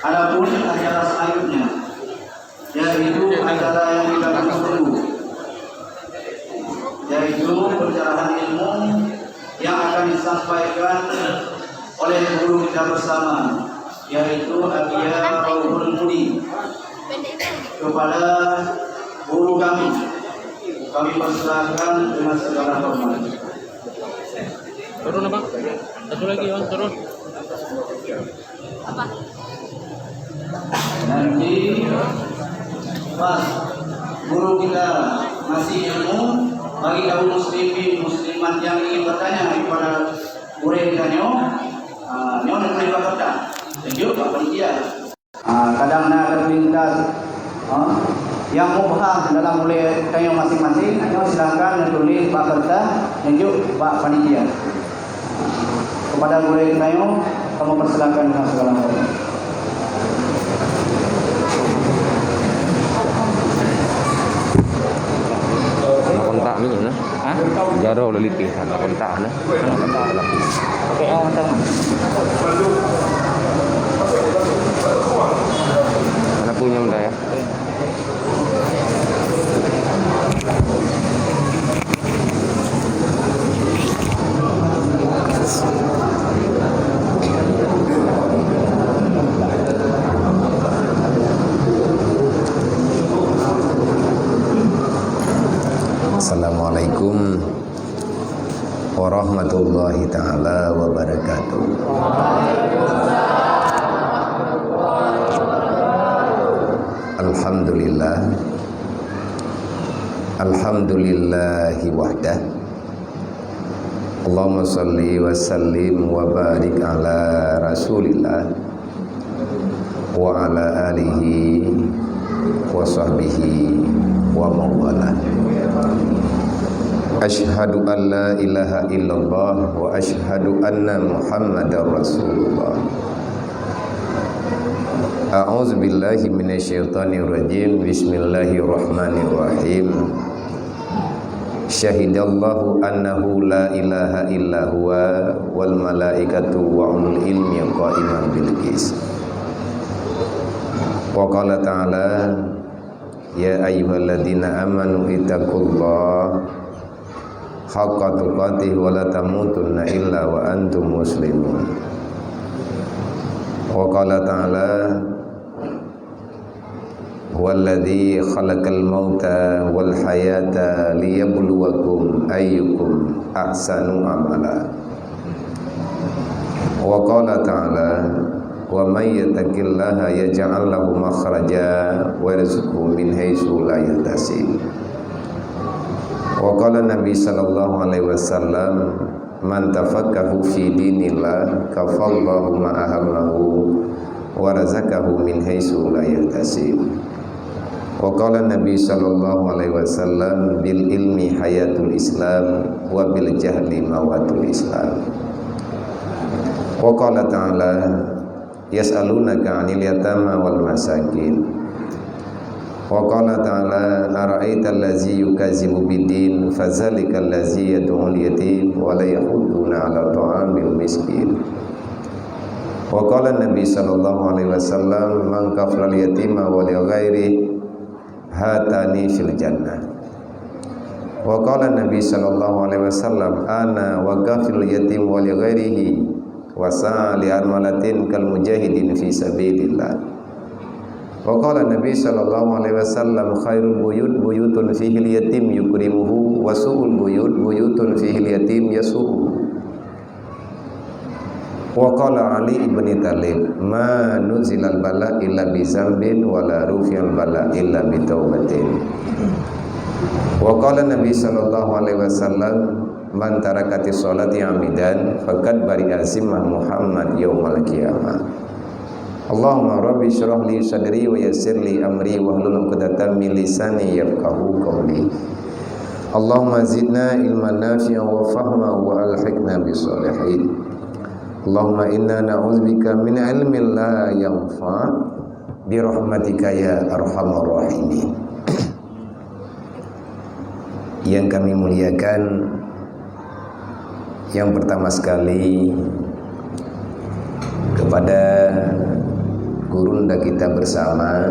Adapun acara selanjutnya yaitu acara yang kita tunggu, yaitu pencerahan ilmu yang akan disampaikan oleh guru kita bersama, yaitu Abiyah Rauhul Mudi. Kepada guru kami persilakan dengan segala hormat. Turun apa? Satu lagi, Wan, turun. Apa? Nanti pas guru kita masih ilmu bagi kaum muslimin muslimat yang ingin bertanya kepada guru kita nyo nak berkata, tunjuk Pak Panitia. Kadang nak terlintas yang mubham dalam mulai tanya masing-masing, silakan menulis Pak Kerta, tunjuk Pak Panitia. Kepada guru kita kamu persilakan dengan segala hormat. Kontak ni nah. Ha? Jaro leliti sana kontak nah. Kontak lagi. Okey, mantap. Mana punya benda ya? Assalamualaikum warahmatullahi ta'ala wabarakatuh. Alhamdulillah, alhamdulillahi wahdah. Allahumma salli wa sallim wa barik ala rasulillah wa ala alihi wa sahbihi wa mawala. Asyhadu an la ilaha illallah wa asyhadu anna Muhammadar Rasulullah. A'udzu billahi minasyaitonir rajim. Bismillahirrahmanirrahim. Syahidallahu annahu la ilaha illa huwa wal malaikatu wa ulul ilmi qa'iman bil qis. Wa qala ta'ala ya ayyuhalladzina amanu ittaqullaha haqqa tuqatih wa la tamutunna illa wa antum muslimun. Wa qala ta'ala huwallazi khalaqal mauta wal hayata liyabluwakum ayyukum ahsanu amala. Wa qala ta'ala wa may yattaqillaha yaj'al lahu makhraja wa yarzuqhu min haitsu la yahtasib. Wa qala Nabi sallallahu alaihi wasallam man tafaqahu fi dinillah kafallahu ma ahammahu wa razaqahu min haitsu la yahtasib. Wa qala Nabi sallallahu alaihi wasallam bil ilmi hayatul islam wa bil jahli mawatul islam. Wa qala ta'ala yas'alunaka 'anil yatama wal masakin. Wa qala ta'ala ara'aital ladzi yukadzibu biddin fadzalikal ladzi yad'ul yatim wa la yahudduna 'ala ta'amil miskin. Wa qala Nabi sallallahu alaihi wasallam man kafara yatima wa li ghairi hatani fil jannah. Wa qala Nabi sallallahu alaihi wasallam ana wa kafil yatim wa li ghairihi wa sa'ali armalatin kal mujahidin fi sabilillah. Wa qala Nabi sallallahu alaihi wasallam khairul buyut buyutun fihil yatim yukrimuhu wa su'ul buyut buyutun fihil yatim yasu'u. Wa qala Ali ibn Talib ma nuzilal bala illa bi zambin wa la rufi'al bala illa bi taubatin. Wa qala Nabi sallallahu alaihi wasallam man tarakati sholati amidan faqad bari'a zimmah Muhammad yaumal qiyamah. Allahumma rabbi syrah li sadri wa yassir li amri wa hlul 'uqdatam min lisani yafqahu qawli. Allahumma zidna ilman nafi'an wa fahma wa alhiqna bis solihin. Allahumma inna na'udzubika min ilmin la yanfa' bi rahmatika ya arhamar rahimin. Yang kami muliakan, yang pertama sekali kepada gurunda kita bersama,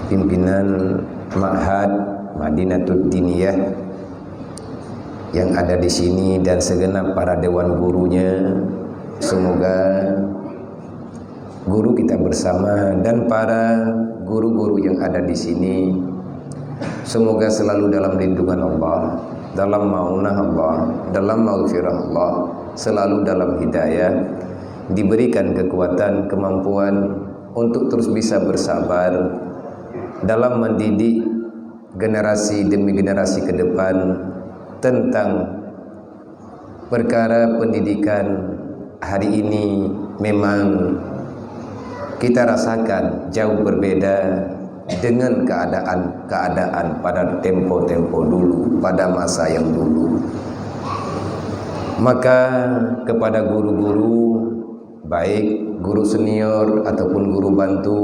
pimpinan Ma'had Madinatul Diniyah yang ada di sini dan segenap para dewan gurunya. Semoga guru kita bersama dan para guru-guru yang ada di sini semoga selalu dalam lindungan Allah, dalam maunah Allah, dalam maghfirah Allah, selalu dalam hidayah, diberikan kekuatan, kemampuan untuk terus bisa bersabar dalam mendidik generasi demi generasi ke depan tentang perkara pendidikan. Hari ini memang kita rasakan jauh berbeda dengan keadaan pada tempo-tempo dulu, pada masa yang dulu. Maka kepada guru-guru, baik guru senior ataupun guru bantu,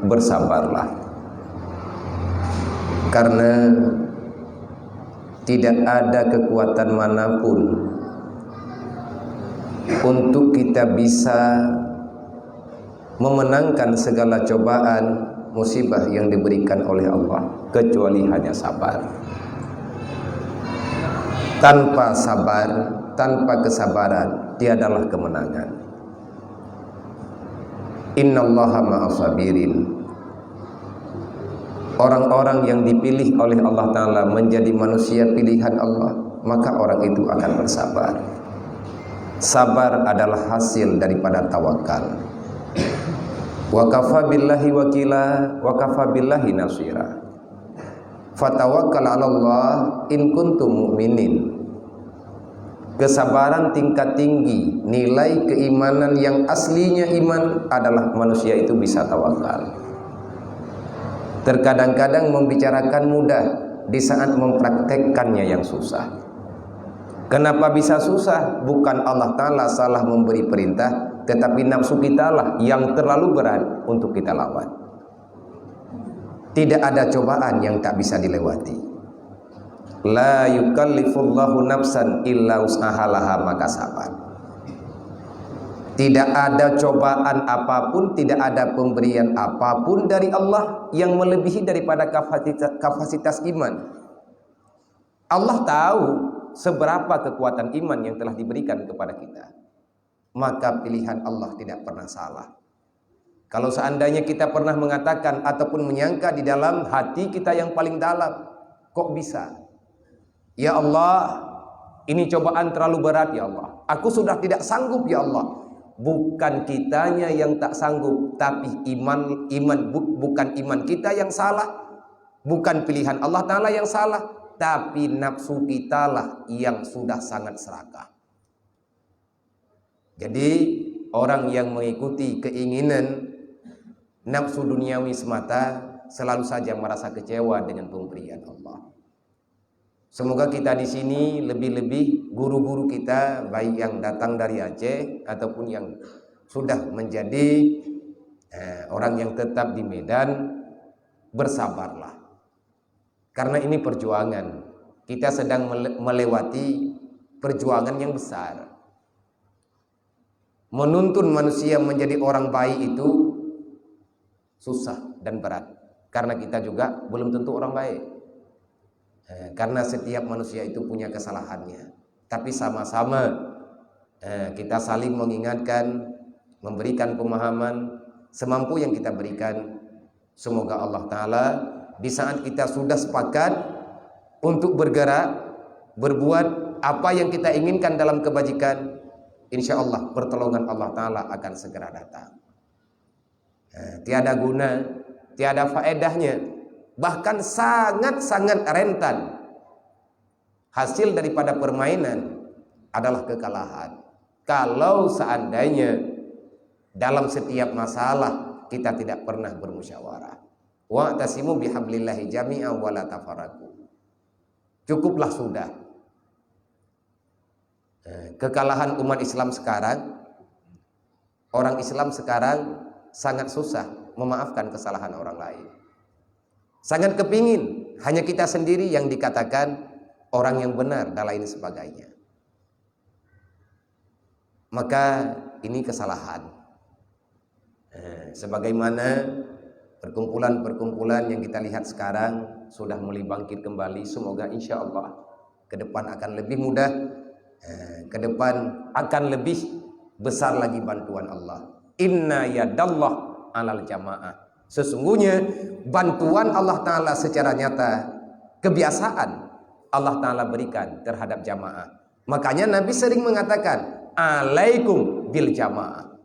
bersabarlah. Karena tidak ada kekuatan manapun untuk kita bisa memenangkan segala cobaan musibah yang diberikan oleh Allah kecuali hanya sabar. Tanpa sabar, tanpa kesabaran, tiadalah kemenangan. Innallaha ma'as sabirin. Orang-orang yang dipilih oleh Allah Ta'ala menjadi manusia pilihan Allah, maka orang itu akan bersabar. Sabar adalah hasil daripada tawakal. Wa kafa billahi wakila, wa kafa billahi nasira. Fatawakkal 'ala Allah in kuntum mu'minin. Kesabaran tingkat tinggi, nilai keimanan yang aslinya iman adalah manusia itu bisa tawakal. Terkadang-kadang membicarakan mudah, di saat mempraktekkannya yang susah. Kenapa bisa susah? Bukan Allah Ta'ala salah memberi perintah, tetapi nafsu kita lah yang terlalu berat untuk kita lawan. Tidak ada cobaan yang tak bisa dilewati. La yukallifullahu nafsan illa us'ahalaha, maka sabar. Tidak ada cobaan apapun, tidak ada pemberian apapun dari Allah yang melebihi daripada kapasitas iman. Allah tahu seberapa kekuatan iman yang telah diberikan kepada kita. Maka pilihan Allah tidak pernah salah. Kalau seandainya kita pernah mengatakan ataupun menyangka di dalam hati kita yang paling dalam, kok bisa? Ya Allah, ini cobaan terlalu berat ya Allah. Aku sudah tidak sanggup ya Allah. Bukan kitanya yang tak sanggup, tapi bukan iman kita yang salah, bukan pilihan Allah Ta'ala yang salah, tapi nafsu kita lah yang sudah sangat serakah. Jadi orang yang mengikuti keinginan nafsu duniawi semata selalu saja merasa kecewa dengan pemberian Allah. Semoga kita di sini lebih-lebih guru-guru kita, baik yang datang dari Aceh ataupun yang sudah menjadi orang yang tetap di Medan, bersabarlah. Karena ini perjuangan. Kita sedang melewati perjuangan yang besar. Menuntun manusia menjadi orang baik itu susah dan berat. Karena kita juga belum tentu orang baik. Karena setiap manusia itu punya kesalahannya. Tapi sama-sama kita saling mengingatkan, memberikan pemahaman semampu yang kita berikan. Semoga Allah Ta'ala di saat kita sudah sepakat untuk bergerak, berbuat apa yang kita inginkan dalam kebajikan, insya Allah pertolongan Allah Ta'ala akan segera datang. Tiada guna, tiada faedahnya, bahkan sangat-sangat rentan. Hasil daripada permainan adalah kekalahan. Kalau seandainya dalam setiap masalah kita tidak pernah bermusyawarah. Wa'tasimu bihablillahi jami'an wa la tafarraqu. Cukuplah sudah. Kekalahan umat Islam sekarang, orang Islam sekarang sangat susah memaafkan kesalahan orang lain. Sangat kepingin hanya kita sendiri yang dikatakan orang yang benar dan lain sebagainya. Maka ini kesalahan. Sebagaimana perkumpulan-perkumpulan yang kita lihat sekarang sudah mulai bangkit kembali, semoga insya Allah ke depan akan lebih mudah, ke depan akan lebih besar lagi bantuan Allah. Inna yadallah alal jamaah. Sesungguhnya bantuan Allah Ta'ala secara nyata, kebiasaan Allah Ta'ala berikan terhadap jamaah. Makanya Nabi sering mengatakan, alaikum bil jamaah.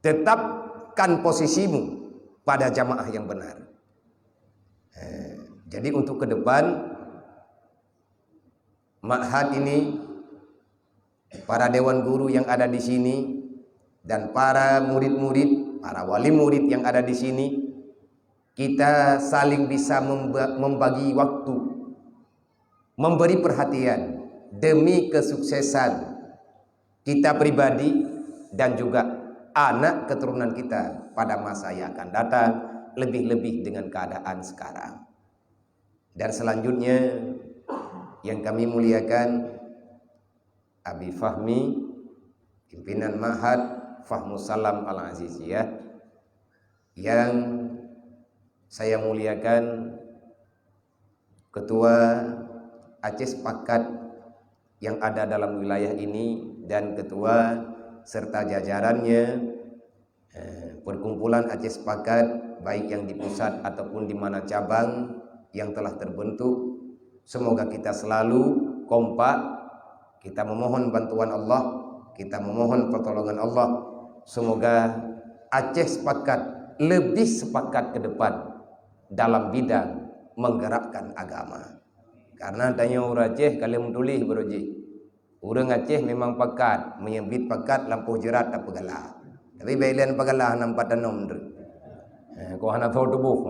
Tetapkan posisimu pada jamaah yang benar. Jadi untuk ke depan, ma'had ini, para dewan guru yang ada di sini, dan para murid-murid, para wali murid yang ada di sini, kita saling bisa membagi waktu, memberi perhatian demi kesuksesan kita pribadi dan juga anak keturunan kita pada masa yang akan datang, lebih-lebih dengan keadaan sekarang. Dan selanjutnya yang kami muliakan, Abi Fahmi, pimpinan Ma'had Fahmus Salam Al-Aziziyah, yang saya muliakan Ketua Aceh Sepakat yang ada dalam wilayah ini dan Ketua serta jajarannya, perkumpulan Aceh Sepakat baik yang di pusat ataupun di mana cabang yang telah terbentuk. Semoga kita selalu kompak, kita memohon bantuan Allah, kita memohon pertolongan Allah. Semoga Aceh Sepakat lebih sepakat ke depan dalam bidang menggerakkan agama. Karena tanya orang Aceh kalau menulis beroji, orang Aceh memang pakat, menyebut pakat lampu jerat tak pegalah. Tapi bailan pegalah nampak tanam tu. Kau hana tahu tubuh,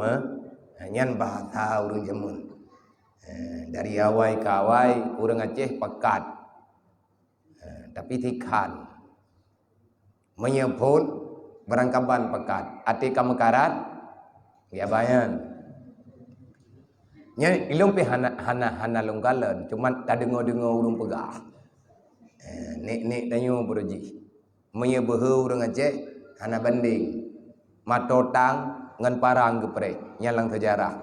nyan bahasa orang Jamun. Dari awai ke awai orang Aceh pakat, tapi tikan menyebut berangkapan pekat ati kamekarat ya bayan nya ilung pi hana longgalan cuma tak dengar urung pegah nek tanyo beroji menyebut orang Aceh hana banding matotang ngan parang gepre nyalang sejarah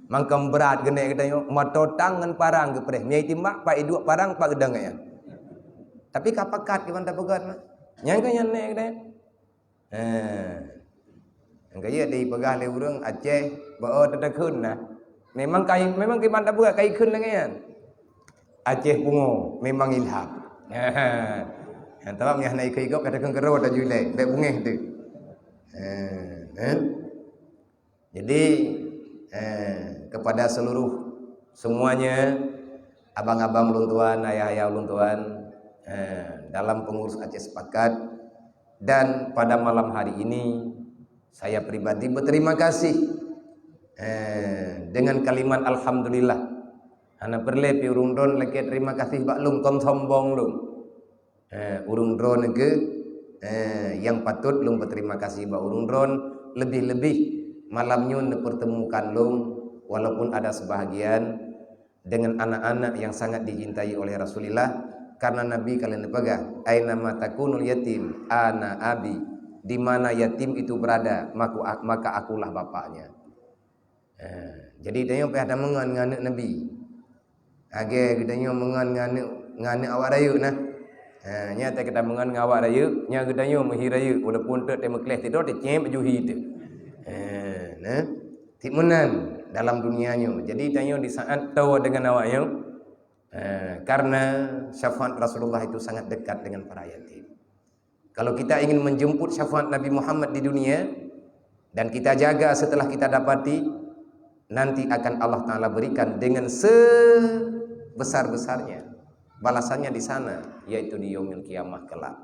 mangkam berat gene tanyo matotang ngan parang gepre nyai timbak pak iduk parang pak gedang ya tapi kapakat ki mantap pegat mah nyai kan nek deh kaya di pegah le urang Aceh bao tetekun nah memang ki mantap buat kai kun lagi kan Aceh pungo memang ilham entah nyah naik kai gop kata kan kero tak julai bek bungeh tu jadi kepada seluruh semuanya abang-abang ulun tuan, ayah-ayah ulun tuan, dalam pengurus Aceh Sepakat, dan pada malam hari ini saya pribadi berterima kasih dengan kalimat alhamdulillah. Ana perle pi urung dron leke terima kasih bak lung kon sombong lung. Urung dron ke yang patut lung berterima kasih bak urung dron lebih-lebih malamnya dipertemukan lung walaupun ada sebahagian dengan anak-anak yang sangat dicintai oleh Rasulullah. Karena Nabi kalian pegang aina matakunul yatim ana abi, di mana yatim itu berada maka akulah bapaknya. Jadi dia pe ada mengan ngane Nabi age kita mengan ngane awak rayu nah nyata kita mengan ngawak rayu nya kita menghirayu walaupun tak tema kelas tidur te cem juhi tu nah timunan dalam dunianya. Jadi tanya di saat tahu dengan awaknya karena syafaat Rasulullah itu sangat dekat dengan para yatim. Kalau kita ingin menjemput syafaat Nabi Muhammad di dunia dan kita jaga setelah kita dapati, nanti akan Allah Ta'ala berikan dengan sebesar-besarnya balasannya di sana, yaitu di yaumil kiamah kelak.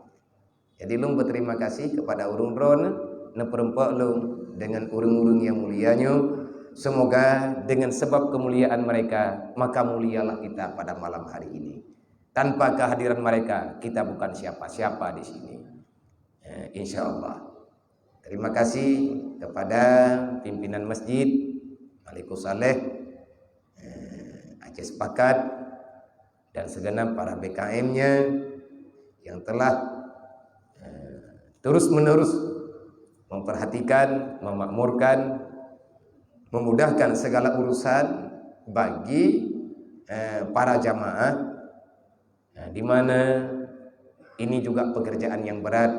Jadi lung berterima kasih kepada urung dron neperempak lung dengan urung-urung yang mulianya. Semoga dengan sebab kemuliaan mereka maka mulialah kita pada malam hari ini. Tanpa kehadiran mereka kita bukan siapa-siapa di sini. Insya Allah. Terima kasih kepada pimpinan masjid Malikus Saleh, Aceh Sepakat, dan segenap para BKM-nya yang telah terus-menerus memperhatikan, memakmurkan, memudahkan segala urusan bagi para jamaah, di mana ini juga pekerjaan yang berat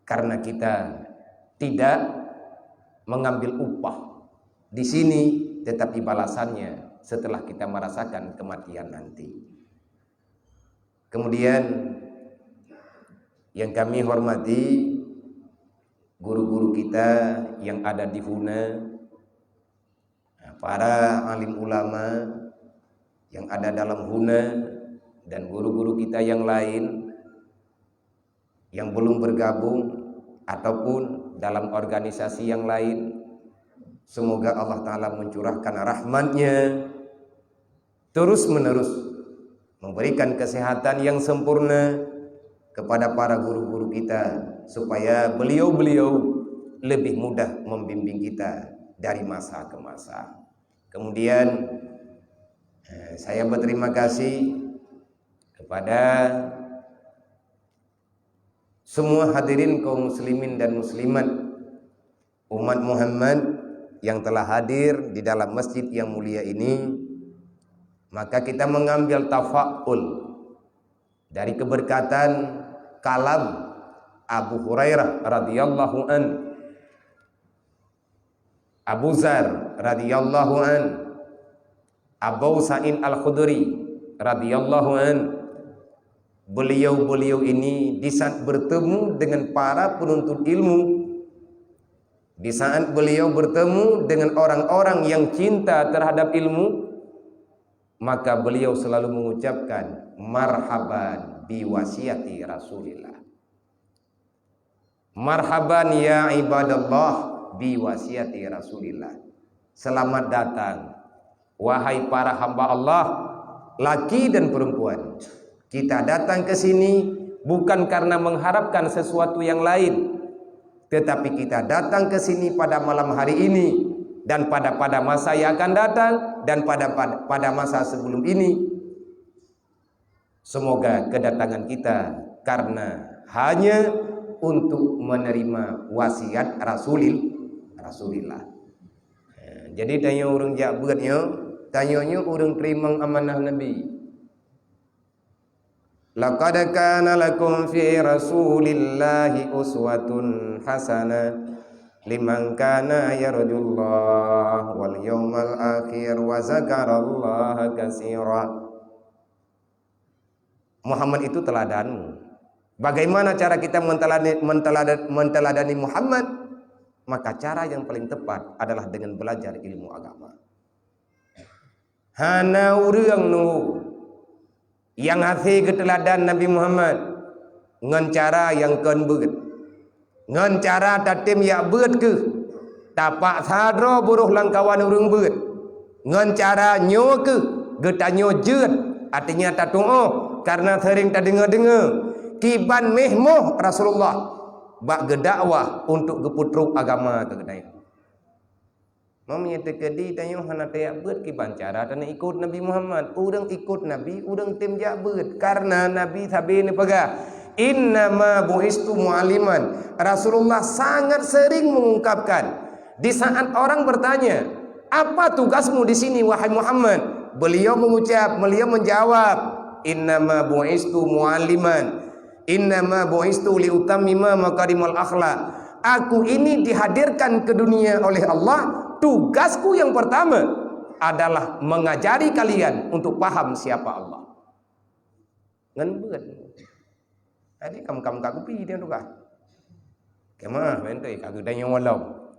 karena kita tidak mengambil upah di sini, tetapi balasannya setelah kita merasakan kematian nanti. Kemudian yang kami hormati guru-guru kita yang ada di HUNA, para alim ulama yang ada dalam HUNA, dan guru-guru kita yang lain yang belum bergabung ataupun dalam organisasi yang lain. Semoga Allah Ta'ala mencurahkan rahmatnya terus menerus, memberikan kesehatan yang sempurna kepada para guru-guru kita, supaya beliau-beliau lebih mudah membimbing kita dari masa ke masa. Kemudian saya berterima kasih kepada semua hadirin kaum muslimin dan muslimat umat Muhammad yang telah hadir di dalam masjid yang mulia ini. Maka kita mengambil tafa'ul dari keberkatan kalam Abu Hurairah radhiyallahu an, Abu Zar radhiyallahu an, Abu Sa'id Al-Khudri radhiyallahu an. Beliau-beliau ini di saat bertemu dengan para penuntut ilmu, di saat beliau bertemu dengan orang-orang yang cinta terhadap ilmu, maka beliau selalu mengucapkan marhaban biwasiyati Rasulillah. Marhaban ya ibadallah biwasiyati Rasulillah. Selamat datang wahai para hamba Allah, laki dan perempuan. Kita datang ke sini bukan karena mengharapkan sesuatu yang lain, tetapi kita datang ke sini pada malam hari ini dan pada masa yang akan datang dan pada masa sebelum ini. Semoga kedatangan kita karena hanya untuk menerima wasiat Rasulillah. Jadi tanya orang jabutnya, tanyanya orang terima amanah Nabi. Laqad kana lakum fi Rasulillahi uswatun hasanah liman kana yarjullah wal yawmal akhir wa zakarallaha katsira. Muhammad itu teladanmu. Bagaimana cara kita menteladani Muhammad? Maka cara yang paling tepat adalah dengan belajar ilmu agama. Hana urang nu yang hati keteladan Nabi Muhammad ngan cara yang kan beut, ngan cara tatim ya beut ke tapak sadro buruh langkawan urang beut, ngan cara nyo ke getanyo jeut, artinya tatuo karena sering tak dengar kiban mehmoh Rasulullah bak gedakwah untuk geputruk agama ke kedai. Mamanya tekedi tanyo hana tayak beut kiban cara dan ikut Nabi Muhammad. Urang ikut Nabi, urang tim jak beut karena Nabi sabi ni pegah innama buistu mu'aliman. Rasulullah sangat sering mengungkapkan di saat orang bertanya, "Apa tugasmu di sini wahai Muhammad?" Beliau menjawab, "Innama buistu mu'aliman. Innama buistu liutammima makarimal akhlak." Aku ini dihadirkan ke dunia oleh Allah. Tugasku yang pertama adalah mengajari kalian untuk paham siapa Allah. Ngan beut. Tadi kam kagupi dia tu kah? Kemah bente kagu tanya walau.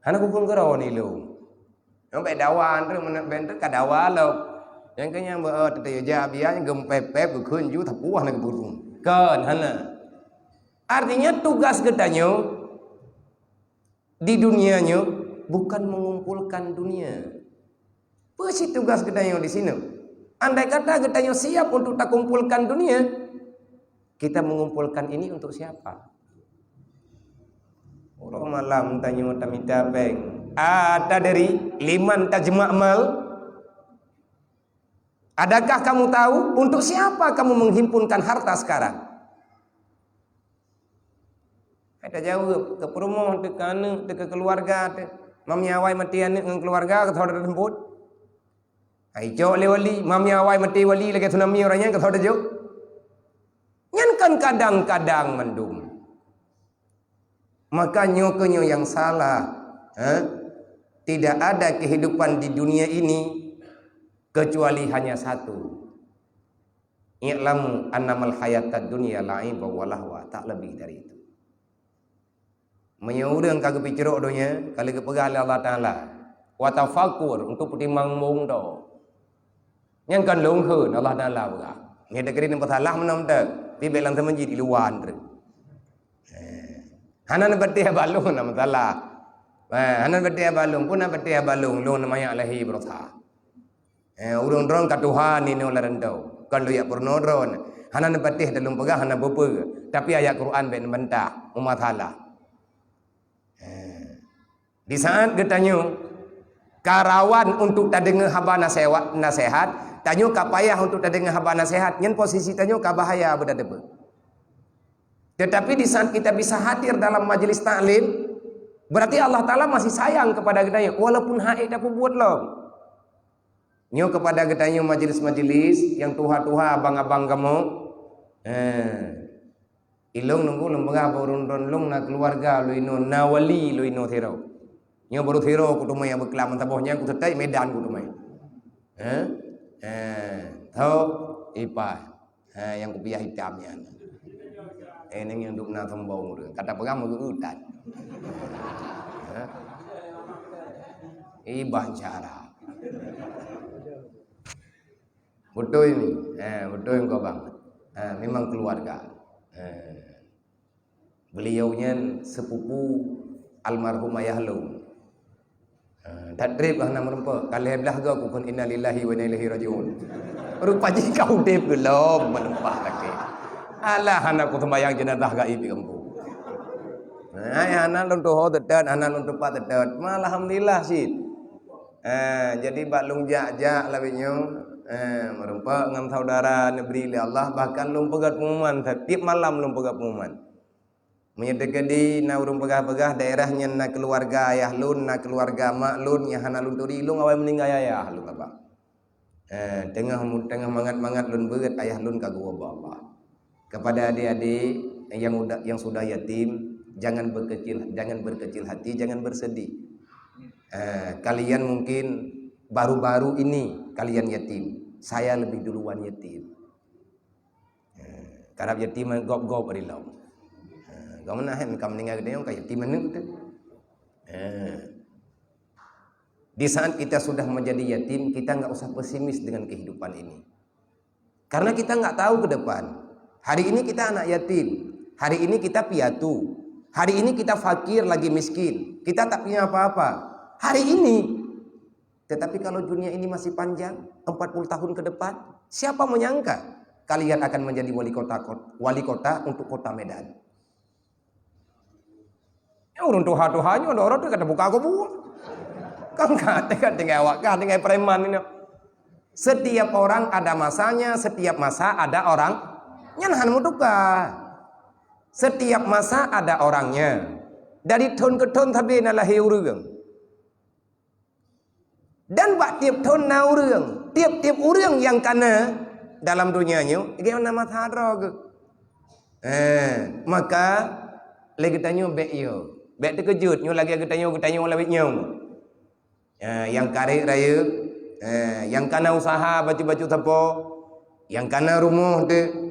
Hana kukun gerau ni lu. Yang baik dawan tu mana bente kadawa lu. Yang kanya tetayo jabianya gempep gekun ju tapuah nak burung. Kan hana. Artinya tugas getanyo di dunianya bukan mengumpulkan dunia. Pasti tugas getanyo di sini. Andai kata getanyo siap untuk tak kumpulkan dunia, kita mengumpulkan ini untuk siapa? Orang malam tanya tamita peng. Ada dari liman tajma'mal. Adakah kamu tahu untuk siapa kamu menghimpunkan harta sekarang? Ada jauh ke rumah, ke keluarga, mami awai mati anak dengan keluarga ke saudara temput. Hai cok le wali, mami awai mati wali lagi tsunami orangnya ke saudara jauh. Nyan kan kadang-kadang mendung. Maka nyokonyo yang salah. Tidak ada kehidupan di dunia ini kecuali hanya satu. I'lamu annamal hayatad dunya la'ib wa lahwa, tak lebih dari itu. Menyurang kagak picerok donya kali kepegah Allah Taala. Wa tafakkur untuk pertimbang mung do. Yang kan long hơn Allah Taala berah. Nghe được cái này salah menom tak. Pi belang temen di luar. Hanan bette balung nama salah. Hanan bette balung pun bette balung lo namanya alahi berotha. Urang drong ka Tuhan ni ola rendau. Kan lu ya purno dron. Hanan bette dalam pegah hanan bepe. Tapi ayat Quran ben mentah umat salah. Di saat getanyo karawan untuk tak dengar haba nasihat, tanyo kapayah untuk tak dengar haba nasihat, nyen posisi tanyo kabahaya berdadebe. Tetapi di saat kita bisa hadir dalam majelis taklim, berarti Allah Taala masih sayang kepada getanyo walaupun haid apa buat lo. Nyo kepada getanyo majelis-majelis yang tuha-tuha abang-abang kamu, ilung nunggu lembaga borun-ron lung na keluarga lu ino nawali lu ino thero. Nyo baru thero kutumai yang berkelam tabohnya ku setai medan kutumai. Tahu ipa yang kupiah hitamnya. Neng yang duk na thembong tu. Kata pegang mau utat. Ibah cara. Betul ini. Betul yang kau bang. Memang keluarga. Beliaunya sepupu almarhum ayah lu. Tadrib hana merempa kalau belah ga ku kun innalillahi wa inna ilaihi rajiun. Rupa ji kau dep gelom menempah lagi. Alah hana ku sembayang jenazah gaib kampung. Hana lun tu ho tetet, hana lun tu pa tetet. Alhamdulillah sih. Jadi baklung jak-jak lawenyo merempa ngam saudara negeri li Allah bahkan lum pegat pengumuman setiap malam lum pegat pengumuman. Menyedekadi na urung pegah-pegah daerahnya na keluarga ayah lun na keluarga mak lun yang hana lun turi lung awai meninggal ayah lun apa tengah mangat-mangat lun berat ayah lun kagak apa kepada adik-adik yang sudah yatim jangan berkecil hati, jangan bersedih. Kalian mungkin baru-baru ini kalian yatim, saya lebih duluan yatim. Karena yatim gop-gop rilau. Kau mana hen kau meninggal gede yang kayak yatim mana tu? Di saat kita sudah menjadi yatim, kita nggak usah pesimis dengan kehidupan ini, karena kita nggak tahu ke depan. Hari ini kita anak yatim, hari ini kita piatu, hari ini kita fakir lagi miskin, kita tak punya apa-apa. Hari ini, tetapi kalau dunia ini masih panjang, 40 tahun ke depan, siapa menyangka kalian akan menjadi wali kota untuk kota Medan? Ya urun tuha-tuhanya ada orang tu kata buka aku buat. Kan kata tinggal awak kan tinggal preman ini. Setiap orang ada masanya, setiap masa ada orang nyanhan mutuka. Setiap masa ada orangnya. Dari tahun ke tahun tapi nalahi urang. Dan bak tiap tahun na urang, tiap-tiap urang yang kana dalam dunianya, dia nama hadra ke. Maka lagi tanya bek yo. Bek terkejut nyo lagi tanya lawit nyo. Yang karek raya, yang kana usaha baju-baju tapo, yang kana rumah tu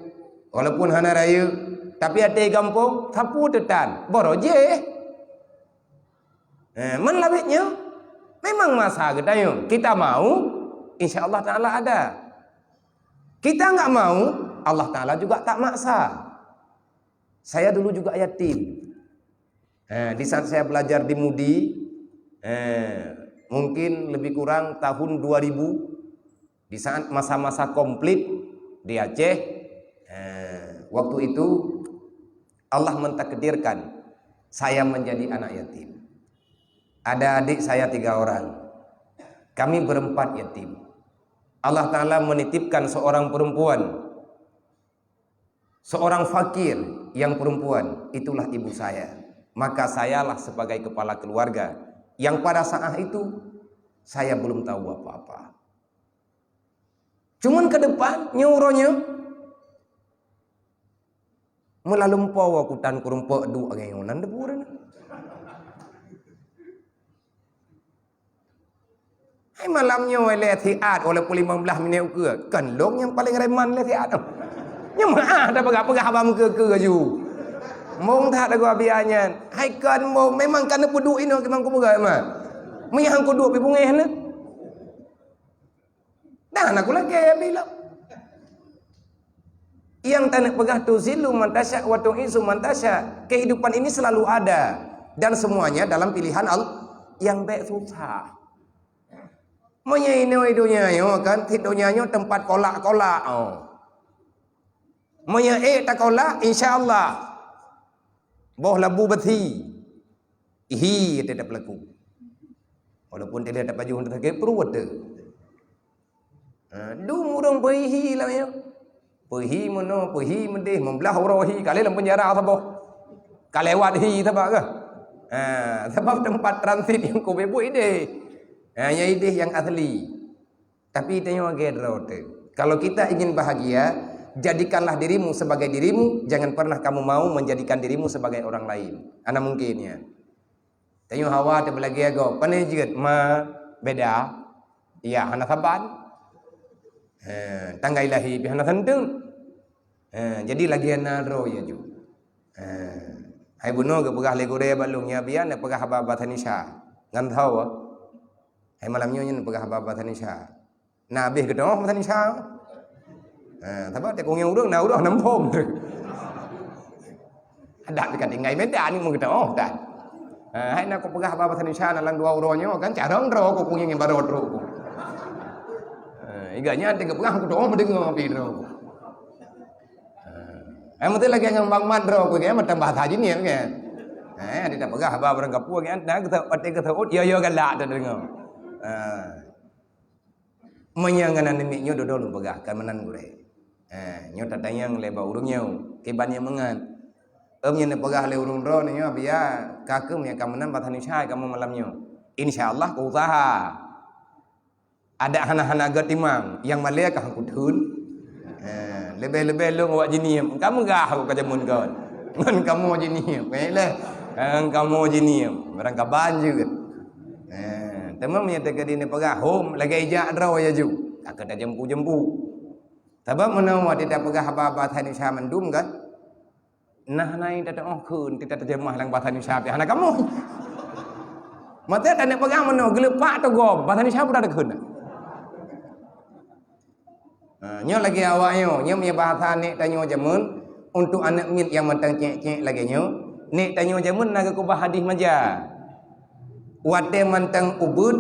walaupun hana raya, tapi ate kampung tapu tetan, boroje. Man lawitnya memang masa ketanya. Kita mau, insya Allah Ta'ala ada. Kita nggak mau, Allah Ta'ala juga tak maksa. Saya dulu juga yatim. Di saat saya belajar di Mudi, mungkin lebih kurang tahun 2000, di saat masa-masa komplit di Aceh, waktu itu Allah mentakdirkan saya menjadi anak yatim. Ada adik saya 3 orang. Kami berempat yatim. Allah Ta'ala menitipkan seorang perempuan seorang fakir yang perempuan, itulah ibu saya. Maka sayalah sebagai kepala keluarga yang pada saat itu saya belum tahu apa-apa. Cuman ke depan nyuruhnya melalumpau akutan kurumpa du agayunan deburan. Hai malamnya oleh tiat oleh 15 minit ke kan long yang paling reman le tiat. Nhưng mà ada pegah-pegah abang ke ju. Mong tak ada gua biarnya. Hai kan mo memang kan peduk ini memang ku pegang mah. Menyang ku duk pi bungeh na. Dah nak aku lagi bilang. Yang tak nak pegah tu zilu mantasya wa tu'izu mantasya. Kehidupan ini selalu ada dan semuanya dalam pilihan Allah yang baik susah. Menyainau hidupnya kan hidupnya tempat kolak-kolak. Menyaik tak kolak insya-Allah. Boh labu beti. Ihi tidak berlaku. Walaupun dia ada baju untuk pakai perut tu. Du murung perhi lah ya. Perhi mono, perhi mendih membelah rohi kali dalam penjara apa boh. Kalewat hi apa ke? Sebab tempat transit yang kau bebuk ide. Yang ide yang asli. Tapi tengok gedro tu. Kalau kita ingin bahagia, jadikanlah dirimu sebagai dirimu, jangan pernah kamu mau menjadikan dirimu sebagai orang lain. Ana mungkinnya. Tengok Hawa tu belagi ago, panai jeut ma beda. Ya, hana saban. Tanggai lahi bi hana senteng. Jadi lagi ana ro ya ju. Hai buno ke pegah le gore balung ya bian pegah baba tanisha. Ngan tahu. Hai malamnya nyen pegah baba tanisha. Nah habis ke doh tanisha. Tapi tak kong yang urang na urang nampom. Ada dekat ngai beda ni mung kita dah. Hai nak ko pegah baba tanisha na lang dua uronyo kan carong ro ko kong yang barot ro. Iganya ada pegah ko doh mendengar api ro. Mesti lagi yang bang madro ko ke macam bahasa ni kan. Ada pegah baba orang kapua kan nak kita pati kita yo galak dah dengar. Menyangan neneknya dodol pegah kan menan gure. Nyo tatayang leba urung nyo kebannya mengan. Nya pegah le urung ro nyo biar kakem yang kamu nan batani syai kamu malamnya. Insyaallah ku usaha. Ada hana-hana gatimang yang malia ka hangku dun. Lebih-lebih lu awak jinium. Kamu gah aku kajamun kon. Ngan kamu jinium. Baiklah. Kamu jinium. Barang kaban juga. Temam menyatakan ini pegah home lagi ijak draw ya ju. Tak ada jempu-jempu. Sebab menawa tidak pegah apa-apa tani syah mendum kan. Nah naik tidak kun tidak terjemah lang bahasa Indonesia anak kamu. Mata tak nak pegah menawa gelepak tu gob bahasa Indonesia pun ada kun. Nyo lagi awaknya, nyo punya bahasa ni tanyo jamun untuk anak min yang mentang cek-cek lagi nyo. Ni tanyo jamun naga ku hadis maja. Wate mantang ubud,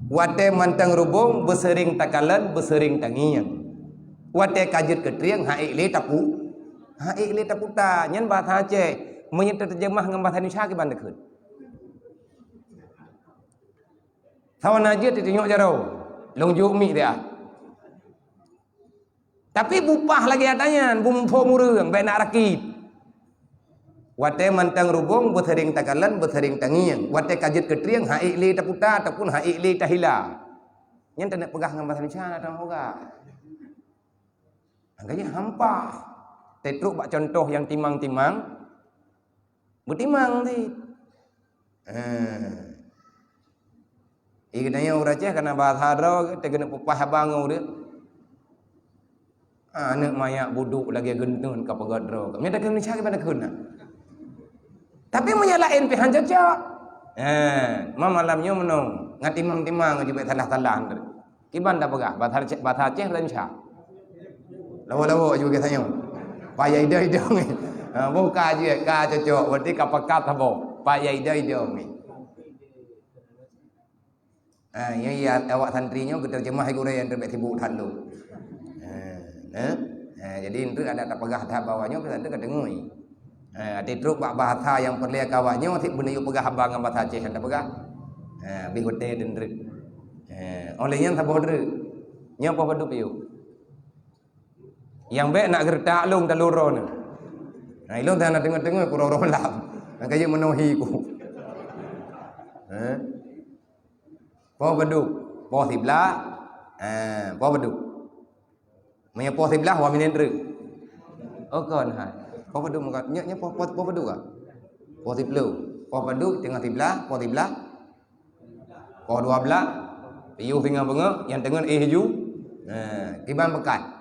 wate mantang rubung besering takalan, besering tangiang. Wate kajut ketriang haik le tapu ta nyen bahasa Aceh menyet terjemah dengan bahasa Indonesia ke bandar kun. Sawan aja tengok jaro. Long jumi dia. Tapi bupah lagi adanya, bumpo murung, baik nak rakit. Wate mantang rubung, besering takalan, besering tangiang. Wate kajut ketriang haik le tapu ta ataupun haik le tahila. Nyen tak nak pegah dengan bahasa Indonesia datang orang. Angkanya hampa. Tetruk bak contoh yang timang-timang. Bertimang ni. Ikatnya orang Aceh kena bahasa hadra, kita kena pupah abang dia. Anak mayak buduk lagi gendun ke pegadra. Kami tak kena cari pada kena. Tapi menyalahin pihak jajak. Malamnya menung. Ngatimang-timang juga salah-salah. Kiban dah pegah. Bahasa Aceh dan Syah. Lawa-lawa juga katanya. Payah ida-ida ni. Buka je, ka cocok. Berarti kapakat apa? Payah ida-ida ni. Ya awak santrinya keterjemah gure yang terbaik sibuk dulu. Jadi itu ada tak pegah tahap bawahnya kita tu kedengui. Ada truk bahasa yang perlu kawanya masih benih pegah abang dengan bahasa Aceh ada pegah. Bigote dendri. Olehnya tak bodoh. Nya apa bodoh piu. Yang baik nak gertak long taluro ni. Nah, ilong dah nak dengar-dengar ku roro lam. Nak kaya menuhi ku. Po beduk, po sebelah. Po beduk. Maya po sebelah wa minen rek. Oh kon hai. Po beduk muka nya po beduk ah. Po sebelah. Po beduk tengah sebelah, po sebelah. Po 12. Piyu tengah benga, yang tengah hiju. Tiban pekat.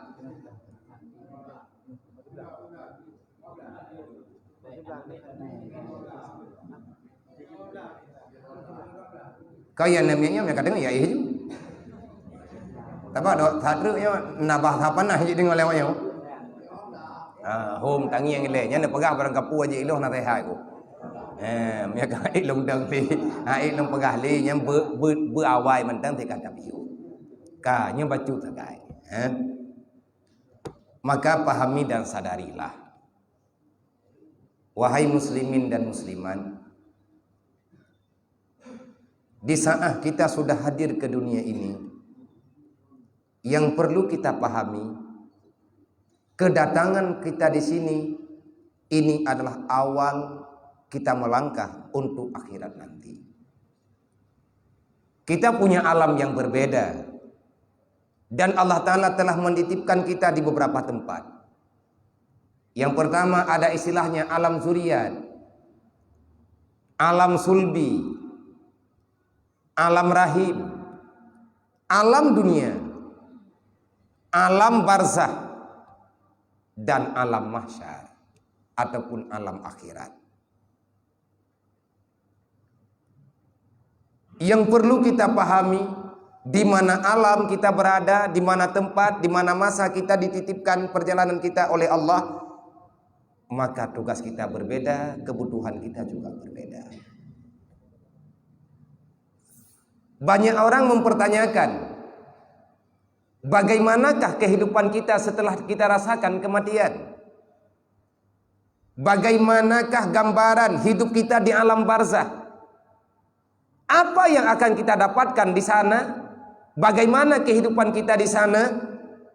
Kaya namanya mereka dengar ya hiju. Tapi ada satu yang nabah apa nah hiju dengar lewatnya. Hôm tangi yang ile nya pegah barang kapu aja iloh na hai ku. Mereka ilong dang pi, ilong pegah li nya ber awai man tang te kata piu. Ka nya bacu tagai. Maka pahami dan sadarilah. Wahai muslimin dan musliman, di saat kita sudah hadir ke dunia ini, yang perlu kita pahami, kedatangan kita di sini ini adalah awal kita melangkah untuk akhirat nanti. Kita punya alam yang berbeda, dan Allah Ta'ala telah menitipkan kita di beberapa tempat. Yang pertama ada istilahnya alam zuriat, alam sulbi, alam rahim, alam dunia, alam barzah, dan alam mahsyar ataupun alam akhirat. Yang perlu kita pahami, di mana alam kita berada, di mana tempat, di mana masa kita dititipkan perjalanan kita oleh Allah, maka tugas kita berbeda, kebutuhan kita juga berbeda. Banyak orang mempertanyakan, bagaimanakah kehidupan kita setelah kita rasakan kematian? Bagaimanakah gambaran hidup kita di alam barzah? Apa yang akan kita dapatkan di sana? Bagaimana kehidupan kita di sana?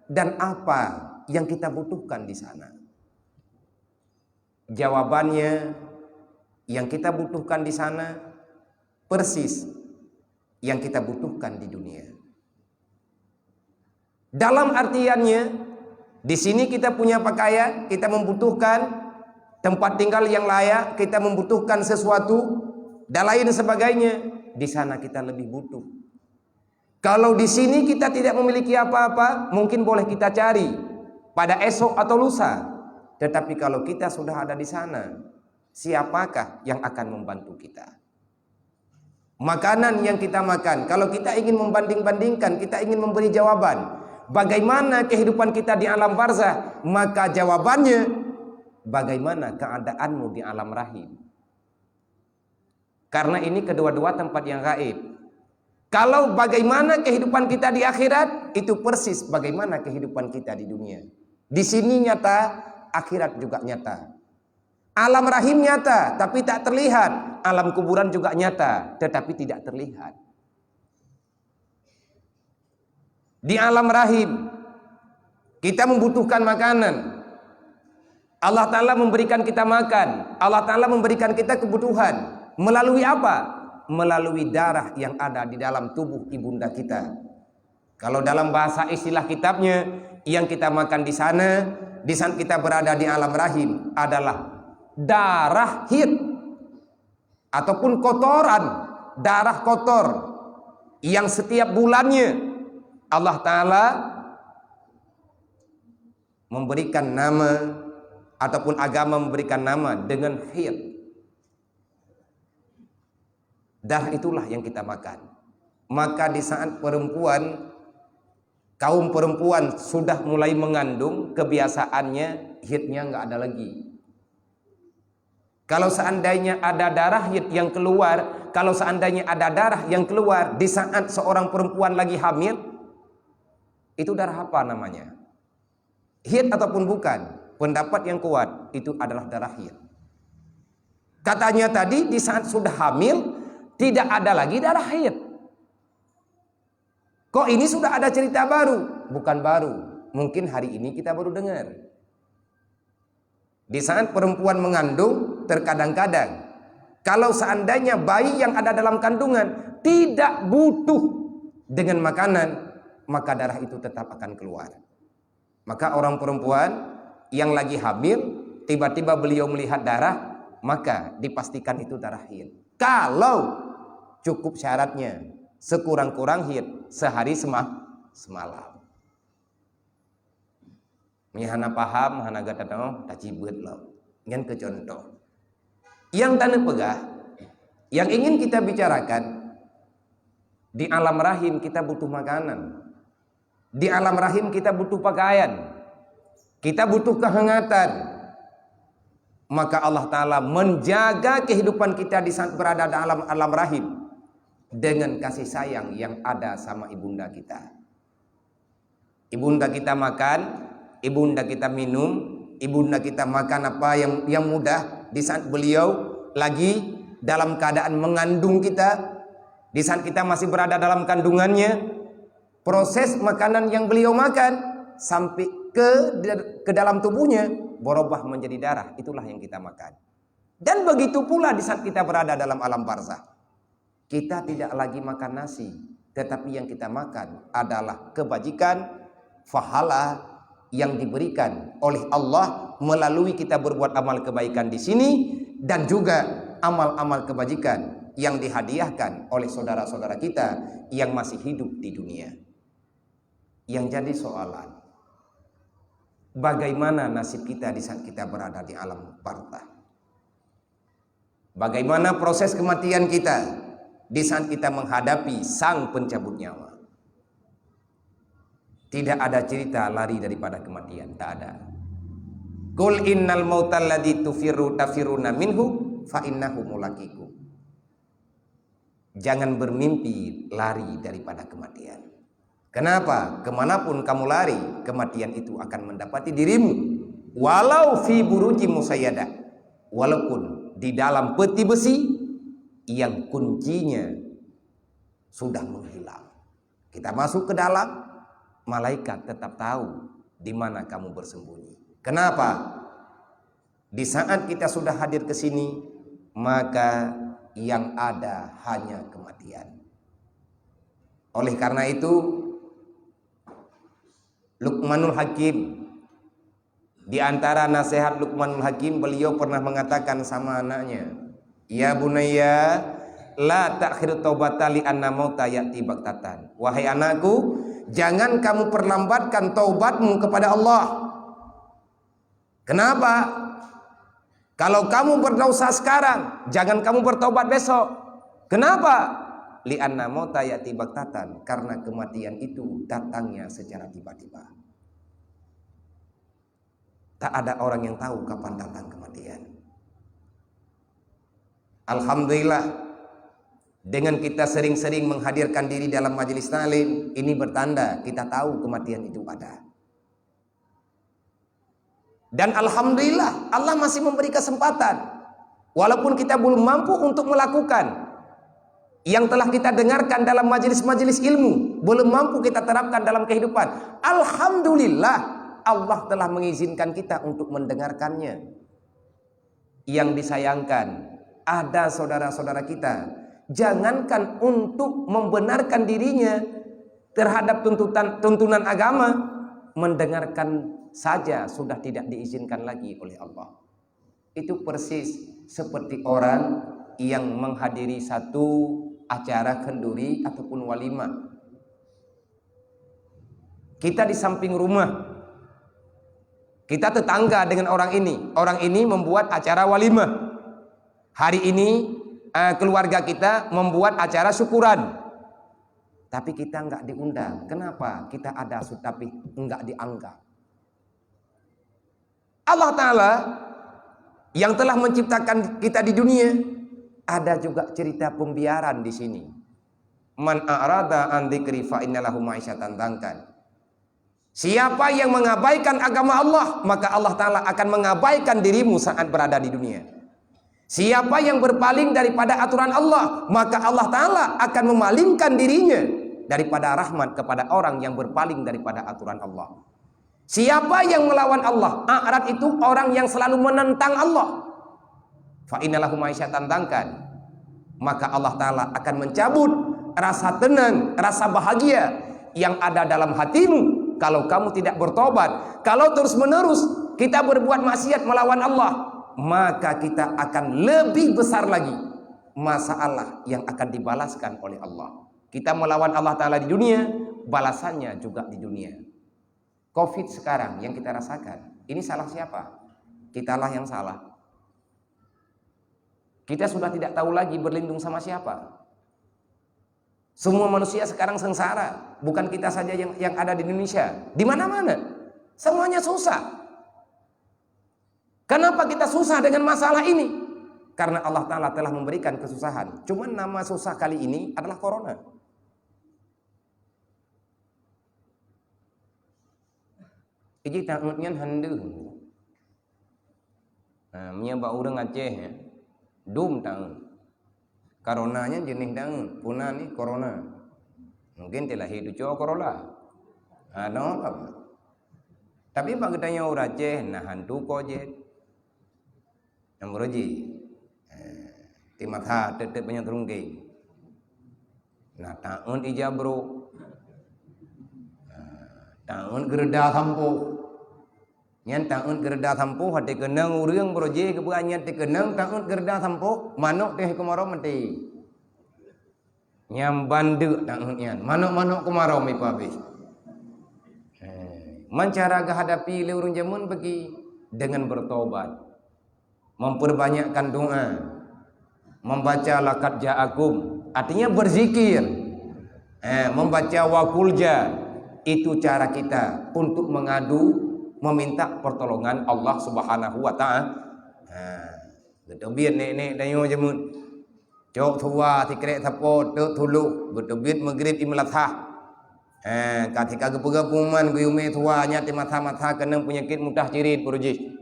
Dan apa yang kita butuhkan di sana? Jawabannya, yang kita butuhkan di sana persis yang kita butuhkan di dunia. Dalam artiannya, di sini kita punya pakaian, kita membutuhkan tempat tinggal yang layak, kita membutuhkan sesuatu dan lain sebagainya. Di sana kita lebih butuh. Kalau di sini kita tidak memiliki apa-apa, mungkin boleh kita cari pada esok atau lusa. Tetapi kalau kita sudah ada di sana, siapakah yang akan membantu kita? Makanan yang kita makan, kalau kita ingin membanding-bandingkan, kita ingin memberi jawaban, bagaimana kehidupan kita di alam barzah, maka jawabannya, bagaimana keadaanmu di alam rahim? Karena ini kedua-dua tempat yang gaib. Kalau bagaimana kehidupan kita di akhirat, itu persis bagaimana kehidupan kita di dunia. Di sini nyata, akhirat juga nyata. Alam rahim nyata, tapi tak terlihat. Alam kuburan juga nyata, tetapi tidak terlihat. Di alam rahim, kita membutuhkan makanan. Allah Ta'ala memberikan kita makan. Allah Ta'ala memberikan kita kebutuhan. Melalui apa? Melalui darah yang ada di dalam tubuh ibunda kita. Kalau dalam bahasa istilah kitabnya, yang kita makan di saat kita berada di alam rahim adalah darah hid ataupun kotoran, darah kotor yang setiap bulannya Allah Ta'ala memberikan nama ataupun agama memberikan nama dengan hid. Darah itulah yang kita makan. Maka di saat kaum perempuan sudah mulai mengandung, kebiasaannya hidnya nggak ada lagi. Kalau seandainya ada darah hid yang keluar, kalau seandainya ada darah yang keluar di saat seorang perempuan lagi hamil, itu darah apa namanya? Hid ataupun bukan? Pendapat yang kuat itu adalah darah hid. Katanya tadi di saat sudah hamil tidak ada lagi darah haid. Kok ini sudah ada cerita baru? Bukan baru. mungkin hari ini kita baru dengar. Di saat perempuan mengandung, terkadang-kadang kalau seandainya bayi yang ada dalam kandungan tidak butuh dengan makanan, maka darah itu tetap akan keluar. Maka orang perempuan yang lagi hamil, tiba-tiba beliau melihat darah, maka dipastikan itu darah haid. Kalau cukup syaratnya, sekurang-kurang haid sehari semalam. Ini hana paham, hana gata tahu, tak cibut lah. Ngan ke contoh. Yang tanah pegah, yang ingin kita bicarakan, di alam rahim kita butuh makanan. Di alam rahim kita butuh pakaian. Kita butuh kehangatan. Maka Allah Ta'ala menjaga kehidupan kita di saat berada dalam alam rahim dengan kasih sayang yang ada sama ibunda kita. Ibunda kita makan, ibunda kita minum, ibunda kita makan apa yang mudah di saat beliau lagi dalam keadaan mengandung kita, di saat kita masih berada dalam kandungannya, proses makanan yang beliau makan sampai ke dalam tubuhnya berubah menjadi darah, itulah yang kita makan. Dan begitu pula di saat kita berada dalam alam barzakh, kita tidak lagi makan nasi, tetapi yang kita makan adalah kebajikan, pahala yang diberikan oleh Allah melalui kita berbuat amal kebaikan di sini, dan juga amal-amal kebajikan yang dihadiahkan oleh saudara-saudara kita yang masih hidup di dunia. Yang jadi soalan, bagaimana nasib kita di saat kita berada di alam barzakh? Bagaimana proses kematian kita di saat kita menghadapi sang pencabut nyawa? Tidak ada cerita lari daripada kematian, tak ada. Qul innal mautal ladzi tafiruna minhu fa innahu mulaqikum. Jangan bermimpi lari daripada kematian. Kenapa? Kemanapun kamu lari, kematian itu akan mendapati dirimu. Walau fi buruji musayyadah, walaupun di dalam peti besi yang kuncinya sudah menghilang. Kita masuk ke dalam, malaikat tetap tahu di mana kamu bersembunyi. Kenapa? Di saat kita sudah hadir ke sini, maka yang ada hanya kematian. Oleh karena itu, Luqmanul Hakim, di antara nasihat Luqmanul Hakim, beliau pernah mengatakan sama anaknya, ya bunayya la ta'khir taubata li anna mauta ya'ti baktatan. Wahai anakku, jangan kamu perlambatkan taubatmu kepada Allah. Kenapa? Kalau kamu berdosa sekarang, jangan kamu bertobat besok. Kenapa? Li anna mauta ya'ti baktatan, karena kematian itu datangnya secara tiba-tiba. Tak ada orang yang tahu kapan datang kematian. Alhamdulillah, dengan kita sering-sering menghadirkan diri dalam majelis taklim, ini bertanda kita tahu kematian itu ada. Dan alhamdulillah, Allah masih memberi kesempatan, walaupun kita belum mampu untuk melakukan yang telah kita dengarkan dalam majelis-majelis ilmu, belum mampu kita terapkan dalam kehidupan. Alhamdulillah, Allah telah mengizinkan kita untuk mendengarkannya. Yang disayangkan, ada saudara-saudara kita, jangankan untuk membenarkan dirinya terhadap tuntunan agama, mendengarkan saja sudah tidak diizinkan lagi oleh Allah. Itu persis seperti orang yang menghadiri satu acara kenduri ataupun walimah. Kita di samping rumah, kita tetangga dengan orang ini. Orang ini membuat acara walimah. Hari ini keluarga kita membuat acara syukuran, tapi kita enggak diundang. Kenapa? Kita ada tapi enggak dianggap. Allah Ta'ala yang telah menciptakan kita di dunia, ada juga cerita pembiaran di sini. Man a'rada an dzikri fa innalahu ma'isyatan dangkan. Siapa yang mengabaikan agama Allah, maka Allah Ta'ala akan mengabaikan dirimu saat berada di dunia. Siapa yang berpaling daripada aturan Allah, maka Allah Ta'ala akan memalingkan dirinya daripada rahmat kepada orang yang berpaling daripada aturan Allah. Siapa yang melawan Allah? A'rad itu orang yang selalu menentang Allah. Fa innalahu ma'isyatan dangkan. Maka Allah Ta'ala akan mencabut rasa tenang, rasa bahagia yang ada dalam hatimu kalau kamu tidak bertobat. Kalau terus menerus kita berbuat maksiat melawan Allah, maka kita akan lebih besar lagi masalah yang akan dibalaskan oleh Allah. Kita melawan Allah Ta'ala di dunia, balasannya juga di dunia. Covid sekarang yang kita rasakan, ini salah siapa? Kitalah yang salah. Kita sudah tidak tahu lagi berlindung sama siapa. Semua manusia sekarang sengsara. Bukan kita saja yang ada di Indonesia. Di mana-mana. Semuanya susah. Kenapa kita susah dengan masalah ini? Karena Allah Ta'ala telah memberikan kesusahan. Cuman nama susah kali ini adalah corona. Iji takutnya handu. Menyebab orang Aceh ya. Dum tahun. Coronanya jenis tahun. Punah ni corona. Mungkin telah hidup cowok corona. Ada apa? Tapi pak katanya orang Aceh nah hantu kojet. Namroji. Timatha tetep banyak terungkei. Nah tahun ijabro. Tahun gerda sampo. Nyan tahun gerda sampo hati kenang urang broje kebuannya te kenang tahun gerda sampo manuk teh kemarau mati. Nyam bandu tahun nyan manuk kemarau mi papi. Mencara hadapi le urang jamun bagi dengan bertobat. Memperbanyakkan doa. Membaca laqad ja'akum artinya berzikir. Membaca waqulja itu cara kita untuk mengadu meminta pertolongan Allah Subhanahu wa taala. Betul biat nek dayo jamun. Jok tua tikrek tapo te tulu betul biat maghrib imlatha. Ketika gepegapuman guyume tuanya ti mata-mata kena penyakit mudah cirit puruji.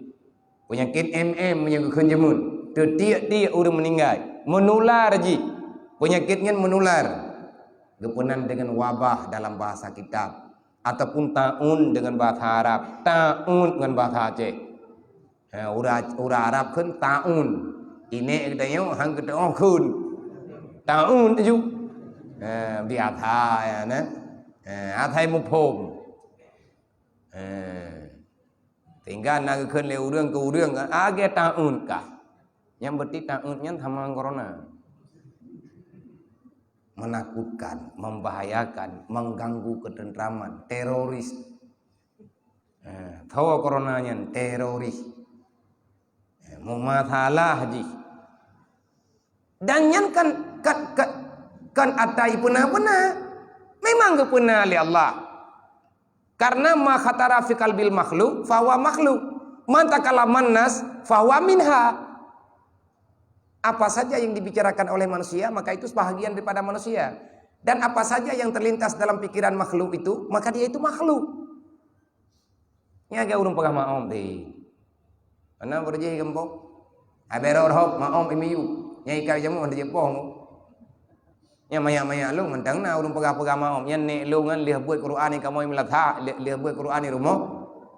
Penyakit menyebabkan jamun. Tiap-tiap orang meninggal, menular ji. Penyakitnya menular. Gepenan dengan wabah dalam bahasa kitab. Ataupun ta'un dengan bahasa Arab, ta'un dengan bahasa Aceh. Ura Arab kan ta'un. Ini katanya hang kita kun. Ta'un tu. Biasa ya nah. Athai mupom. Tinggal nak kan le urang ke urang age ta'un kah. Yang berarti ta'un nya thamang corona. Menakutkan, membahayakan, mengganggu ketentraman, teroris. Tahu coronanya teroris. Mumasalah haji. Dan yang kan atai puna-puna. Memang kepuna oleh Allah. Karena ma khatara fi qalbil makhluk fa huwa makhluk. Man takallama nas fa huwa minha. Apa saja yang dibicarakan oleh manusia, maka itu sebahagian daripada manusia. Dan apa saja yang terlintas dalam pikiran makhluk itu, maka dia itu makhluk. Ini agak urung pegah maom deh. Mana berjih gempok? Abera orhop maom imiyu. Nyai kau jamu anda jepong. Nya maya-maya lu mentang na urung pegah maom. Nya ne lu ngan lihat buat Quran ni kamu melatha, lihat buat Quran ni rumah.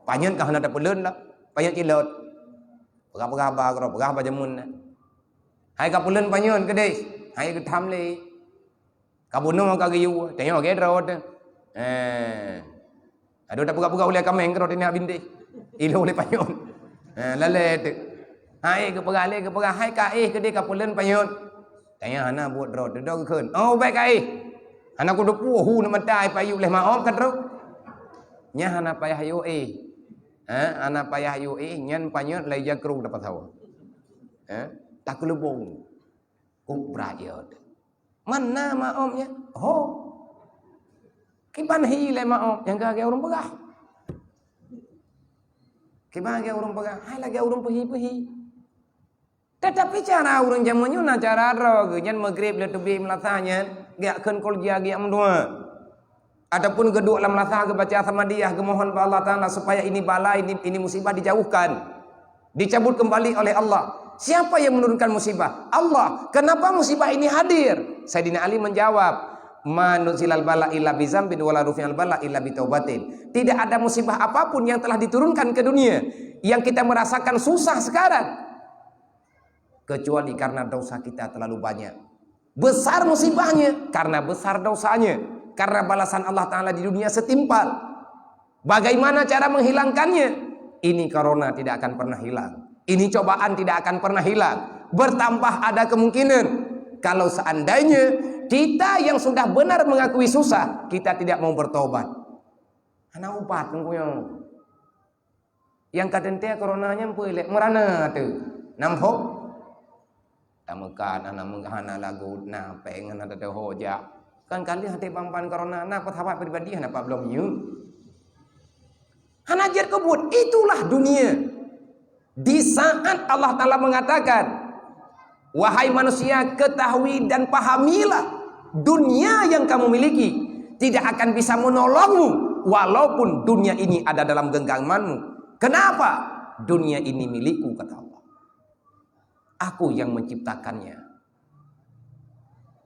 Panyen kah hendak pelun lah. Panyen cilot. Pegah-pegah ba kro, pegah ba jamun. Hai kapulen panyon kedai. Hai ke thamle. Kabuno ka giyu. Tengok ke rod. Aduh dak buka-buka oleh kameng rod ini abinde. Ilo oleh panyon. Lalet. Hai ke pegale ke pegah hai ka kedai kapulen panyon. Tengok hana buat rod dok keun. Oh baik ka hana ku depu hu na mandai payu leh maom kan ro. Nya hana payah yo hana payah yo nyan panyon lai jakru dapat tahu. Tak kelubung kuk berayat. Mana maomnya? Oh, kiban hile maom yang kagak urung pegah. Kiban kagak urung pegah. Hai lagi urung pehi. Tetapi cara urung jamunya na cara rog nyan maghrib le tubi melatanya gak keun kolja gi amdua. Adapun geduk lam latah ke baca samadiyah gemohon pada Allah Taala supaya ini bala ini musibah dijauhkan. Dicabut kembali oleh Allah. Siapa yang menurunkan musibah? Allah. Kenapa musibah ini hadir? Sayyidina Ali menjawab, Manuzilal bala illa bizambin wala rufi'al bala illa bitaubatin. Tidak ada musibah apapun yang telah diturunkan ke dunia yang kita merasakan susah sekarang kecuali karena dosa kita terlalu banyak. Besar musibahnya karena besar dosanya, karena balasan Allah Ta'ala di dunia setimpal. Bagaimana cara menghilangkannya? Ini corona tidak akan pernah hilang, ini cobaan tidak akan pernah hilang. Bertambah ada kemungkinan kalau seandainya kita yang sudah benar mengakui susah, kita tidak mau bertobat. Anak upat yang kadang-kadang coronanya mpulek merana tu nampak tamukan anak menghana lagu na pengen ada hoja kan kali hati pampan corona na petapa pribadi hana pak belum you hana jar kebut. Itulah dunia. Di saat Allah Ta'ala mengatakan, wahai manusia, ketahui dan pahamilah dunia yang kamu miliki tidak akan bisa menolongmu walaupun dunia ini ada dalam genggamanmu. Kenapa? Dunia ini milikku, kata Allah. Aku yang menciptakannya.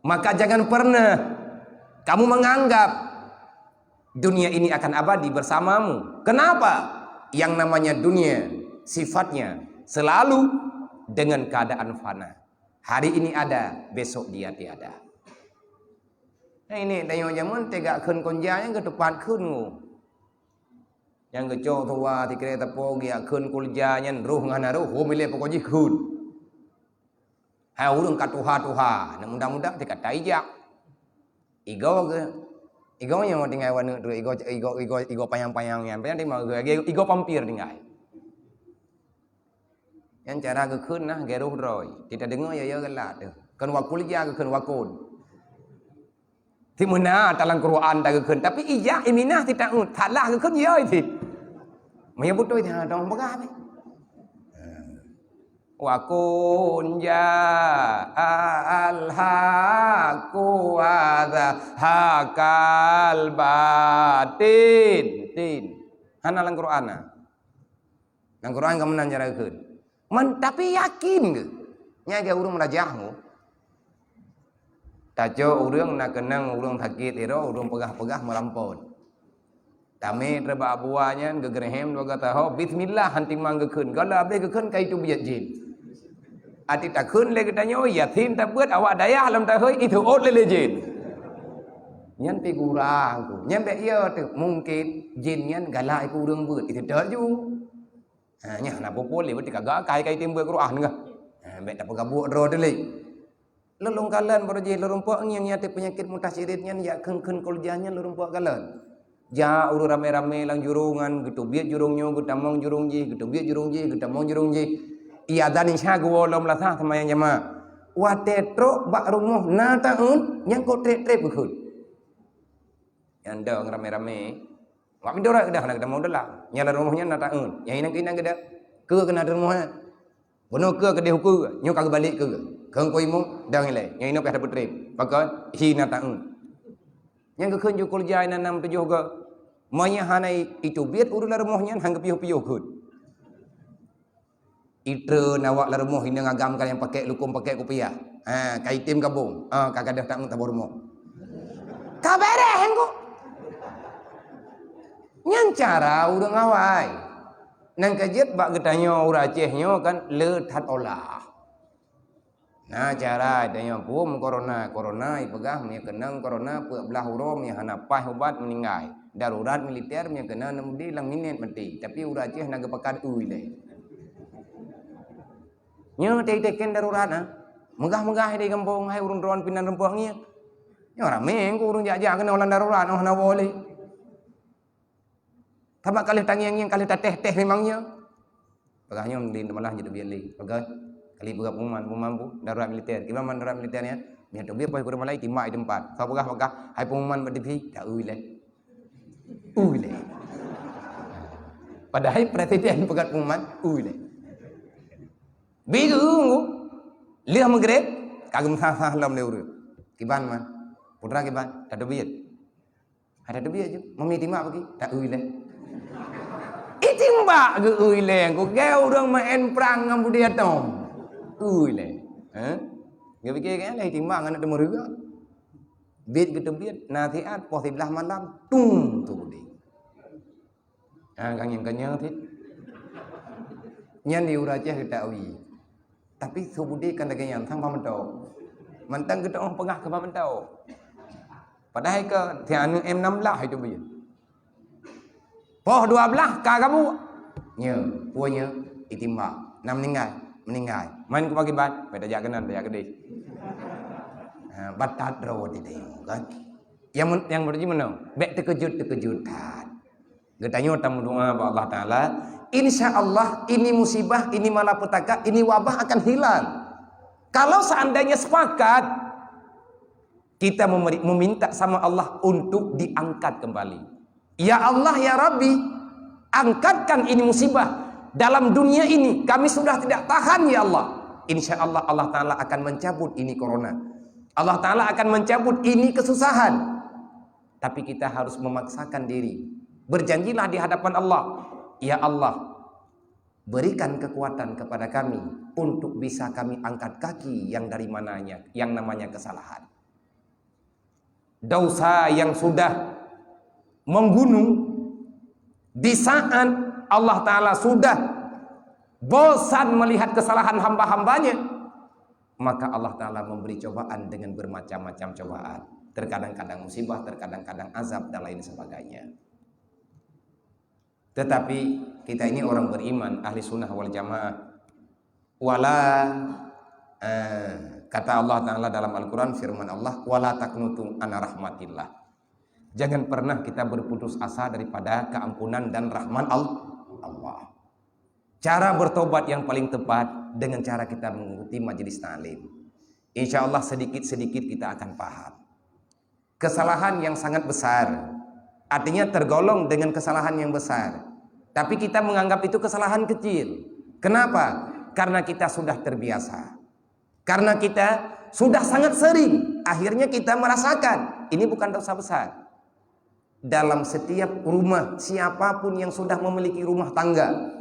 Maka jangan pernah kamu menganggap dunia ini akan abadi bersamamu. Kenapa? Yang namanya dunia sifatnya selalu dengan keadaan fana. Hari ini ada, besok dia tiada. Nah ini tengok zaman tegak kun konjanya ke depan kun ngu. Yang kecoh tua di kereta pogi kun kuljanya ruh ngana ruh milih pokoknya kun. Hai urang katuha-tuha, nah mudah-mudah dekat taijak. Igo yang mau tinggal wana tu igo payang-payangnya, payang di mau igo pampir tinggal. Yang cara ke kun nah geruh roy, tidak dengar ya gelat tu. Kan wakul ja ke kun wakul. Ti mana dalam Quran tak ke kun, tapi ijak iminah tidak talah ke kun ya itu. Menyebut tu dia dong bagah. Wa kun ja'al haqqu wa hakal batin. Hana lang Quran na. Lang Quran kamu nan jara keun. Man tapi yakin ke? Nya ge urang merajahmu. Tajo urang nak kenang urang sakit iro urang pegah-pegah melampon. Kami reba abuanya gegerhem dua kata ho bismillah hanting mang gekeun. Kalau abdi gekeun kai tu biat jin. Ati tak keun le katanya oh yatim tak buat awak daya alam tak hoi itu ot le jin. Nyan pi kurang tu. Nyan be ieu tu mungkin jin nyan galak ku urang buat itu dah ju. Ha nya na popol le berarti kagak kai tim buat Quran ke. Ha be tak pegabuk ro tu le. Lelung kalan baru jin lurumpak nyan nya penyakit mutasirit nyan ya keun koljannya lurumpak kalan. Ja uru rame-rame lang jurungan gitu biat jurungnya gutamong jurung ji gitu biat jurung ji gutamong jurung ji iya dan insya golom lah sah sama yang jama watetro bak rumuh na taun yang ko tre bekut yang dong rame-rame wak bidora dah nak mau dah nyala rumahnya na taun yang inang kinang geda ke kena rumah bono ke dia hukum nyo kagak balik ke keng ko imong dang ile yang ino ka dapat tre pakai hi na taun yang kekeun jukul jai nanam tujuh ke maya hanai itu biat urul rumahnya hang piuh-piuh kun itu nawak rumah ini ngagam kan yang pakai lukum pakai kopiah ha kai tim gabung kagak dah tak tabur rumah kabere hengko nyan cara urang awai nang kajet bak getanyo uracehnya kan letat olah. Nah cara adanya pun corona ipegah me kenang corona pe belah huro me hanapah obat meninggal. Darurat militer me kena nemudi lang minit mati. Tapi ura Aceh naga pakat ui le. Nya teken darurat ah. Megah-megah di kampung hai urun ruan pinan rempah nya. Nya rame ku urun jajak kena ulan darurat oh na boleh. Tabak kali tangiang kali teh memangnya. Pegahnya mendin malah jadi biali. Pegah kali buka pengumuman bu darurat militer gimana darurat militernya nya tu biar pai kurang malai timai tempat fa pegah hai pengumuman berdiri tak ui le padahal presiden pegat pengumuman ui le biru liah magrib kagum sah lam le uru kiban man putra kiban tak ada biat je mami timak bagi tak ui le itimba ge ui le ko geu urang main perang ngam dia tom ui le ha ngai fikir kan lai timbang anak temu juga Bit gitu bit nasihat poh 11 malam tung tu di. Kang yang kenyang thit. Nyan di urajah kita awi. Tapi subudi kan lagi yang thang pamentau. Mentang kita orang pengah ke pamentau. Padahal ke tiang em 16 itu bây. Poh 12 ka kamu. Nya, puanya itimba. Nam meninggal. Main ke pagi bat, pada jaganan, pada gede. Batat rawat itu kan. Yang berarti mana? Bek terkejut-terkejutan. Getanya tamu doa kepada Allah Taala, insya-Allah ini musibah, ini malapetaka, ini wabah akan hilang. Kalau seandainya sepakat kita meminta sama Allah untuk diangkat kembali. Ya Allah ya Rabbi, angkatkan ini musibah. Dalam dunia ini kami sudah tidak tahan ya Allah. Insya Allah Allah Ta'ala akan mencabut ini corona. Allah Ta'ala akan mencabut ini kesusahan. Tapi kita harus memaksakan diri. Berjanjilah di hadapan Allah. Ya Allah, berikan kekuatan kepada kami untuk bisa kami angkat kaki yang dari mananya, yang namanya kesalahan. Dosa yang sudah menggunung di saat Allah Ta'ala sudah bosan melihat kesalahan hamba-hambanya, maka Allah Ta'ala memberi cobaan dengan bermacam-macam cobaan. Terkadang-kadang musibah, terkadang-kadang azab dan lain sebagainya. Tetapi kita ini orang beriman, ahli sunnah wal jamaah. Kata Allah Ta'ala dalam Al-Quran, firman Allah, wala taqnutu ana rahmatillah. Jangan pernah kita berputus asa daripada keampunan dan rahman Allah. Cara bertobat yang paling tepat dengan cara kita mengikuti majelis ta'lim. Insya Allah sedikit-sedikit kita akan paham. Kesalahan yang sangat besar, artinya tergolong dengan kesalahan yang besar. Tapi kita menganggap itu kesalahan kecil. Kenapa? Karena kita sudah terbiasa. Karena kita sudah sangat sering. Akhirnya kita merasakan ini bukan dosa besar. Dalam setiap rumah, siapapun yang sudah memiliki rumah tangga,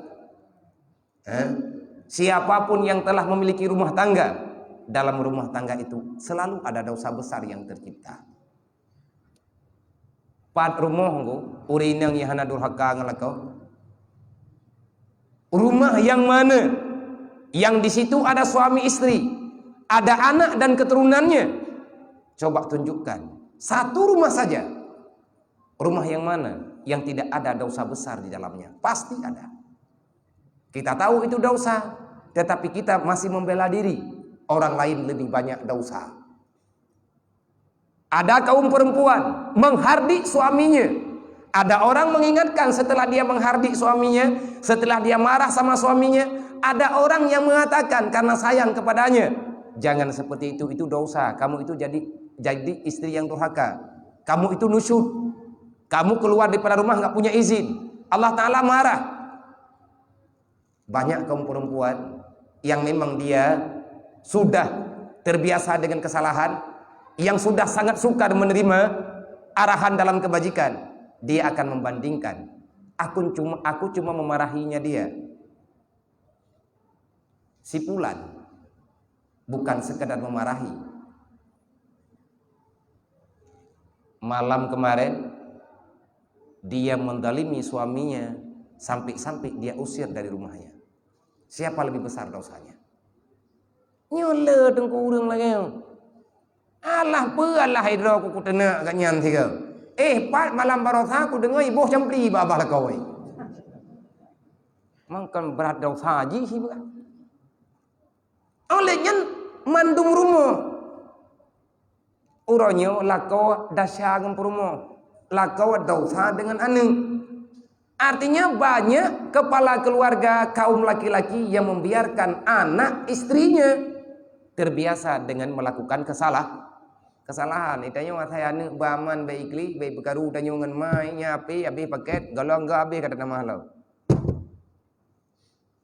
siapapun yang telah memiliki rumah tangga, dalam rumah tangga itu selalu ada dosa besar yang tercipta. Pat rumah urinang yahana durhaka ngalakau. Rumah yang mana? Yang di situ ada suami istri, ada anak dan keturunannya. Coba tunjukkan satu rumah saja. Rumah yang mana yang tidak ada dosa besar di dalamnya? Pasti ada. Kita tahu itu dosa, tetapi kita masih membela diri. Orang lain lebih banyak dosa. Ada kaum perempuan menghardik suaminya. Ada orang mengingatkan setelah dia menghardik suaminya, setelah dia marah sama suaminya, ada orang yang mengatakan karena sayang kepadanya, jangan seperti itu dosa. Kamu itu jadi istri yang durhaka. Kamu itu nusyud. Kamu keluar daripada rumah nggak punya izin. Allah Ta'ala marah. Banyak kaum perempuan yang memang dia sudah terbiasa dengan kesalahan, yang sudah sangat sukar menerima arahan dalam kebajikan. Dia akan membandingkan, aku cuma memarahinya dia. Si Fulan bukan sekedar memarahi. Malam kemarin dia mendalimi suaminya sampai dia usir dari rumahnya. Siapa lebih besar dosanya? Nyola tengku urang lagi. Alah alah hidro ku kutena kat nyan tiga. Pat malam barosa aku dengar ibu campri babah lah kau. Mangkan berat dosa haji sih bukan. Olehnya mandung rumah. Uranya lakau dasya dengan rumah. Lakau dosa dengan anu. Artinya banyak kepala keluarga kaum laki-laki yang membiarkan anak istrinya terbiasa dengan melakukan kesalahan. Itanya saya ni baman baikli baik berkaru tanya ngan mai nyapi habis paket galong ga habis kata nama halau.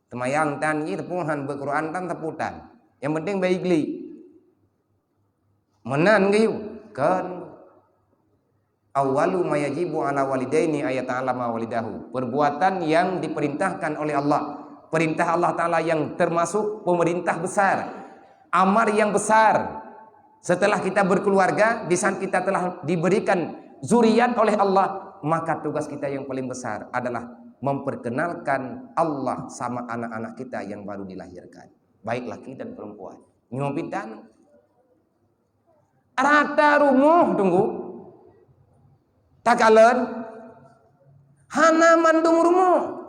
Temayang tan ni tepuhan berquran tan teputan. Yang penting baikli. Menan gayu kan awalu ma yajibu ala walidaini ayat ta'alama walidahu. Perbuatan yang diperintahkan oleh Allah. Perintah Allah Ta'ala yang termasuk pemerintah besar. Amar yang besar. Setelah kita berkeluarga, di saat kita telah diberikan zuriat oleh Allah, maka tugas kita yang paling besar adalah memperkenalkan Allah sama anak-anak kita yang baru dilahirkan, baik laki dan perempuan. Ngopitan rata rumuh tunggu takalen hana mandung rumuh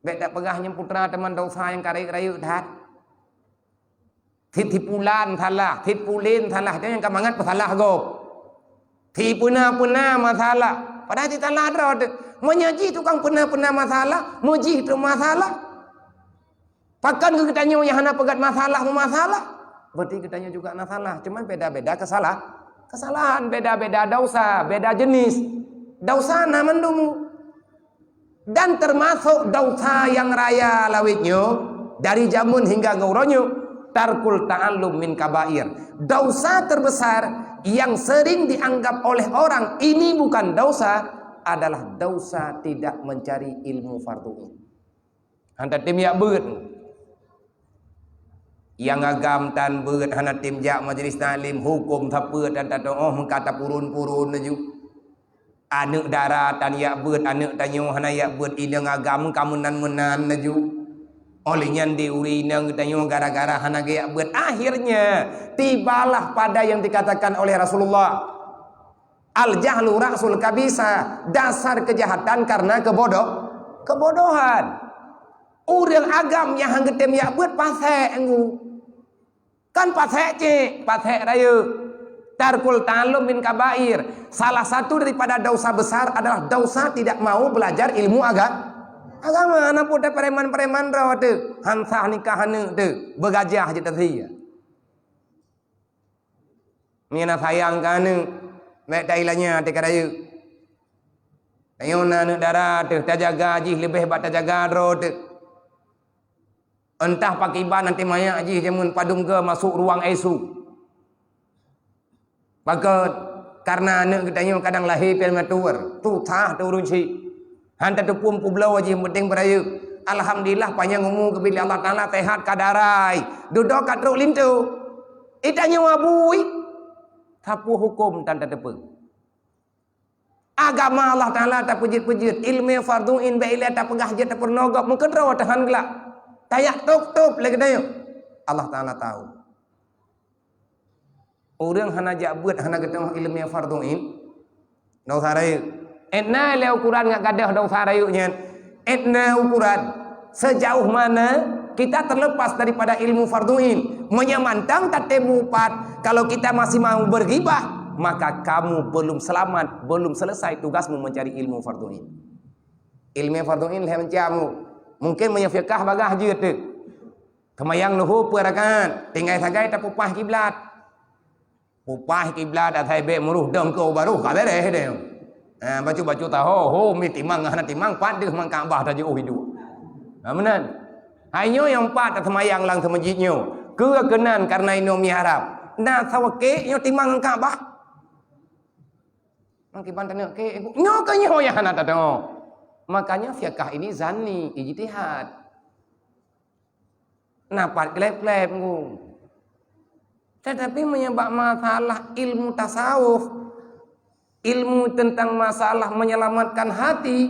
beda pegahnya putra teman dosa yang karik-rayu dah tipulan salah tipulin salah dia yang kamangat salah go tipuna masalah padahal di tanah ada menyaji tukang puna masalah muji itu masalah pakan kita nyo yang hana pegat masalah berarti kita juga masalah cuman beda-beda kesalahan beda-beda dosa beda jenis dosa namandumu dan termasuk dosa yang raya lawitnya dari jamun hingga gauronyo tarkul ta'allum min kabair. Dosa terbesar yang sering dianggap oleh orang ini bukan dosa adalah dosa tidak mencari ilmu fardhu. Hantar tim ya beut yang agam tan beut hantar tim jak majlis talim hukum tapeut dan tato oh kata purun-purun naju anu darat dan ya beut anu tanyo hana ya beut ilang agam kamu nan menan naju olehnya diuri nang tanyo gara-gara hana ya beut akhirnya tibalah pada yang dikatakan oleh Rasulullah al jahlu ra'sul kabisa dasar kejahatan karena kebodohan urang agam yang hanggetem ya beut pasek engu kan pasek rayu tarkul ta'allum min kabair. Salah satu daripada dosa besar adalah dosa tidak mau belajar ilmu agama. Anak pun preman-preman raw tu hansah nikahan tu begajah je tadi. Mina sayang kan mek dailanya te kadayu. Ayona nu darah tu tajaga ji lebih bat tajaga ro tu. Entah pakai ban nanti maya ji jamun padung ke masuk ruang ICU. Maka karena anak kita kadang lahir prematur, tu tah turun si. Hantar tu pun pulau aja penting berayu. Alhamdulillah panjang umur kebila Allah Taala sehat kadarai. Duduk kat ruk lintu. Itanya wabui. Sapu hukum tanda tepung. Agama Allah Taala tak pujit-pujit. Ilmu fardhuin baila tak pegah je tak pernogok mungkin rawa tahan gelak. Tayak tok lagi dayo. Allah Taala tahu. Orang hana jabut hana ketemu ilmu fardhuin dosa rayu etna le ukuran ngak gadah dosa rayunya etna ukuran sejauh mana kita terlepas daripada ilmu fardhuin menyamantang tatemu pat kalau kita masih mau berghibah maka kamu belum selamat belum selesai tugasmu mencari ilmu fardhuin fardhuin le mencamu mungkin menyafiqah bagah je tu kemayang luhu perakan tinggal sagai tapupah kiblat upah kiblat atai be muruh dong ko baru ka bereh de bacu tahu mi timang hana timang pat deh mang Kaabah ta jauh hidup menan hainyo yang pat semayang lang masjidnyo kekenan karena ino miharap na sawake nyo timang Kaabah mang kiban tane ke nyo ke nyo ya hana ta makanya fiqh ini zanni ijtihad napat klep-klep ngung. Tetapi menyebab masalah ilmu tasawuf, ilmu tentang masalah menyelamatkan hati,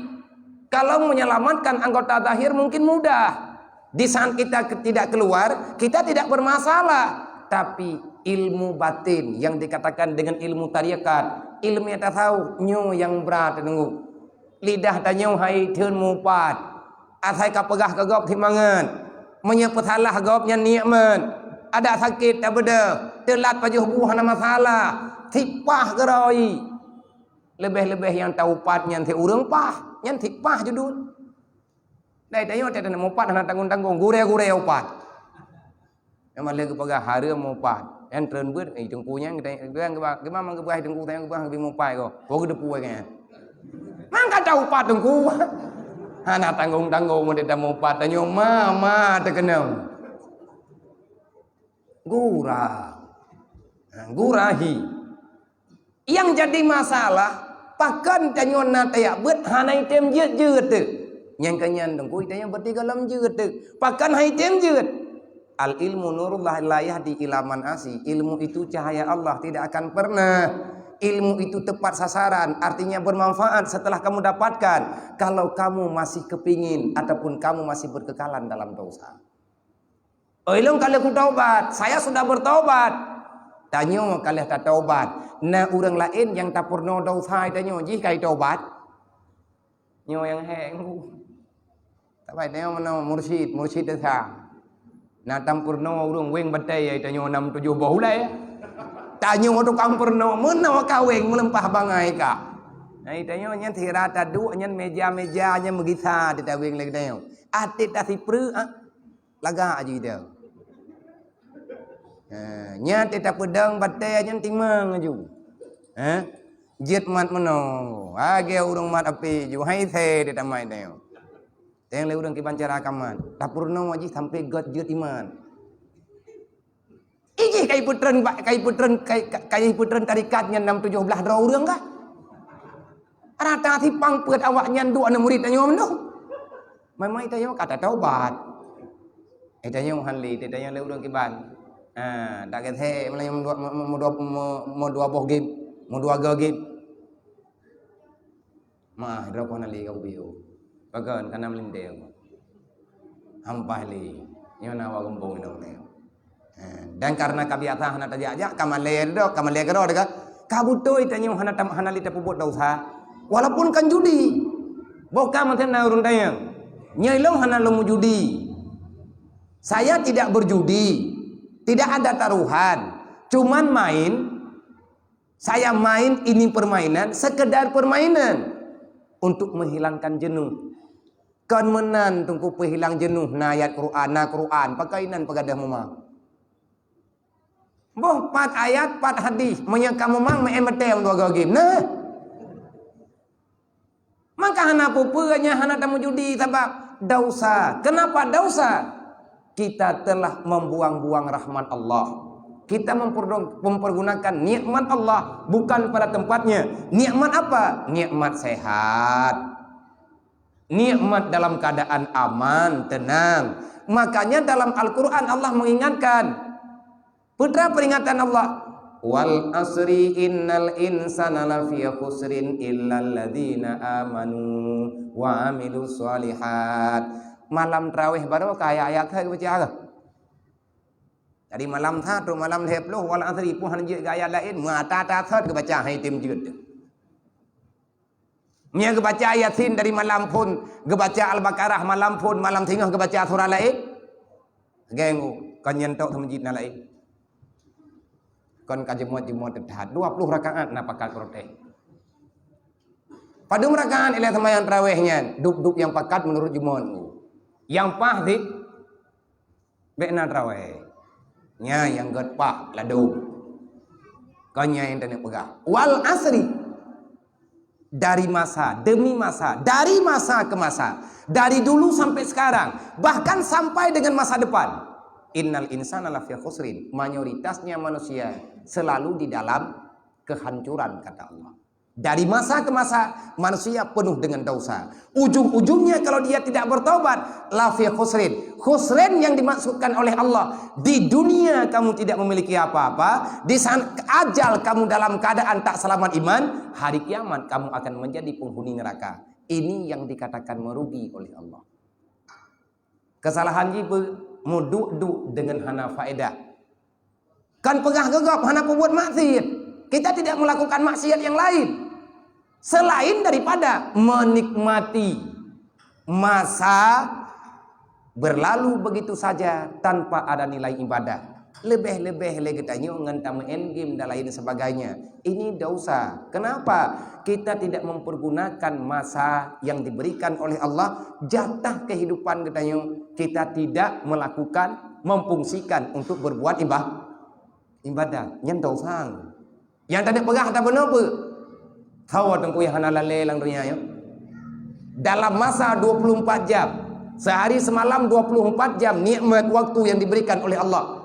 kalau menyelamatkan anggota zahir mungkin mudah. Di saat kita tidak keluar, kita tidak bermasalah. Tapi ilmu batin yang dikatakan dengan ilmu tarikat, ilmu tasawuf nyo yang berat nunggu. Lidah tanyo hai teun mupat. Asai ka pegah ka gop timangan. Menyebut salah gopnya nikmat. Ada sakit tak beda telat pajuh buah nama masalah tipah geroi lebih-lebih yang tahu pat yang ti urang pah yang tipah judul dai tayo tak nak pat nak tanggung-tanggung gure-gure upat yang malah ke pagah hari upat yang tren beut ai tengkunya kita gimana ke bah tengku tayang ke bah lebih mupai ko ke depu kan mang ka tahu pat tengku hana tanggung-tanggung mun dia mupat tanyo mama terkenal gurahi yang jadi masalah pakan tanyon na tayak beut hanai tem jeut tu yang kanyan dengku itanya bertiga lam jeut tu pakan hai tem jeut Al ilmu nurullah la yahdi ila man asi. Ilmu itu cahaya Allah, tidak akan pernah ilmu itu tepat sasaran, artinya bermanfaat setelah kamu dapatkan kalau kamu masih kepingin ataupun kamu masih berkekalan dalam dosa. Ilmu kalau aku taubat, saya sudah bertaubat. Tanya kalau tak taubat. Nah orang lain yang tak pernah dosa tanya, jih kai taubat. Nyo yang heng. Tak baik tanya mana mursyid dah. Nah tampurno urung weng batai ai tanya 6 7 bahulai. Tanya tu kampurno mana kaweng melempah bangai ka. Nah tanya nya thira tadu nya meja-meja nya megisa di taweng lagi tanya. Atit ta sipru laga aji dia. Nya teta pedang batai nya timang aju. Jet mat meno. Age urang mat api ju hai the de tamai tanya. Teng le urang ki bancara kaman. Tapurno aji sampai got jet iman. Iji kai putren tarikatnya 6 17 dra urang kah? Rata thi pang peut awaknya 2 murid tanya meno. Mai tanya kata taubat. Tanya hanli tanya le urang ki ban. Tak kata Melayu mau dua boh game, mau dua game. Mah berapa nali kau biu? Bagan karena melindel. Hampah li, nyona wa gumbong ino. Dan karena kabiasa hana tadi aja kamalero deka. Kabuto itanya hana lita puput dosa. Walaupun kan judi. Boka manten na urun tayang. Nyailong hana lomu judi. Saya tidak berjudi. Tidak ada taruhan, cuman main. Saya main ini permainan, sekedar permainan untuk menghilangkan jenuh. Kan menan tungku penghilang jenuh na ayat Quran, pakainan pagadah mama. Boh 4 ayat 4 hadis, menyangka memang meemetem 2 game. Nah. Maka hana pupunya hana tamu judi sebab dosa. Kenapa dosa? Kita telah membuang-buang rahmat Allah. Kita mempergunakan nikmat Allah bukan pada tempatnya. Nikmat apa? Nikmat sehat. Nikmat dalam keadaan aman, tenang. Makanya dalam Al-Quran Allah mengingatkan. Putra peringatan Allah. Wal asri innal insana lafi khusrin illal ladzina amanu wa amilus solihat. Malam tarawih baru kayak ayat ke baca. Dari malam satu malam 10 wal asri pun hanjit ayat lain mata thot ke baca hai tim jut. Nya ke baca Yasin dari malam pun ke baca Al-Baqarah malam pun malam tengah ke baca surah lain. Gengu kan nyentok masjid na lain. Kon ka jemaat tertahat 20 rakaat na pakat protes. Pada rakaat ila sembahyang tarawihnya duk yang pakat menurut jemaat. Yang pahdi bekna tarawih. Nya yang getpah ladu. Kanya yang tanya pegah. Wal asri dari masa demi masa, dari masa ke masa, dari dulu sampai sekarang, bahkan sampai dengan masa depan. Innal insana lafi khusrin. Mayoritasnya manusia selalu di dalam kehancuran kata Allah. Dari masa ke masa manusia penuh dengan dosa. Ujung-ujungnya kalau dia tidak bertaubat, lafi khusrin. Khusrin yang dimaksudkan oleh Allah, di dunia kamu tidak memiliki apa-apa, di saat ajal kamu dalam keadaan tak selamat iman, hari kiamat kamu akan menjadi penghuni neraka. Ini yang dikatakan merugi oleh Allah. Kesalahan jiwa muduk-duk dengan hana faedah. Kan pegah gegap hana perbuat maksiat. Kita tidak melakukan maksiat yang lain selain daripada menikmati masa berlalu begitu saja tanpa ada nilai ibadah. Lebih-lebih lagi tanya ngantam endgame dan lain sebagainya. Ini dosa. Kenapa? Kita tidak mempergunakan masa yang diberikan oleh Allah, jatah kehidupan katanya. Kita tidak melakukan, memfungsikan untuk berbuat ibadah. Yang dosa. Yang tadi pegah tak benar apa? Tahu tengku yang hana lale lang dunia ya. Dalam masa 24 jam, sehari semalam 24 jam nikmat waktu yang diberikan oleh Allah.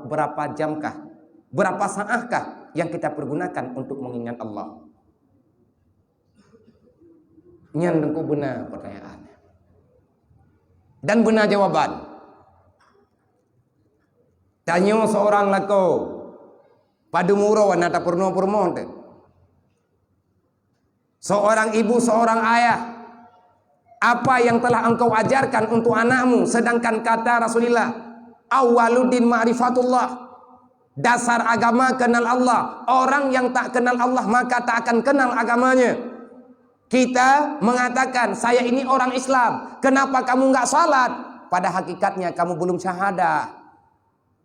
Berapa jamkah? Berapa saatkah yang kita pergunakan untuk mengingat Allah? Nyan tengku benar pertanyaannya. Dan benar jawaban. Tanya seorang lako pada murah nata purno tu. Seorang ibu, seorang ayah, apa yang telah engkau ajarkan untuk anakmu? Sedangkan kata Rasulullah, awwaluddin ma'rifatullah. Dasar agama kenal Allah. Orang yang tak kenal Allah maka tak akan kenal agamanya. Kita mengatakan, saya ini orang Islam, kenapa kamu enggak salat? Pada hakikatnya kamu belum syahadah.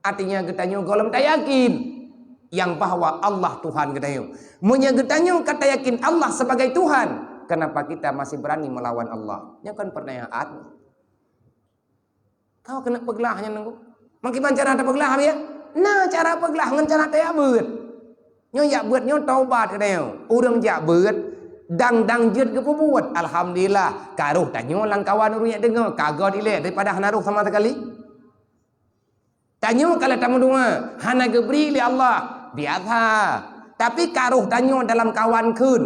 Artinya getanyo golem tak yakin yang bahwa Allah Tuhan getanyo. Munya getanyo kata yakin Allah sebagai Tuhan. Kenapa kita masih berani melawan Allah? Yang kan pertanyaan. Kau kena pegelahnya nunggu. Makin cara ada pegelah ya? Nah cara pegelah dengan cara tak beut. Nyo yak beut nyo taubat getanyo. Urang jak beut dang jet ke buat. Alhamdulillah karuh tanyo lang kawan urang dengar kagak dilek daripada hanaruh sama sekali. Tanyo kalau tamu doa hana gebri li Allah biasa. Tapi karuh tanyo dalam kawan kun.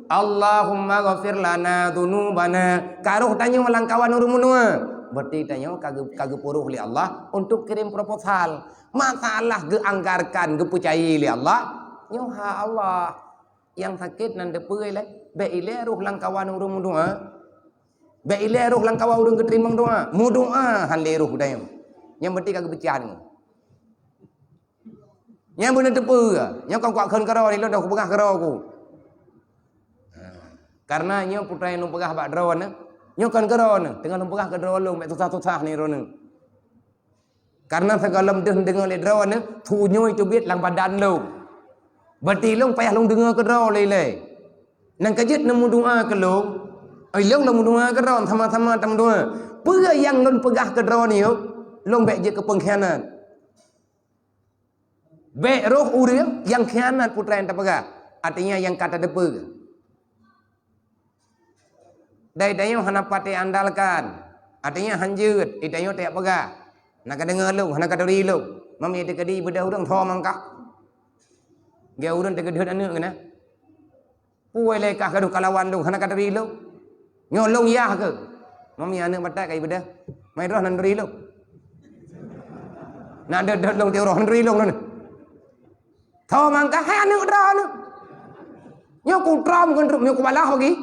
Allahumma ghafir lana dzunubana. Karuh tanyo lang kawan urang doa. Berarti tanyo kagak puruh li Allah untuk kirim proposal. Masalah geanggarkan gepercayai li Allah. Nyo ha Allah yang sakit nan depeui le. Be ile ruh lang kawan urang doa. Be ile ruh lang kawan urang keterimang doa. Mu doa han le ruh dayo. Yang penting kagak bercian. Yang benar tepu ke? Yang kau kuat kero ni lo dah aku pegah kero aku. Karena nyo putra yang pegah bak drone ne. Nyo kan kero ne, tengah pegah ke drone lo mek susah-susah ni ro ne. Karena segalam dengar le drone ne, thu nyo itu biết lang badan lo. Berarti lo payah lo dengar ke drone le. Nang kajit nemu doa ke lo. Ai lo nemu doa ke drone sama-sama tam doa. Pega yang lo pegah ke drone ni lo mek je ke pengkhianat. Baik roh urang yang khianat putra yang terpegah. Artinya yang kata depa. Dai-dayo hana pate andalkan. Artinya hanjut, idayo tak pegah. Nak dengar lu, hana kata ri lu. Mami de kadi bedah urang tho mangka. Ge urang te gedhe anu kena. Puai le kah kadu kalawan lu, hana kata ri lu. Nyolong yah ke. Mami anu batak kai bedah. Mai roh nan ri lu. Nak de long te roh nan ri lu nu. Tho mangka hai anu dra nu. Nyo ku tram kan nyo ku balah lagi.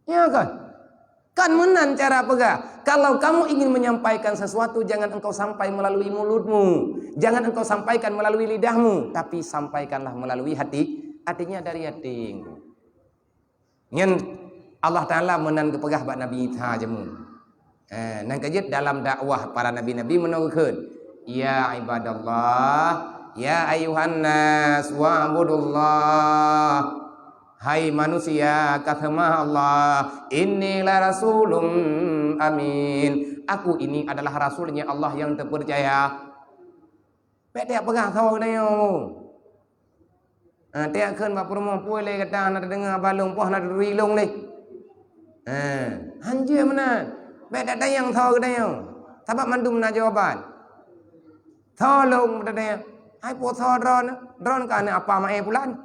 Ya kan? Kan menan cara pegah. Kalau kamu ingin menyampaikan sesuatu jangan engkau sampai melalui mulutmu. Jangan engkau sampaikan melalui lidahmu, tapi sampaikanlah melalui hati. Artinya dari hati. Nyen Allah Taala menan kepegah bak Nabi Isa jamu. Nang kajit dalam dakwah para nabi-nabi menurutkeun. Ya ibadallah, ya ayuhan nas wa'budullah. Hai manusia, kata Allah, inilah rasulun amin. Aku ini adalah rasulnya Allah yang terpercaya. Pek pegah tahu dah yo. Tiak kan bak promo puai le kata nak dengar balung poh nak rilong le. Hanje mana? Pek dak yang tahu dah yo. Sebab mandum na jawaban. Tolong katanya, hai po tho drone kan apa mae bulan.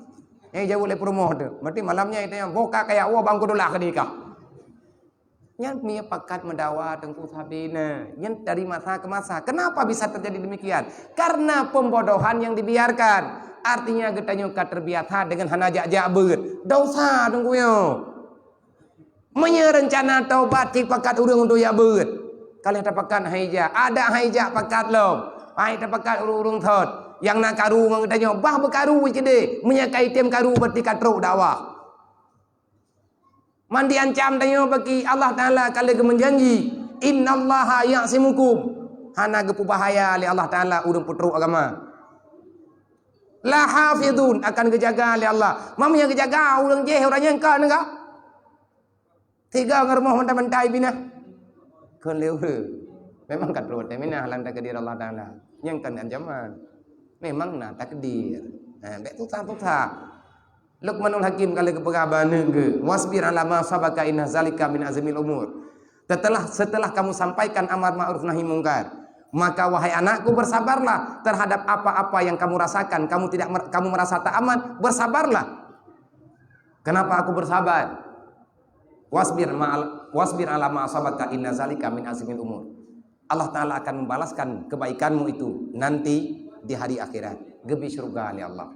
Jauh le promoh tu. Berarti malamnya itu yang boka kayak wah bangku dolah ke dikah. Yang mia pakat mendawa tengku sabina. Yang dari masa ke masa. Kenapa bisa terjadi demikian? Karena pembodohan yang dibiarkan. Artinya getanyo terbiasa dengan hanajak beut. Dosa tengku yo. Menyerencana taubat cik pakat urang untuk ya beut. Kalau ada pakat haija, ada haija pakat lo. Ai terpakat urung thot yang nak karu ngang tanya bah berkaru cede menyakai tem karu berarti katruk dakwah mandi ancam tanya bagi Allah Taala kalau ke menjanji innallaha ya'simukum hana gepu bahaya li Allah Taala urang putruk agama la hafizun akan kejaga li Allah mamnya kejaga urang je urang nyangka nengka tiga ngermoh mentai bina kan leu memang katruk temina halan takdir Allah Taala yang kan ancaman memang nak takdir baik tu tak Luqmanul Hakim kalau kepegaban ke wasbir ala ma sabaka inna zalika min azmil umur setelah kamu sampaikan amar ma'ruf nahi mungkar maka wahai anakku bersabarlah terhadap apa-apa yang kamu rasakan kamu merasa tak aman bersabarlah kenapa aku bersabar wasbir ala ma sabaka inna zalika min azmil umur Allah Ta'ala akan membalaskan kebaikanmu itu nanti di hari akhirat. Gebi syurga oleh Allah.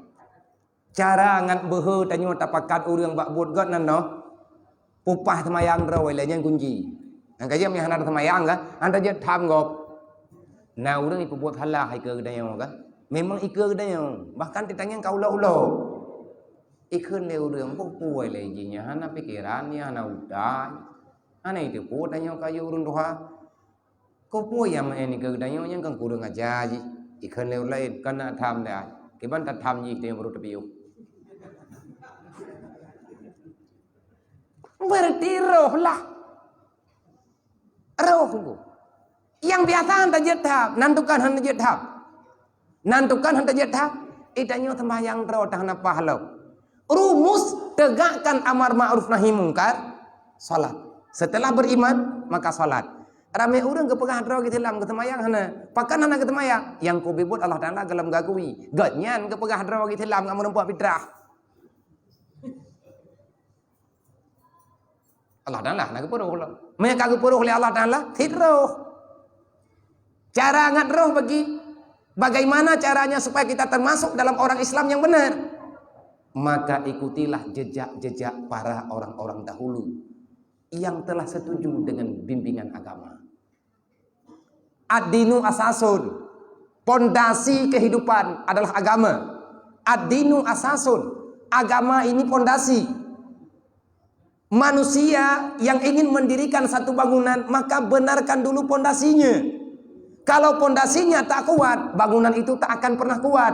Cara ngan behe tanyo tapakat urang bak buat god nan no. Pupah semayang draw lainnya kunci. Ang kaya mi hanar semayang ka, anda je tham ngop. Nah urang ipu buat halah hai ke dayo ka. Memang ike dayo. Bahkan ditanya kau ulo. Ikun le urang pupuai lainnya hana pikirannya hana udah. Hana itu pun dayo kayu urang doa. Kau pun yang ini ke dayo yang kang kurang aja ji. Ikun le lain kana tham dah. Kiban ta tham ji dayo baru tepiu. Berarti roh lah. Roh itu. Yang biasa hanta jetap, nantukan hanta jetap. Nantukan hanta jetap, itanya sembahyang roh tahana pahala. Rumus tegakkan amar ma'ruf nahi mungkar, salat. Setelah beriman, maka salat. Ramai orang ke pegah roh gitu lam ke sembahyang hana. Pakan hana ke sembahyang, yang ku bibut Allah Taala gelam gagui. Gatnyan ke pegah roh gitu lam ngamun empuh fitrah. Allah Ta'ala nak kepuruh Allah. Mereka kepuruh oleh Allah Ta'ala roh. Cara ngat roh bagaimana caranya supaya kita termasuk dalam orang Islam yang benar. Maka ikutilah jejak-jejak para orang-orang dahulu yang telah setuju dengan bimbingan agama. Ad-dinu asasun. Pondasi kehidupan adalah agama. Ad-dinu asasun. Agama ini pondasi. Manusia yang ingin mendirikan satu bangunan, maka benarkan dulu pondasinya. Kalau pondasinya tak kuat, bangunan itu tak akan pernah kuat.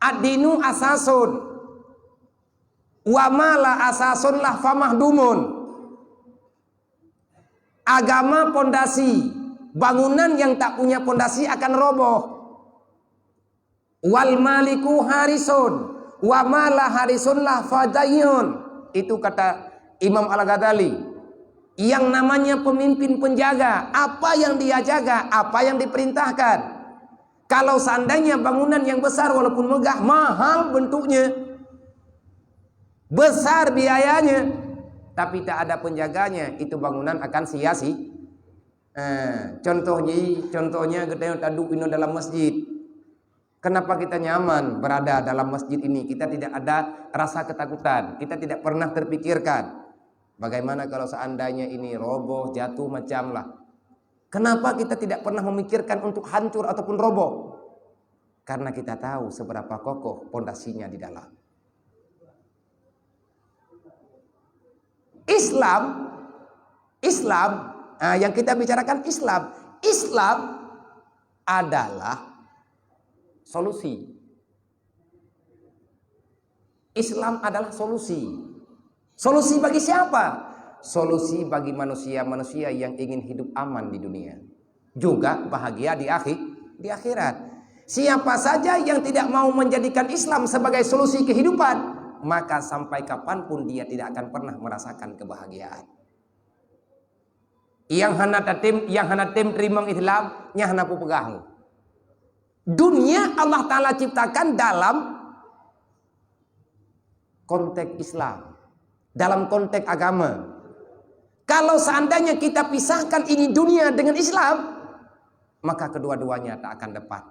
Ad-dinu asasun. Wa mala asasun lah famahdumun. Agama pondasi. Bangunan yang tak punya pondasi akan roboh. Wal maliku harisun. Wa mala harisun lah fadayun. Itu kata Imam Al-Ghazali. Yang namanya pemimpin penjaga, apa yang dia jaga, apa yang diperintahkan. Kalau seandainya bangunan yang besar walaupun megah, mahal bentuknya, besar biayanya, tapi tak ada penjaganya, itu bangunan akan sia-sia. Contohnya kita taduk ino dalam masjid. Kenapa kita nyaman berada dalam masjid ini? Kita tidak ada rasa ketakutan. Kita tidak pernah terpikirkan bagaimana kalau seandainya ini roboh, jatuh macam lah. Kenapa kita tidak pernah memikirkan untuk hancur ataupun roboh? Karena kita tahu seberapa kokoh pondasinya di dalam. Islam yang kita bicarakan Islam adalah solusi. Islam adalah solusi. Solusi bagi siapa? Solusi bagi manusia-manusia yang ingin hidup aman di dunia, juga bahagia di akhirat. Siapa saja yang tidak mau menjadikan Islam sebagai solusi kehidupan, maka sampai kapanpun dia tidak akan pernah merasakan kebahagiaan. Yang hana tim terima Islam, nya hana pegang. Dunia Allah Ta'ala ciptakan dalam konteks Islam, dalam konteks agama. Kalau seandainya kita pisahkan ini dunia dengan Islam, maka kedua-duanya tak akan dapat.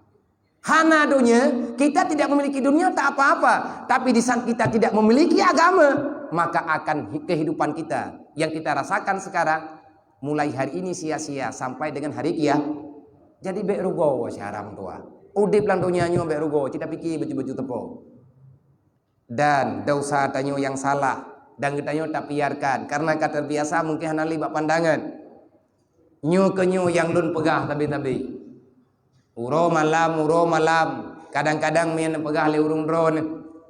Hana dunia, kita tidak memiliki dunia tak apa-apa, tapi di saat kita tidak memiliki agama, maka akan kehidupan kita yang kita rasakan sekarang mulai hari ini sia-sia sampai dengan hari kiamat. Jadi bek rugo syaram tua. Udip lang dunia nyo bek rugo, kita pikir baju-baju tepo. Dan dosa tanyo yang salah dan kita nyo tak biarkan karena kata biasa mungkin hana libat pandangan. Nyo ke nyo yang lun pegah tabi-tabi. Uro malam, kadang-kadang mian pegah le urung drone.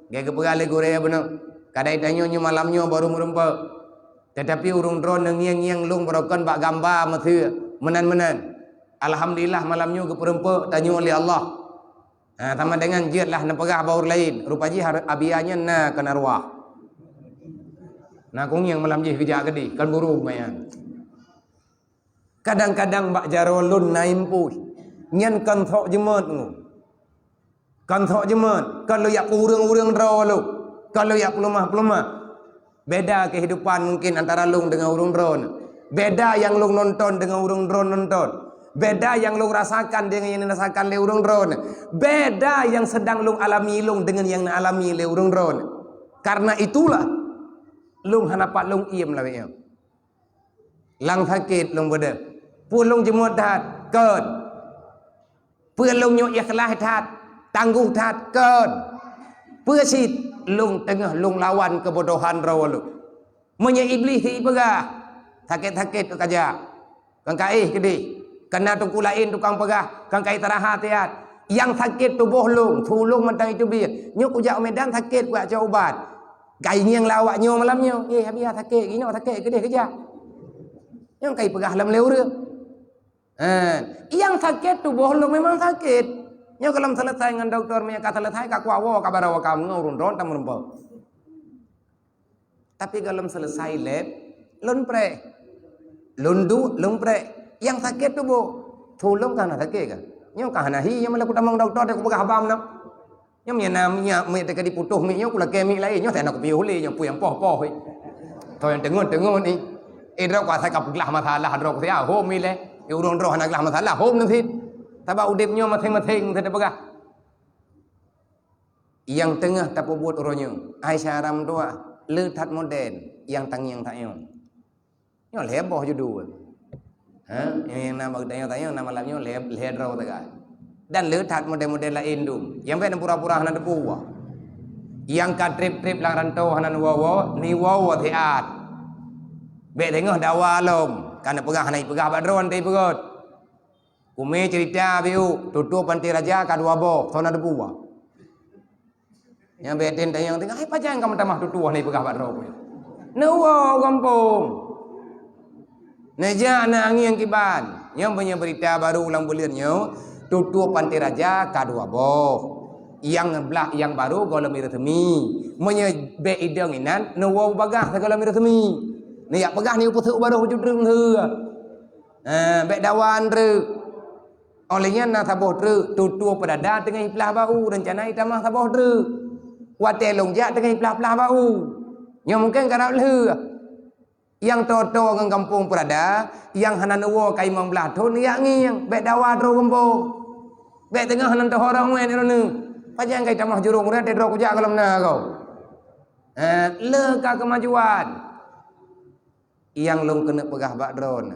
Gaya ke pegah le gore benar. Kadai tanyo nyo malam nyo baru merumpa. Tetapi urung drone ngiang-ngiang lung berokan bak gambar mathir menan-menan. Alhamdulillah malamnya ke perempuan tanya oleh Allah. Sama dengan jiatlah nak pegah baur lain. Rupanya abianya na kena ruah. Nak kong yang malam je kerja gede kan burung mayan. Kadang-kadang bak jarolun naim puy. Nyan kan thok jemat ngo. Kan thok jemat. Kalau yak urang-urang draw lu. Kalau yak pelumah-pelumah. Beda kehidupan mungkin antara lung dengan urung drone. Beda yang lu nonton dengan urung drone nonton. Beda yang lu rasakan dengan yang dirasakan le urung drone. Beda yang sedang lu alami lu dengan yang alami le urung drone. Karena itulah lu hanapat lu iem lah ya. Lang sakit lu berde. Pun lu jemut dat ken. Pun lu nyok ikhlas dat tangguh dat ken. Pun sit lu tengah lu lawan kebodohan rawa lu. Menye iblis ti pegah. Sakit-sakit tu kaja. Kang kai kedi. Kena tu kulain tukang pegah. Kang kai tarahat tiat. Yang sakit tubuh lu, tulung mentang itu biar. Nyo kujak Medan sakit buat jauh ubat. Kai yang lawak nyo malam nyo. Habis sakit gini sakit kedi kerja. Yang kai pegah lam leu yang sakit tubuh lu memang sakit. Nyo kalau selesai dengan doktor punya kata selesai kak wawo kabarawa kamu ngurun ron tam rempau. Tapi kalau selesai lab lun pre lundu lumpre yang sakit tu bu tolong kan sakit kan nyo kan nahi yang melakukan tamang doktor aku pegah abam nak nyo namanya me te kadi putuh mi nyo kula kemi lain nyo tak nak piu le nyo puyang poh to yang tengun ni drok wa sai kap glah masalah drok sia hom mi le urang drok nak glah masalah hom nanti taba udip nyo masing-masing te pegah yang tengah tak buat uronyo Aisyah ram tua letat moden yang tangyang tak yo nyo leboh judu. Yang nama tanya nama lamnya ledraw taga. Dan letat model-model lain tu. Yang ben pura-pura hanan depuwa. Yang ka trip-trip lang rantau hanan wawo ni wawo tiat. Be tengah dawa lom. Kana pegah hanai pegah badron tei pegot. Kume cerita biu tutup panti raja ka dua bok sona depuwa. Yang be ten tanya tengah ai pajang kamu tamah tutuh ni pegah badron. Nuwo kampung. Neja anak angin yang kiban. Yang punya berita baru ulang bulirnya. Tutup pantai raja kadua boh. Yang belah yang baru golam iratemi. Menye be idang inan. Nuwa bagah golam iratemi. Ni yak pegah ni upusuk baru wujud rung hu. Be dawan re. Olehnya na saboh re. Tutup pedada tengah iplah bau. Rencana itamah saboh re. Wate longjak tengah iplah-iplah bau. Yang mungkin karap le. Yang toto ngang kampung perada, yang hanan uwo kai membelah tu ni yang ngiang, bet dawa dro kampung. Bet tengah hanan tu orang wen ni. Pajang kai tamah jurung red dro kujak kalam na kau. Le ka kemajuan. Yang lung kena pegah bak drone.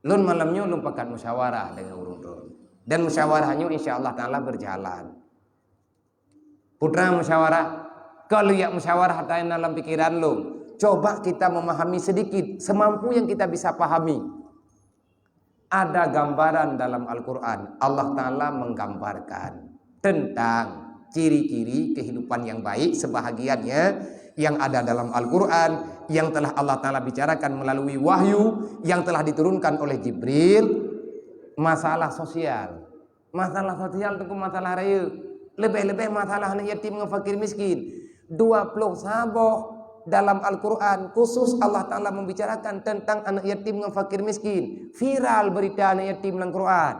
Lun malamnya lun pakat musyawarah dengan urung drone. Dan musyawarahnya insya-Allah taala berjalan. Putra musyawarah, kalau ya musyawarah hatain dalam pikiran lung. Coba kita memahami sedikit semampu yang kita bisa pahami. Ada gambaran dalam Al-Quran. Allah Ta'ala menggambarkan tentang ciri-ciri kehidupan yang baik sebahagiannya yang ada dalam Al-Quran, yang telah Allah Ta'ala bicarakan melalui wahyu, yang telah diturunkan oleh Jibril. Masalah sosial. Masalah sosial itu masalah raya. Lebih-lebih masalah anak yatim dengan fakir miskin. 20 saboh dalam Al-Quran khusus Allah Ta'ala membicarakan tentang anak yatim dengan fakir miskin. Viral berita anak yatim dalam Quran.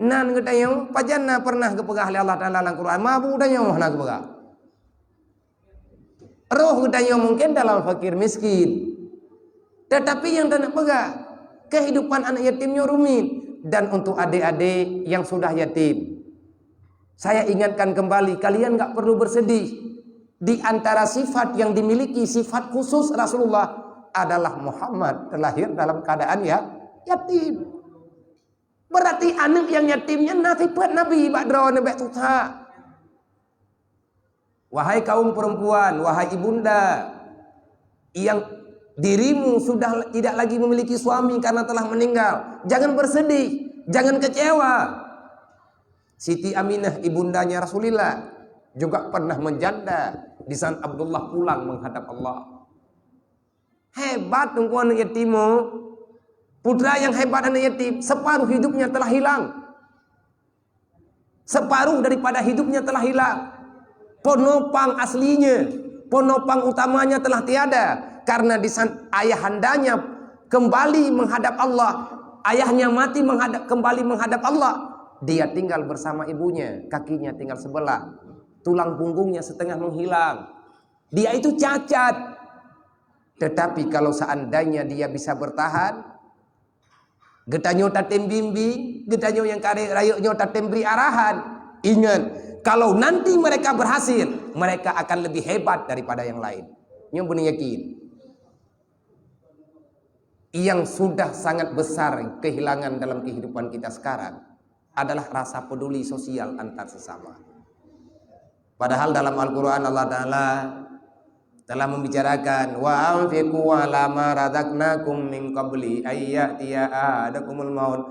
Nan ketayong pajana pernah kepegah oleh Allah Ta'ala dalam Quran. Mabu ketayong mana kepegah. Roh ketayong mungkin dalam fakir miskin. Tetapi yang tak pegah kehidupan anak yatimnya rumit. Dan untuk adik-adik yang sudah yatim, saya ingatkan kembali, kalian gak perlu bersedih. Di antara sifat yang dimiliki, sifat khusus Rasulullah adalah Muhammad terlahir dalam keadaan yatim. Berarti anak yang yatimnya nasibat Nabi Badro Nabi Tutha. Wahai kaum perempuan, wahai ibunda yang dirimu sudah tidak lagi memiliki suami karena telah meninggal, jangan bersedih, jangan kecewa. Siti Aminah ibundanya Rasulullah juga pernah menjanda di saat Abdullah pulang menghadap Allah. Hebat tungguan anak yatimmu. Putra yang hebat anak yatim, separuh hidupnya telah hilang. Separuh daripada hidupnya telah hilang. Penopang aslinya, penopang utamanya telah tiada. Karena di saat ayahandanya kembali menghadap Allah, ayahnya mati kembali menghadap Allah, dia tinggal bersama ibunya, kakinya tinggal sebelah. Tulang punggungnya setengah menghilang. Dia itu cacat. Tetapi kalau seandainya dia bisa bertahan, getanyo tatem bimbing, getanyo yang kare rayuknya tatem beri arahan. Ingat, kalau nanti mereka berhasil, mereka akan lebih hebat daripada yang lain. Nyo benar yakin. Yang sudah sangat besar kehilangan dalam kehidupan kita sekarang adalah rasa peduli sosial antar sesama. Padahal dalam Al-Quran Allah Ta'ala telah membicarakan wa anfiqu ala ma razaqnakum min qabli ayyatiya ahadakumul maut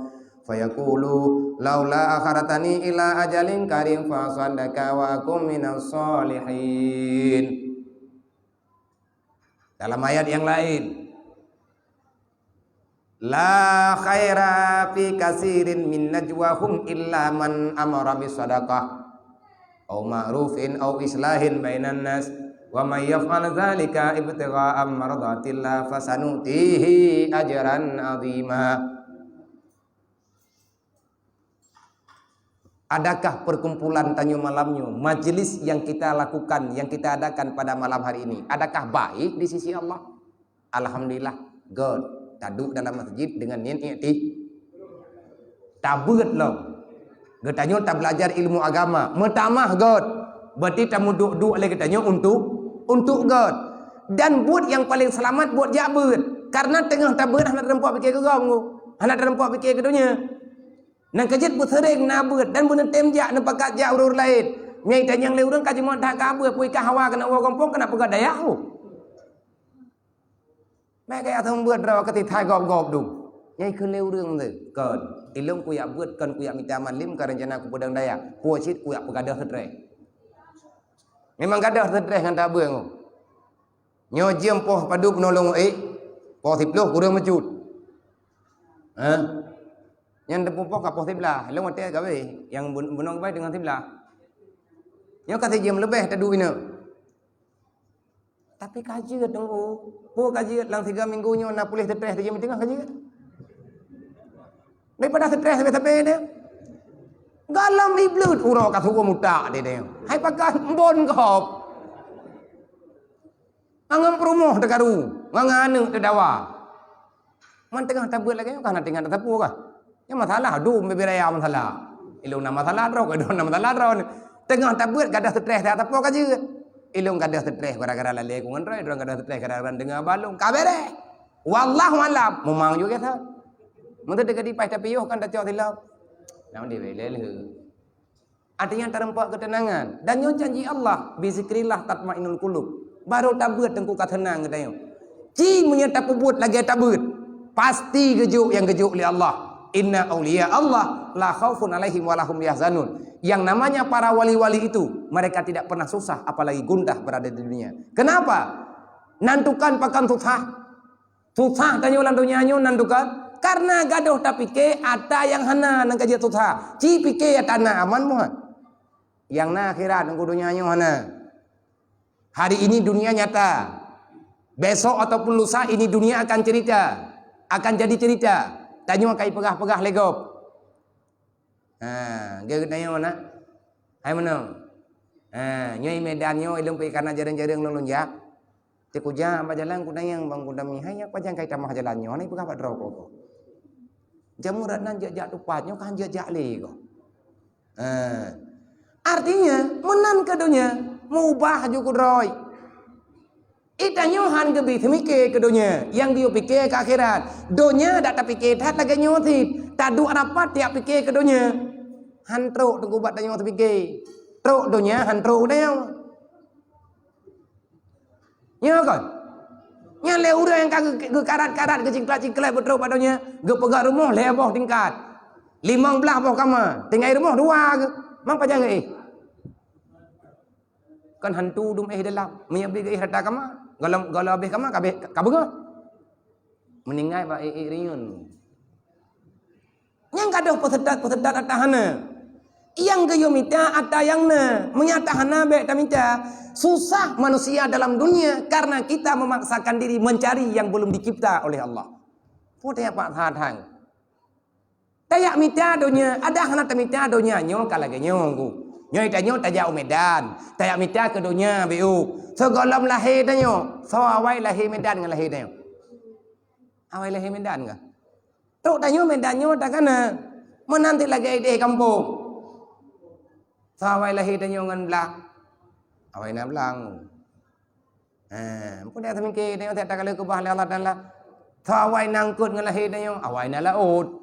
fayaqulu laula akharatani ila ajalin karim fa saddaqa wa akum minas solihin. Dalam ayat yang lain, la khaira fi kasirin min najwahum illa man amara bis sadaqah aw ma'rufin aw islahin bainan nas wa may yaf'al dzalika ibtigha'a mardatillah fasanutihi ajran 'azima. Adakah perkumpulan tanyo malamnya, majelis yang kita lakukan, yang kita adakan pada malam hari ini, adakah baik di sisi Allah? Alhamdulillah, God. Taduk dalam masjid dengan niat tabut loh. Getanyo tak belajar ilmu agama, metamah God. Berarti tamu duk oleh getanyo untuk God. Dan buat yang paling selamat buat jabut. Karena tengah tabut anak rempuak fikir geram ku. Anak rempuak fikir kedunya. Nang kejit bu sering nabut dan bu temjak nepakat jak urur lain. Nyai tanyang le urang kaji mo tak kabur pui ka hawa kena wa kampung kena pegak daya ku. Mereka yang buat rawa ketik thai gop dung. Nyaiคือเร็วเรื่องเลยเกินอีลงกูอยากbuat kan kuอยากminta malim ka rencana ku pedang daya. Ku cit kuอยากpegadah sedreh. Memang gadah sedreh ngan tak beung. Nyo jem poh paduk nolong poh 10 ku ring mecut. Ha? Yang depu poh ka poh 11. Long ate ka we yang benong baik dengan 11. Nyo kata jem lebih tadu ina. Tapi kajiat dong, bu kajiat lang 3 minggunya nak pulih stres dia tengah kajiat. Daripada stres sampai dia. Galam iblut urang kat hukum mutak dia. Hai pakai bon kop. Angam promoh dekaru, ngangane dedawa. Man tengah tabut lagi kan tengah tapu kah? Yang masalah adu beberaya masalah. Ilung nama masalah ro ka don nama masalah ro. Tengah tabut gadah stres tak tapu kajiat. Ilung gadah stres gara-gara lalai ku nganrai, dorang gadah stres gara-gara dengar balung. Kabere. Wallahu alam, memang juga ta. Mun dekat di pai tapi yo kan dah tiap tilap. Namun dia belele. Artinya terempak ketenangan dan nyo janji Allah, bi zikrillah tatmainnul qulub. Baru tabut tengku ka tenang katanya. Ci punya tapubut lagi tabut. Pasti gejuk yang gejuk oleh Allah. Inna awliya Allah la khaufun alaihim wa lahum yahzanun. Yang namanya para wali-wali itu, mereka tidak pernah susah apalagi gundah berada di dunia. Kenapa? Nantukan pakan susah. Susah tanya ulang dunianya nantukan. Karena gaduh tapi ke ada yang hana nang kajian susah. Ci pike ya tanah aman muha. Yang na akhirat nang dunianya hana. Hari ini dunia nyata. Besok ataupun lusa ini dunia akan cerita. Akan jadi cerita. Tanya kai pegah-pegah legop. Dia tanya mana? Hai mana? Nyoi medan nyoi ilung pi karena jarang-jarang lulun ya. Ti kuja apa jalan ku nayang bang ku dami hai apa jang kai tamah jalan nyo ni pegah padro ko. Jamurat nan jak tupatnya kan jak le ko. Artinya menan kedunya mubah ju kudroy. Itanya han gebi semike kedunya yang dia pikir ke akhirat. Donya dak tak pikir tat lagi nyotit. Tadu rapat tiap pikir kedunya. Han truk tunggu bat tanya terfikir. Truk donya han truk dia. Ya kan? Nya le urang yang kagak karat-karat ke cingklat-cingklat betruk padanya. Ge pegang rumah le boh tingkat. 15 boh kamar. Tinggal rumah 2 ke. Mang pajang kan hantu dum dalam. Menyabi ke harta kamar. Kalau habis kamar kabeh meninggal ba riun. Yang gaduh pesedat atahana. Yang gayo minta ada yang na menyatahana be ta minta. Susah manusia dalam dunia karena kita memaksakan diri mencari yang belum dicipta oleh Allah. Putih pak thang. Tayak minta dunia ada hana ta minta dunia nyo kalage nyo ku. Nyoi tanyo tajak Medan, tajak Medan ke dunia biu. Segolam lahir tanyo. So awai lahir Medan dengan lahir tanyo. Awai lahir Medan ke? Tok tanyo Medan nyo takana. Menanti lagi di kampung. So awai lahir tanyo dengan belang. Awai na belang. Pun dia semingkir tanyo tak kala kubah Allah Taala. So awai nangkut dengan lahir tanyo, awai na laut.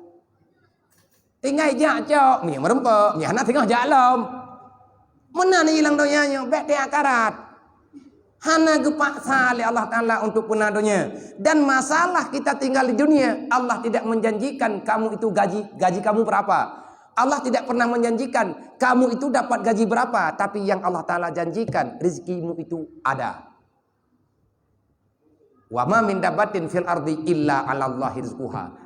Tinggal jak cok, ni merempak, ni anak tengah jalan. Mana ni hilang donyanya? Baik di akarat. Hana gepaksa oleh Allah Ta'ala untuk punah dunia. Dan masalah kita tinggal di dunia, Allah tidak menjanjikan kamu itu gaji kamu berapa. Allah tidak pernah menjanjikan kamu itu dapat gaji berapa. Tapi yang Allah Ta'ala janjikan, rezekimu itu ada. Wa ma min dabbatin fil ardi illa 'ala Allahi rizquha.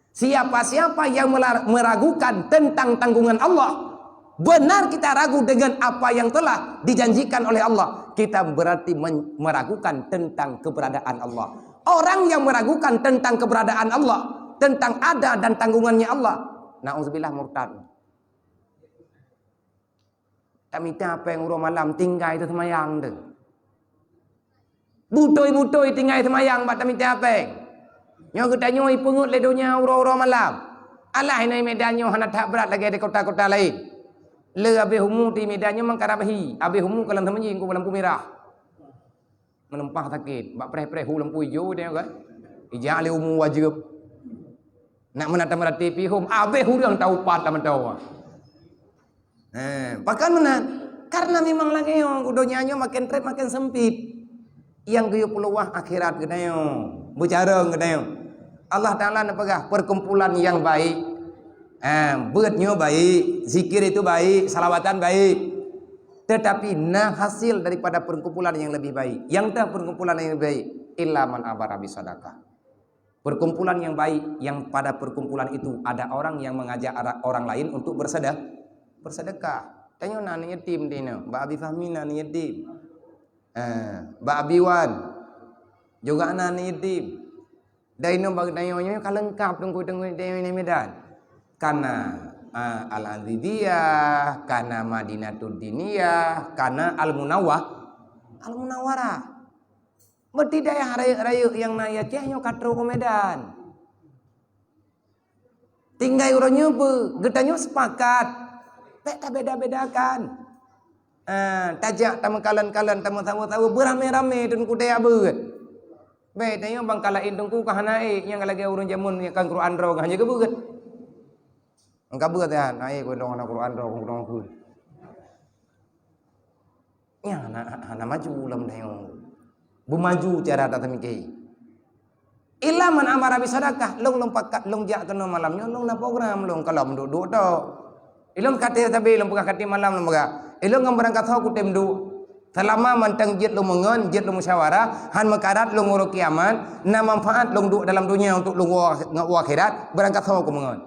Siapa-siapa yang meragukan tentang tanggungan Allah, benar kita ragu dengan apa yang telah dijanjikan oleh Allah, kita berarti meragukan tentang keberadaan Allah. Orang yang meragukan tentang keberadaan Allah, tentang ada dan tanggungannya Allah, na'udzubillah murtad. Tak minta apa yang urus malam tinggal itu semayang tu. Butoi-butoi tinggal semayang tak minta apa. Nyo kita nyoi pengut le dunia urus malam. Alah ini medannya hana tak berat lagi di kota-kota lain. Le abe humu di medannya mangkarabahi. Abe humu kalam temenji ku lampu merah. Menempah sakit. Bak preh-preh hu lampu hijau dia kan. Ijak le humu wajib. Nak menata-menata TV hum. Abe hu yang tahu pat taman tahu. Bahkan mana? Karena memang lagi yang dunianya makin trep makin sempit. Yang geyo peluang akhirat gedayo. Bicara gedayo. Allah Ta'ala nak pegah perkumpulan yang baik. Beratnya baik, zikir itu baik, salawatan baik. Tetapi nah hasil daripada perkumpulan yang lebih baik. Yang tak perkumpulan yang lebih baik, illa man abara bisadaqah. Perkumpulan yang baik, yang pada perkumpulan itu ada orang yang mengajak orang lain untuk bersedekah. Tanya nak yatim dia nak, Mbak Abi Fahmina ni yatim. Mbak Abi Wan juga anak yatim. Daino bagi dayonya kalengkap tunggu dayo ni Medan. Karena Al-Azidiyah, karena Madinatul Diniyah, karena Al-Munawwarah. Berarti daya raya yang naya cehnya katro ke Medan. Tinggal orangnya getanya sepakat. Tak beda-bedakan. Tajak tamu kalan-kalan tamu tahu beramai-ramai dan kudaya berat. Baik, tanya bangkalain tungku kahanai yang lagi urun jamun yang kan Quran ro hanya ke beut. Engkau beut ya, naik ko dong Quran ro dong ku. Ya ana maju ulam dayo. Bumaju cara tak temiki. Illa man amara bisadaqah, long pakat long jak kena malamnya long na program long kalau duduk to. Ilong kate tabe long pegah kate malam long pegah. Ilong ngam berangkat ku temdu. Selama mantang jet lu mengen, jet lu musyawarah, han makarat lu nguruk kiamat, na manfaat lu duduk dalam dunia untuk lu ngau akhirat, berangkat sama ku mengen.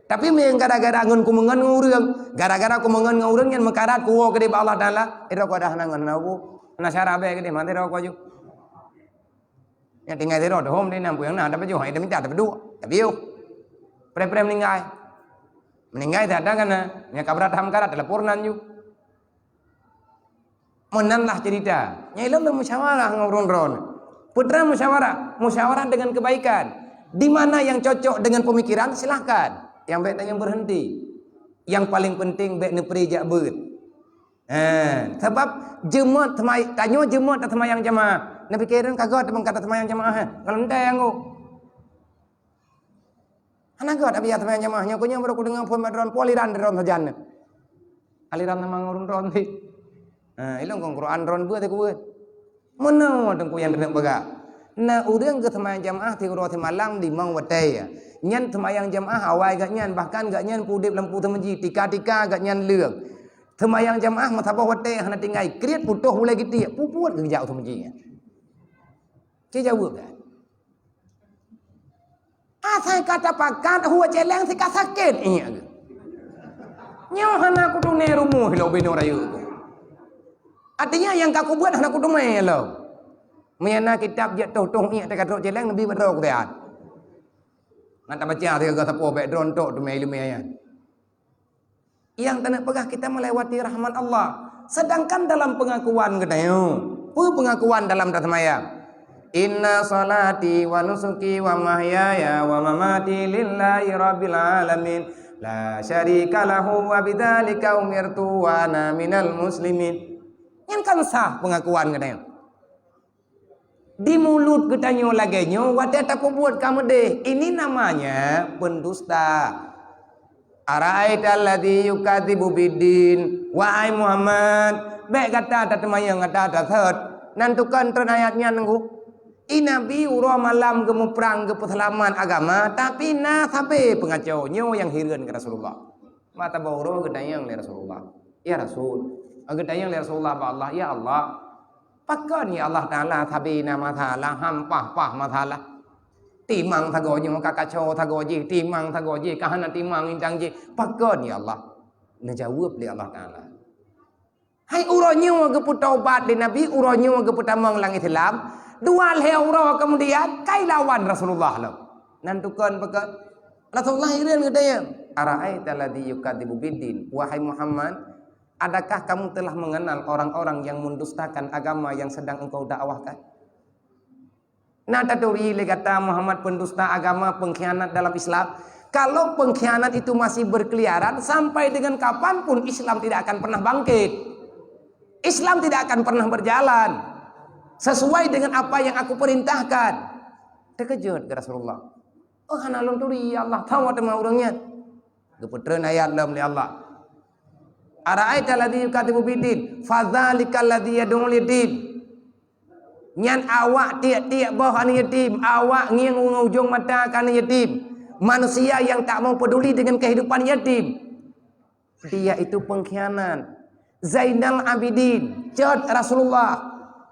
Tapi yang gara-gara ngun ku mengen ngurang, gara-gara ku mengen ngurang yang makarat ku ke di Allah Taala, ira ku dah nangan aku, na syara be ke di mati ro ku aju. Yang tinggal di ro hom di nampu yang na dapat jo hai dah minta dapat dua. Tapi yo. Pre-pre meninggal. Meninggal tak ada kan yang kabrat ham karat teleponan ju. Menanlah cerita. Nyailam musyawarah ngurun-ron. Putra musyawarah dengan kebaikan. Di mana yang cocok dengan pemikiran silahkan. Yang baik yang berhenti. Yang paling penting baik nepri jak beut. Sebab jemaat tanya jemaat tak semayang jemaah. Nabi kiran kagak tebang kata semayang jemaah. Kalau ndak yang go. Anak gak tapi ya semayang jemaahnya kunya baru ku dengar pun madron poliran ron sajan. Aliran nama ngurun-ron ti. Ilong kong Quran ron buat aku buat. Mana tengku yang kena baga. Na urang ke semayang jamaah ti ro malam di mang watai. Nyan semayang jamaah awai gak nyan bahkan gak nyan pudip lampu temenji tika-tika gak nyan leung. Semayang jamaah masabah watai hana tinggal kriat putuh mulai gitu. Pupuat ke jauh temenji. Ke jauh kan. Asal kata pakat huwa celeng si kasakit iya. Nyaw hana ku tu ne rumuh lo beno rayu. Artinya yang kaku buat anak kudu mai lo. Meyana kitab je toh ni tak kata jeleng nabi bedro ku dia. Ngata baca dia ke sapo background tok tu mai ilmu ya. Yang tak pegah kita melewati rahmat Allah. Sedangkan dalam pengakuan katanya, pengakuan dalam sembahyang. Inna salati wa nusuki wa mahyaya wa mamati lillahi rabbil alamin la syarika lahu wa bidzalika umirtu wa ana minal muslimin. Yang kan sah pengakuan katanya. Di mulut katanya laganya wadah tak buat kamu deh. Ini namanya pendusta. Ara'aita alladhi yukadzibu biddin. Wahai Muhammad, baik kata tak temayang kata tak third. Nantukan tren ayatnya nunggu. Nabi uro malam gemu perang ge perselaman agama tapi na sampai pengacaunya yang hireun ke Rasulullah. Mata bauro gedayang le Rasulullah. Ya Rasul, gedayang le Rasulullah ba Allah, ya Allah. Pakon ya Allah Taala tabi nama taala hampah pah matalah. Timang thagonya kakacau thagoji, timang thagoji kahana timang injangji. Pakon ya Allah. Najawab li Allah Taala. Hai uronyo ge putaubat di Nabi, uronyo ge putamang lang Islam. Dua leuro kemudian kai lawan Rasulullah lo. Nantukan pekat Rasulullah ireun katanya. Ara'aita alladzi yukadzibu biddin. Wahai Muhammad, adakah kamu telah mengenal orang-orang yang mendustakan agama yang sedang engkau dakwahkan? Nah, taduri kata Muhammad pendusta agama, pengkhianat dalam Islam. Kalau pengkhianat itu masih berkeliaran sampai dengan kapanpun Islam tidak akan pernah bangkit. Islam tidak akan pernah berjalan sesuai dengan apa yang aku perintahkan. Terkejut ke Rasulullah. Oh hanalun turi ya Allah tahu tema orangnya. Geputreun ayat dalam li Allah. Ara'aita alladzi yukadibu biddin fadzalikal ladzi yad'u lidin. Nyan awak tiak-tiak bawah kana yatim, awak ngiang ujung mata kana yatim. Manusia yang tak mau peduli dengan kehidupan yatim. Dia itu pengkhianat. Zainal Abidin, cat Rasulullah.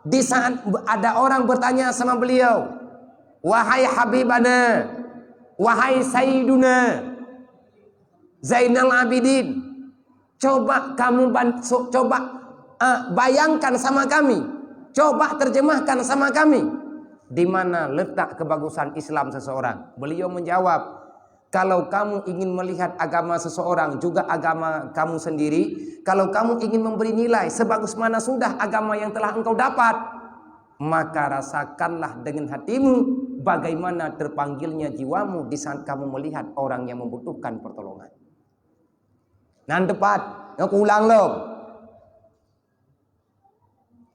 Di saat ada orang bertanya sama beliau, wahai Habibana, wahai Sayyiduna Zainal Abidin, coba kamu bayangkan sama kami, coba terjemahkan sama kami, di mana letak kebagusan Islam seseorang. Beliau menjawab, kalau kamu ingin melihat agama seseorang juga agama kamu sendiri, kalau kamu ingin memberi nilai sebagus mana sudah agama yang telah engkau dapat, maka rasakanlah dengan hatimu bagaimana terpanggilnya jiwamu di saat kamu melihat orang yang membutuhkan pertolongan. Nan tepat, aku ulang lo.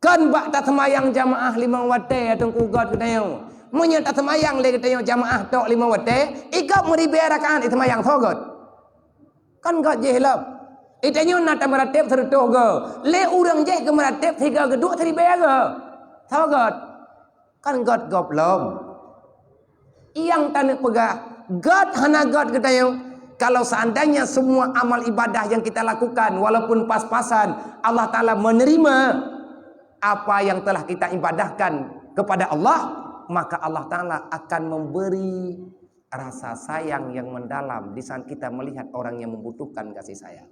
Kan bak tak semayang jamaah 5 waktu atau kugat katanya. Munya tak semayang le katanya jamaah tok 5 waktu, ikap meribe rakaat semayang thogot. Kan gat je helap. Itanya nak meratib sertuh ke. Le urang je ke meratib 3 ke 2 ribe ke. Thogot. Kan gat goblom. Yang tanah pegah, gat hana gat katanya. Kalau seandainya semua amal ibadah yang kita lakukan walaupun pas-pasan, Allah Taala menerima apa yang telah kita ibadahkan kepada Allah, maka Allah Ta'ala akan memberi rasa sayang yang mendalam di saat kita melihat orang yang membutuhkan kasih sayang.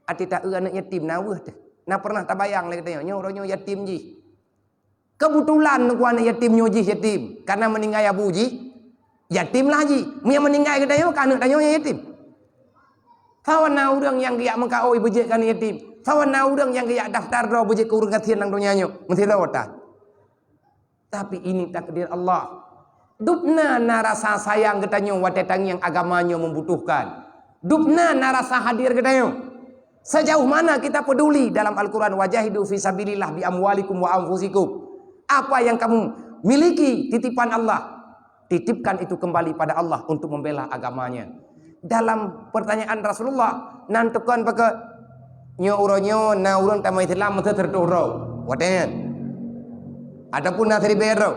Ati tak anak yatim nawah teh. Nah pernah tabayang lagi tanya, nyoronyo yatim ji. Kebetulan ku anak yatim nyoji yatim karena meninggal abu ji. Yatim lah ji. Mia meninggal ke tanya kan anak tanya yatim. Tawana urang yang giak mengkaoi bejek kan yatim. Tawana urang yang giak daftar ro bejek ke urang katian nang donyanyo. Mesti rawat. Tapi ini takdir Allah. Dupna narasa sayang katanya watetang yang agamanya membutuhkan. Dupna narasa hadir katanya. Sejauh mana kita peduli dalam Al-Quran, wajahidu fi sabilillah bi amwalikum wa anfusikum. Apa yang kamu miliki titipan Allah, titipkan itu kembali pada Allah untuk membela agamanya. Dalam pertanyaan Rasulullah, nantukan pakai nyo uronyo na urang tamai Islam mesti terturo. Waten. Adapun nasri bero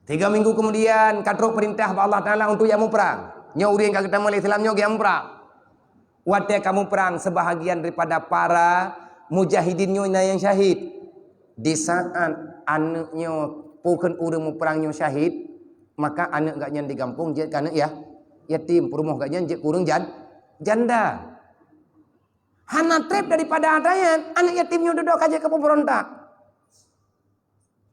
3 minggu kemudian katrok perintah Allah Ta'ala untuk yang perang. Nyo urang kagak tamu Islam nyo yang perang. Wate kamu perang sebahagian daripada para mujahidin nyo yang syahid. Di saat anaknya pukul urang mu perang nyo syahid, maka anak gak nyan digampung je kana ya yatim, perumah gak nyan je kurang janda. Hana trip daripada adanya anak yatimnya duduk aja ke pemberontak.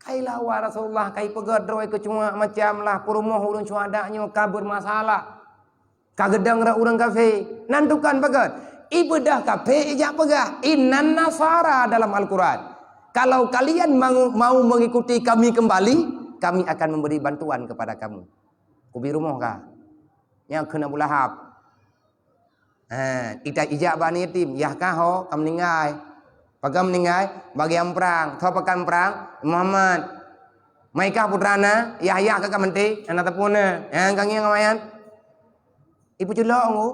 Kailah wa Rasulullah kai pegadroi ke cuma macam lah perumah urang cuadanya kabur masalah. Kagedang ra orang kafir. Nantukan bagat. Ibadah kafir ijak pegah. Innan nasara dalam Al-Quran. Kalau kalian mau mengikuti kami kembali, kami akan memberi bantuan kepada kamu. Kubi rumah kah? Yang kena bulahap. Kita ijak bani yatim. Yah kah ho? Kamu meninggal. Pagam meninggal. Bagi yang perang. Tahu pakan perang? Muhammad. Maikah putrana? Yahya kakak menti. Anak tepuna. Yang kangi ngamayan. Ibu celok aku.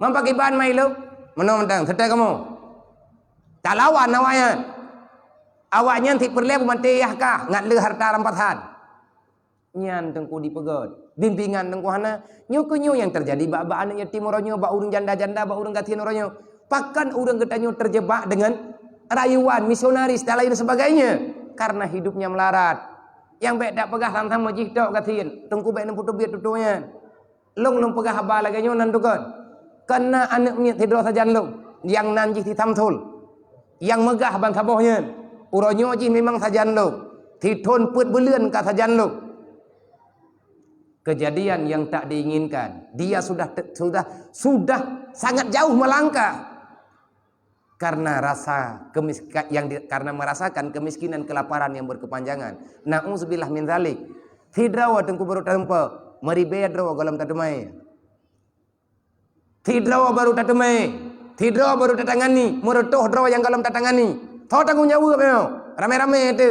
Mampak iban mai lu. Mana mentang? Sedai kamu. Tak lawan awaknya. Awaknya nanti perleh menti Yahkah. Ngat le harta rampasan. Nyan tengku dipegot. Bimbingan tengku hana. Nyu yang terjadi bak anak yatim orangnya. Bak urang janda-janda. Bak urang gatian orangnya. Pakan urang ketanyo terjebak dengan rayuan, misionaris dan lain sebagainya. Karena hidupnya melarat. Yang baik tak pegah tantang majih tok katin. Tengku baik nampu biar tutunya. Long pegah haba lagi nyo nantukan. Karena anaknya tidur saja long. Yang nanjih ditamtul. Yang megah bang sabohnya. Uronyo jih memang saja long. Titun put bulian ka saja long. Kejadian yang tak diinginkan. Dia sudah sangat jauh melangkah. Karena karena merasakan kemiskinan, kelaparan yang berkepanjangan. Na'udzubillah min dzalik. Tidrawa tengku baru tampa, meribaya drawa galam tademai. Tidrawa baru tademai. Tidrawa baru tatangani, meretuh drawa yang galam tatangani. Tahu tanggung jawab memang. Rame-rame itu.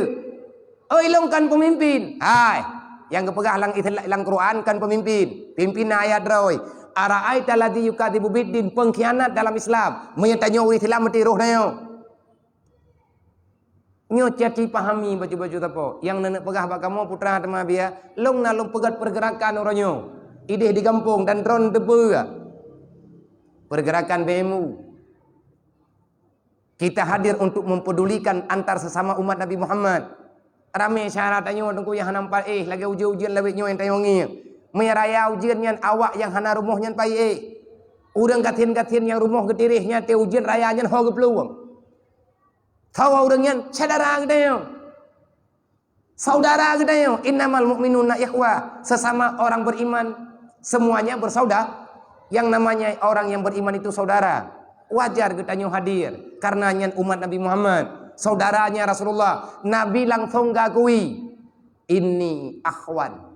Oh, ilongkan pemimpin. Hai, yang kepegah lang Quran kan pemimpin. Pimpin ayat drawa. Ara'aita alladzi yukadzibu biddin, pengkhianat dalam Islam. Menyatanya orang Islam mati roh nyo. Nyo cati pahami baju-baju tapo. Yang nenek pegah bak kamu putra tema bia, long nalung pegat pergerakan orangnya. Ideh di kampung dan drone debu. Pergerakan BMU. Kita hadir untuk mempedulikan antar sesama umat Nabi Muhammad. Rame syaratnya tengku yang nampak lagi ujian lewitnya yang tayongi. Meraya ujian yang awak yang hana rumahnya pai urang gatin-gatin yang rumah getirihnya te ujian rayanya ho gepeluang. Tahu urangnya saudara gedeyo. Saudara gedeyo. Innamal mu'minuna ikhwah. Sesama orang beriman semuanya bersaudara. Yang namanya orang yang beriman itu saudara. Wajar getanyo hadir karena nyan umat Nabi Muhammad, saudaranya Rasulullah. Nabi langsung gakui ini akhwan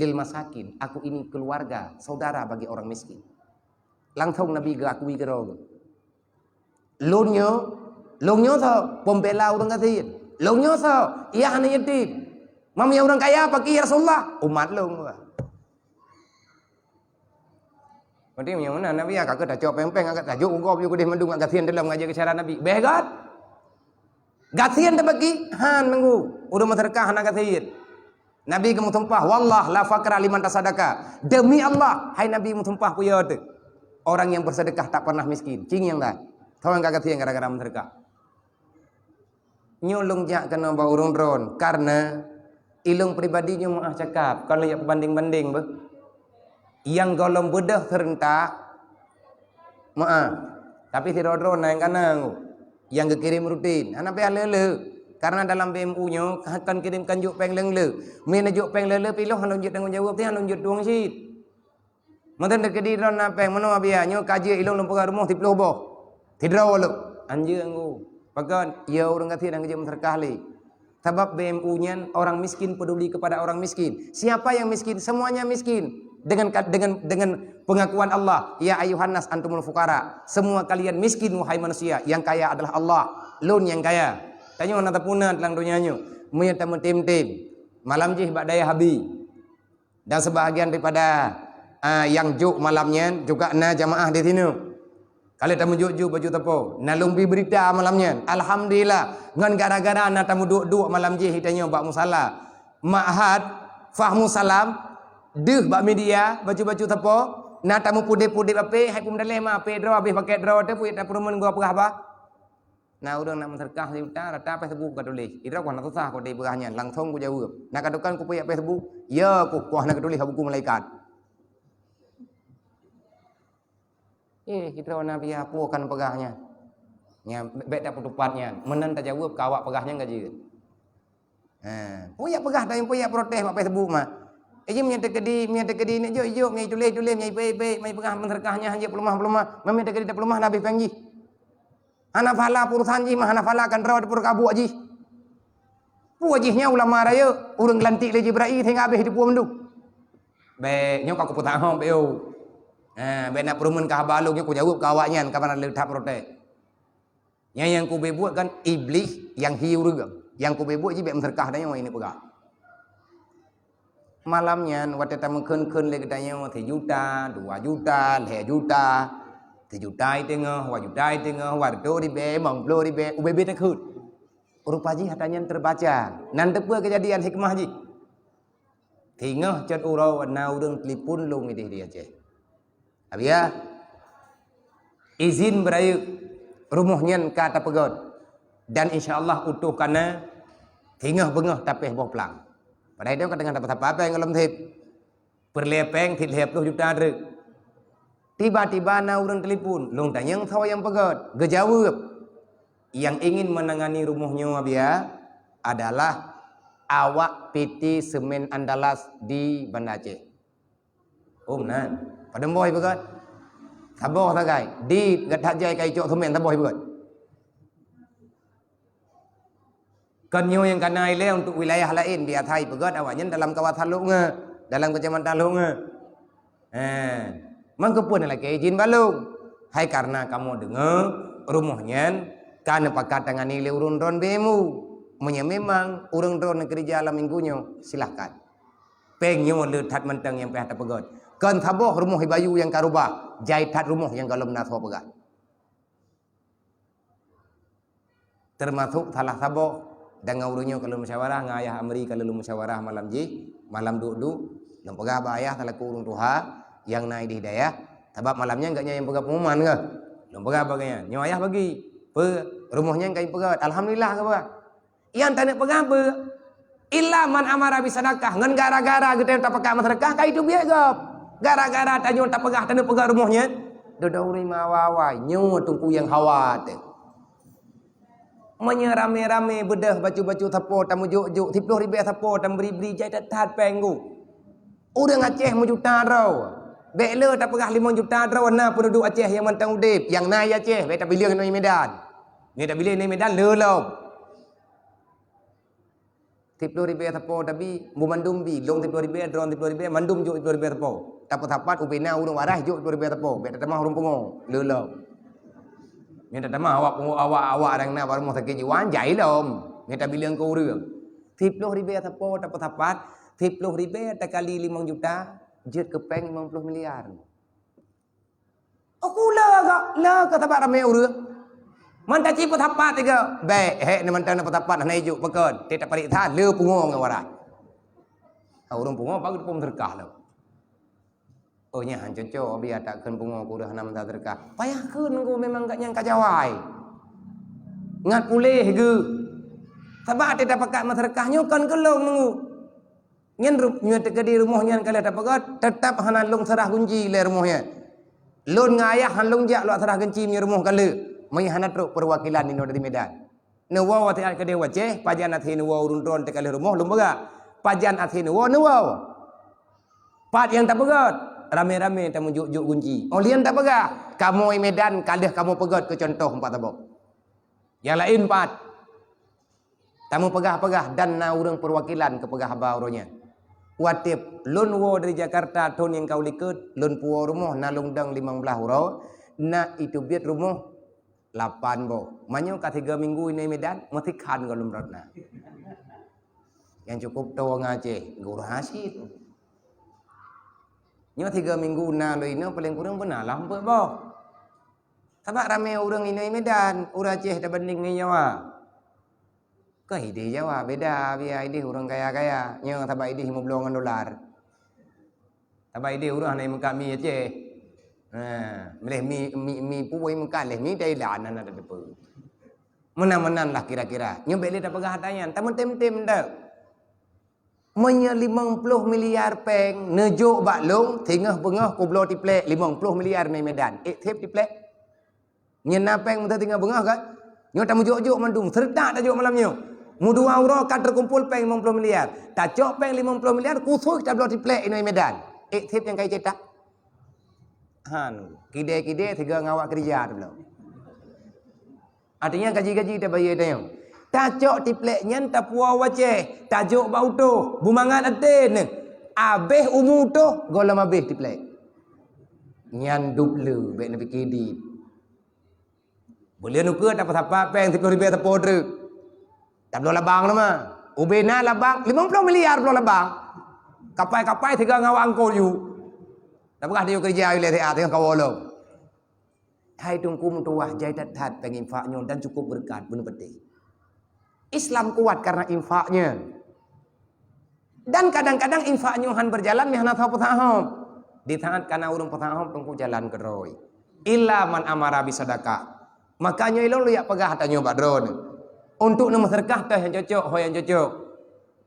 lil masakin, aku ini keluarga, saudara bagi orang miskin. Langsung Nabi gakui gerog. Lonyo so pembela orang kafir. Lonyo so ia hanya yatim. Mamnya orang kaya pakai Rasulullah, umat long. Berarti yang mana Nabi agak dah cok pempeng agak tajuk ungkap juga dia mendung agak dalam ngajar kecara Nabi. Begat. Gatian terbagi han minggu. Udah materkah anak gatian. Nabi kamu tumpah, wallah la fakra liman tasadaka. Demi Allah, hai Nabi kamu tumpah puya tu. Orang yang bersedekah tak pernah miskin. Cing yang lain. Tahu yang kagak yang gara-gara menterkah. Nyolong jak kena bau urun-urun karena ilung pribadinya mau cakap. Kalau ya banding-banding be. Yang golong bedah serentak maaf. Tapi si rodron yang kanang. Yang kekirim rutin. Anak pe lele. Karena dalam BMU-nya akan kirimkan juk peng lele. Mina juk peng lele piloh hanun juk tanggung jawab ti hanun juk duang sit. Mantan dekedi ron napeng mano abia nyo kaji ilong lempar rumah ti piloh boh. Tidraw lu anjir anggu. Pakan ya orang kata yang kerja terkali. Sebab BMU-nya orang miskin peduli kepada orang miskin. Siapa yang miskin? Semuanya miskin. Dengan pengakuan Allah, ya ayuhan nas antumul fuqara. Semua kalian miskin wahai manusia. Yang kaya adalah Allah. Lun yang kaya. Tanya orang tapuna dalam dunianya. Menyata tim-tim. Malam jih bak daya habi. Dan sebahagian daripada yang juk malamnya juga na jamaah di sini. Kalau tamu juk baju tapo. Nalumbi berita malamnya. Alhamdulillah. Ngan gara-gara na tamu duk malam jih hitanya bak musala. Ma'had fahmu salam. Deh bak media baju-baju tapo. Na tamu pude-pude ape hai pum daleh ma ape draw habis pakai draw te puit dapur men gua pegah ba. Nah udah nak menterkah si uta rata Facebook ka tulis. Ira ku nak susah ku di pegahnya langsung ku jawab. Nak kadukan ku punya Facebook. Ya ku kuah nak tulis buku malaikat. Kita nabi apa kan pegahnya. Nya bet dak petupatnya. Menen tak jawab kawak pegahnya enggak je. Punya pegah dah yang punya protes mak Facebook mah. Aja punya tekedi ni jo punya tulis punya ipe mai pegah menterkahnya hanya pelumah mami tekedi dak pelumah nabi pengji. Hana fala purusan ji mah hana fala kan rawat pur kabu ji. Pu ajihnya ulama raya urang lantik le Jibril tengah habis di puang mendu. Be nyo ka ku putah hom beu. Be nak perumun ka balung ku jawab ka awaknya kapan le thap rote. Yang ku be buat kan iblis yang hiu juga. Yang ku be buat ji be menterkah dah yang ini pegah. Malamnya waktu tamu kun lagi tanya 1 juta, 2 juta, 3 juta, 3 juta tengah, 2 juta tengah, wardo di be, manglo di be, UBB tekut. Rupa ji hatanya terbaca. Nanti pun kejadian hikmah ji. Tingah cat urau na urang telefon long ini dia je. Abia izin berayuk rumahnya kata pegot dan insyaallah utuh kana tingah bengah tapih boh pelang. Pada itu kadang dapat apa yang dalam tip berlepeng tilhep 10 juta rek. Tiba-tiba na urang telepon, long tanya yang tahu yang pegot, gejawab. Yang ingin menangani rumahnya Abia adalah awak PT Semen Andalas di Banda Aceh. Nan, pada boy pegot. Saboh tak kai, di gadak jai kai cok semen saboh pegot. Kanyo yang kanai le untuk wilayah lain di Athai pegat awaknya dalam kawasan lunga, dalam kecamatan lunga. Mangko pun lagi izin balung. Hai karena kamu dengar rumahnya kana pakat tangani le urun ron bemu. Munya memang urang ron kerja alam minggunya silahkan. Pengyo le tat mentang yang peh pegat. Kan saboh rumah bayu yang karubah, jai tat rumah yang galom naso pegat. Termasuk salah saboh dan ngaurunya kalau musyawarah ngayah amri kalau musyawarah malam ji malam duduk dan pegah bayah talaku urung tuha yang naik di hidayah sebab malamnya enggaknya yang pegah pengumuman ke dan pegah bagainya nyayah bagi pe rumahnya enggak pegah alhamdulillah ke pegah yang tak nak pegah pe illa man amara bi sedekah ngan gara-gara kita tak pegah sedekah kai itu biar ke gara-gara tanyo tak pegah tak nak pegah rumahnya dodau rima wawa nyu tungku yang hawat menyerame-rame bedah baju-baju tapo tamu juk-juk 10 ribu tapo tam beri-beri jai tat penggu. Urang Aceh juta rau. Bekle tak pegah 5 juta rau na penduduk Aceh yang mantang udip, yang nai Aceh, be tak bilang ni Medan. Ni tak bilang ni Medan lelop. 10 ribu tapo tapi Mandum bi long 10 ribu drone 10 ribu Mandum juk 10 ribu tapo. Tapat-tapat upena urang waras juk 10 ribu tapo. Be tak tamah urang pengo lelop. Minta tamah awak orang na baru mau sakit jiwan jai lom. Minta bilang kau urang. 10 ribu tapo tapat-tapat 10 ribu tak kali 5 juta jet ke peng 50 miliar. Aku lah ke tapat ramai urang. Manta ci tapat tiga. Baik, ni manta na tapat na ijuk pekan. Tidak parik tha le pungong ngawara. Urang pungong bagus pun terkah lah. Oh nya han coco biar tak keun pungo ku dah nam tak terkah. Payah keun ku memang gak nyangka jawai. Ngat pulih ge. Sebab tidak pakat masyarakat kan kelong mengu. Nyen nya tekedi rumahnya kali tak pakat tetap hanan long serah kunci le rumahnya. Lon ngayah han long jak lo serah kunci nya rumah kali. Mai hanat ro perwakilan ini dari Medan. Ne wa ti ke dewa Aceh pajan athi ne wa urun ron te kali rumah lumbaga. Pajan athi ne wa Pat yang tak pakat rame-rame tamu juk-juk kunci. Oh lian tak pegah. Kamu di Medan kalah kamu pegat ke contoh 4 tabok. Yang lain 4. Tamu pegah-pegah dan na urang perwakilan ke pegah bauronya. Watip lun wo dari Jakarta ton yang kau likut lun puo rumah na lungdang 15 euro na itu biat rumah 8 bo. Manyo ka 3 minggu ini Medan mesti kan galum ratna. Yang cukup tawa ngace guru hasil. Nyo 3 minggu na lo ino paling kurang benar lampu boh. Sebab ramai orang ini Medan, orang Aceh dah banding ni Jawa. Ke ide Jawa beda biar ide orang kaya-kaya. Nyo sebab ide $50 dolar. Sebab ide orang naik muka mi Aceh. Meleh mi puai muka leh mi Thailand nan ada depa. Menan-menan lah kira-kira. Nyo beli dah pegah hatayan, tamun tem-tem dah. Menya 50 miliar peng nejuk baklong tengah bengah kublo tiplek 50 miliar ni Medan. Tip tiplek. Nyena peng mentah tengah bengah kan. Nyo tamu juk-juk mandung serta dak juk malamnya. Mudu auro kan terkumpul peng 50 miliar. Tacok peng 50 miliar kusuk kita belum diplek ini Medan. Tip yang kayak cetak. Han, kide-kide tiga ngawak kerja tu belum. Artinya gaji-gaji kita bayar dia. Tacok diplek nyen tapua wace, tajuk bau tu, bumangan aten. Abeh umur tu golam abeh diplek. Nyan dublu baik nabi kidi. Boleh nuker tak apa-apa peng 10 ribu tapur tu. Tak belum labang nama. Ubena labang 50 miliar belum labang. Kapai-kapai tiga ngawak angkor you. Tak pernah dia kerja oleh dia tengah kawalo. Hai tungkum tuah jai tat pengen infaknya dan cukup berkat benar betul. Islam kuat karena infaknya. Dan kadang-kadang infaknya han berjalan mihana tahu petahom. Di saat kana urung petahom tungku jalan keroi. Illa man amara bisadaqah. Makanya ilong lu yak pegah tanyo badron. Untuk nama serkah teh yang cocok, ho yang cocok.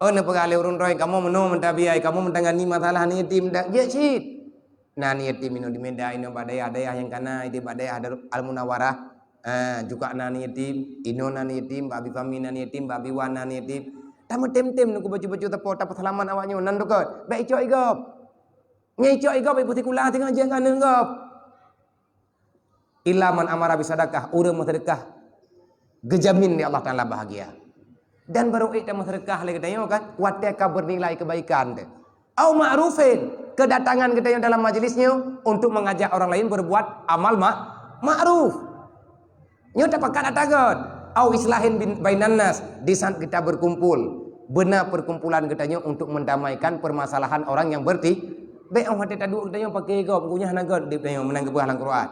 Oh ne pegale urun roy kamu menu mentabiai, kamu mentangani masalah ni yatim dak je sit. Nah ni yatim ino dimendai ino badai yang kana itu badai ada al munawarah. Juga nani yatim, ino nani yatim, babi fami nani yatim, babi wan nani yatim. Tamu tem-tem nuku baju-baju tepo tap salaman awaknya nan dokot. Baik cok igop. Nyai cok igop ibu tikula tengah jangan ngop. Illa man amara bisadaqah, urang sedekah. Gejamin di Allah Ta'ala bahagia. Dan baru kita sedekah lagi katanya kan, wateka bernilai kebaikan deh. Au ma'rufin, kedatangan kita dalam majelisnya untuk mengajak orang lain berbuat amal ma'ruf. Nyo dapat atagon. Au islahin bainan nas, di saat kita berkumpul, benar perkumpulan katanya untuk mendamaikan permasalahan orang yang berti. Baik orang hati tadu katanya pakai gop, punya nagot di menang ke Al Quran.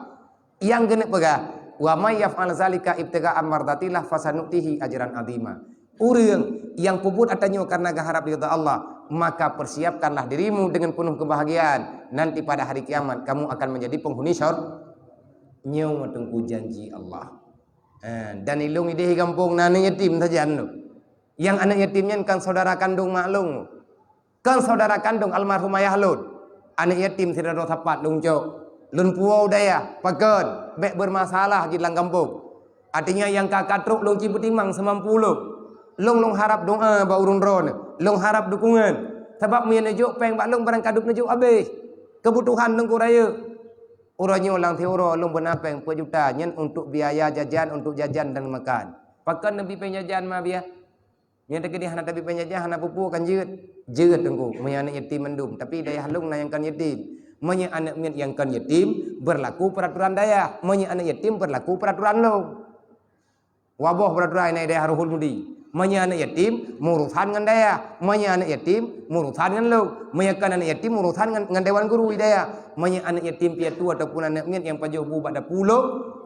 Yang kena pegah wa may yaf'al zalika ibtiga'an mardatillah fasanutihi ajran azima. Urang yang puput atanya karena harap ridha Allah, maka persiapkanlah dirimu dengan penuh kebahagiaan. Nanti pada hari kiamat kamu akan menjadi penghuni syurga. Nyawa tunggu janji Allah. Dan ilung ide kampung nani yatim saja anu. Yang anak yatimnya kan saudara kandung maklum. Kan saudara kandung almarhum ayah lud. Anak yatim tidak ada tepat lung cok. Lun puau daya, pakan, bek bermasalah di dalam kampung. Artinya yang kakak truk long cibutimang semampu long harap doa ba urun ron, long harap dukungan. Sebab mien nejuk peng bak long barang kaduk nejuk habis. Kebutuhan long kuraya. Uranya ulang teoro long benapeng per juta nyen untuk biaya jajan, untuk jajan dan makan. Pakan nabi penjajan mah biar. Yang tadi hana tapi penjajan hana pupu kan jeut tengku. Mien anak yatim mendum, tapi daya long na yang kan yatim. Menye anak yang kan yatim berlaku peraturan daya, menye anak yatim berlaku peraturan lo. Wabah peraturan ini daya haruhul mudi. Menye anak yatim murusan dengan daya, menye anak yatim murusan dengan lo. Menye anak yatim murusan dengan dewan guru daya. Menye anak yatim piatu ataupun anak yang pajuh bu pada pulau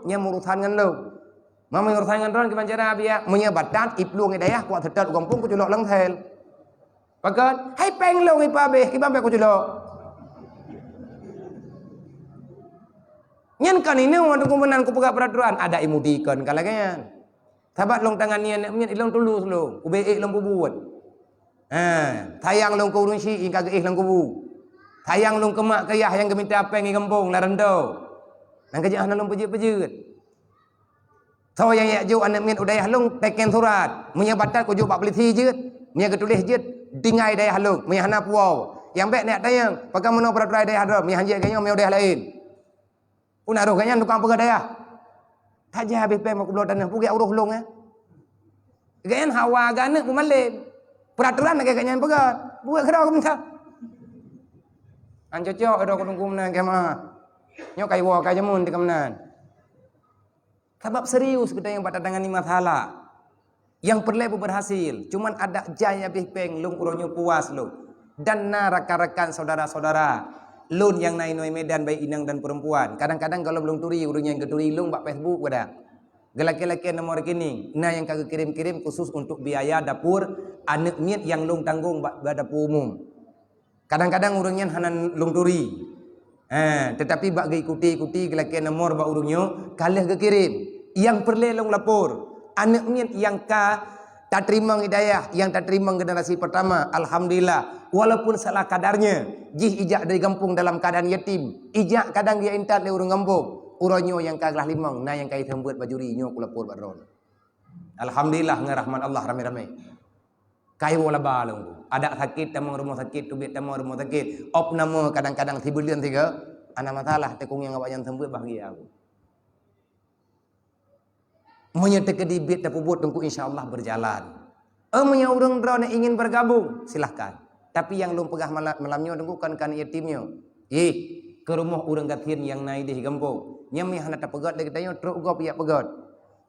nya murusan dengan lo. Mama murusan dengan ron gimana cara biar menye batat iplu daya kuat sedot kampung ku julok lang thel. Pakat, hai peng lo ipabe, ibambe ku julok. Nyan kan ini waktu kumenan ku pegak peraturan ada imudikan kalaganya. Sahabat long tangan ni anak ilong tulus long, ubeik long bubuat. Tayang long kurun si ingka geih long kubu. Tayang long kemak kayah yang geminta apa yang gembong larendo. Nang kerja long pejut-pejut. So yang ya jo anak min udayah long teken surat, menyebatat ku jo bak beli tijut, nya ketulis jut dingai dayah long, nya hana puau. Yang bek nak tayang, pakai meno peraturan dayah do, nya hanjek ganya nya dayah lain. Una roh kanya tukang pegah daya. Tak jah habis pem aku tanah pugi uruh long Gayan hawa gana pumalin. Peraturan nak kanya pegah. Buat kerau minta. An cocok ada ku tunggu menan kemah. Nyo kai wa kai jamun di kemenan. Sebab serius kita yang pada tangani masalah. Yang perlu berhasil. Cuman ada jaya habis peng lung urohnya puas lo. Dan rakan-rakan saudara-saudara. Lun yang naik noi Medan baik inang dan perempuan. Kadang-kadang kalau belum turi urungnya yang keturi lung bak Facebook pada. Gelaki-laki nomor rekening. Nah yang kagak kirim-kirim khusus untuk biaya dapur anak miet yang lung tanggung bak dapur umum. Kadang-kadang urungnya hanan lung turi. Tetapi bak ikuti gelaki nomor bak urungnya kalah ke kirim. Yang perlu lung lapor. Anak miet yang tak terima hidayah, yang tak terima generasi pertama, alhamdulillah, walaupun salah kadarnya, jih ijak dari kampung dalam keadaan yatim, ijak kadang dia intat le urang kampung, uronyo yang kaglah limang, nah yang kait hembut bajuri nyo kula pur badron. Alhamdulillah ngerahmat Allah rame-rame. Kai wala balong. Ada sakit tamang rumah sakit, tubit tamang rumah sakit. Op nama kadang-kadang 3 bulan 3. Ana masalah tekung yang awak yang sembut bahagia aku. Menyertai kedibit dan pubut tunggu insyaAllah berjalan. Punya orang drone ingin bergabung, silahkan. Tapi yang belum pegah malamnya tunggu kan yatimnya. Ke rumah orang gatin yang naik di kampung. Nyami hana tak pegat lagi tanya truk gop ya pegat.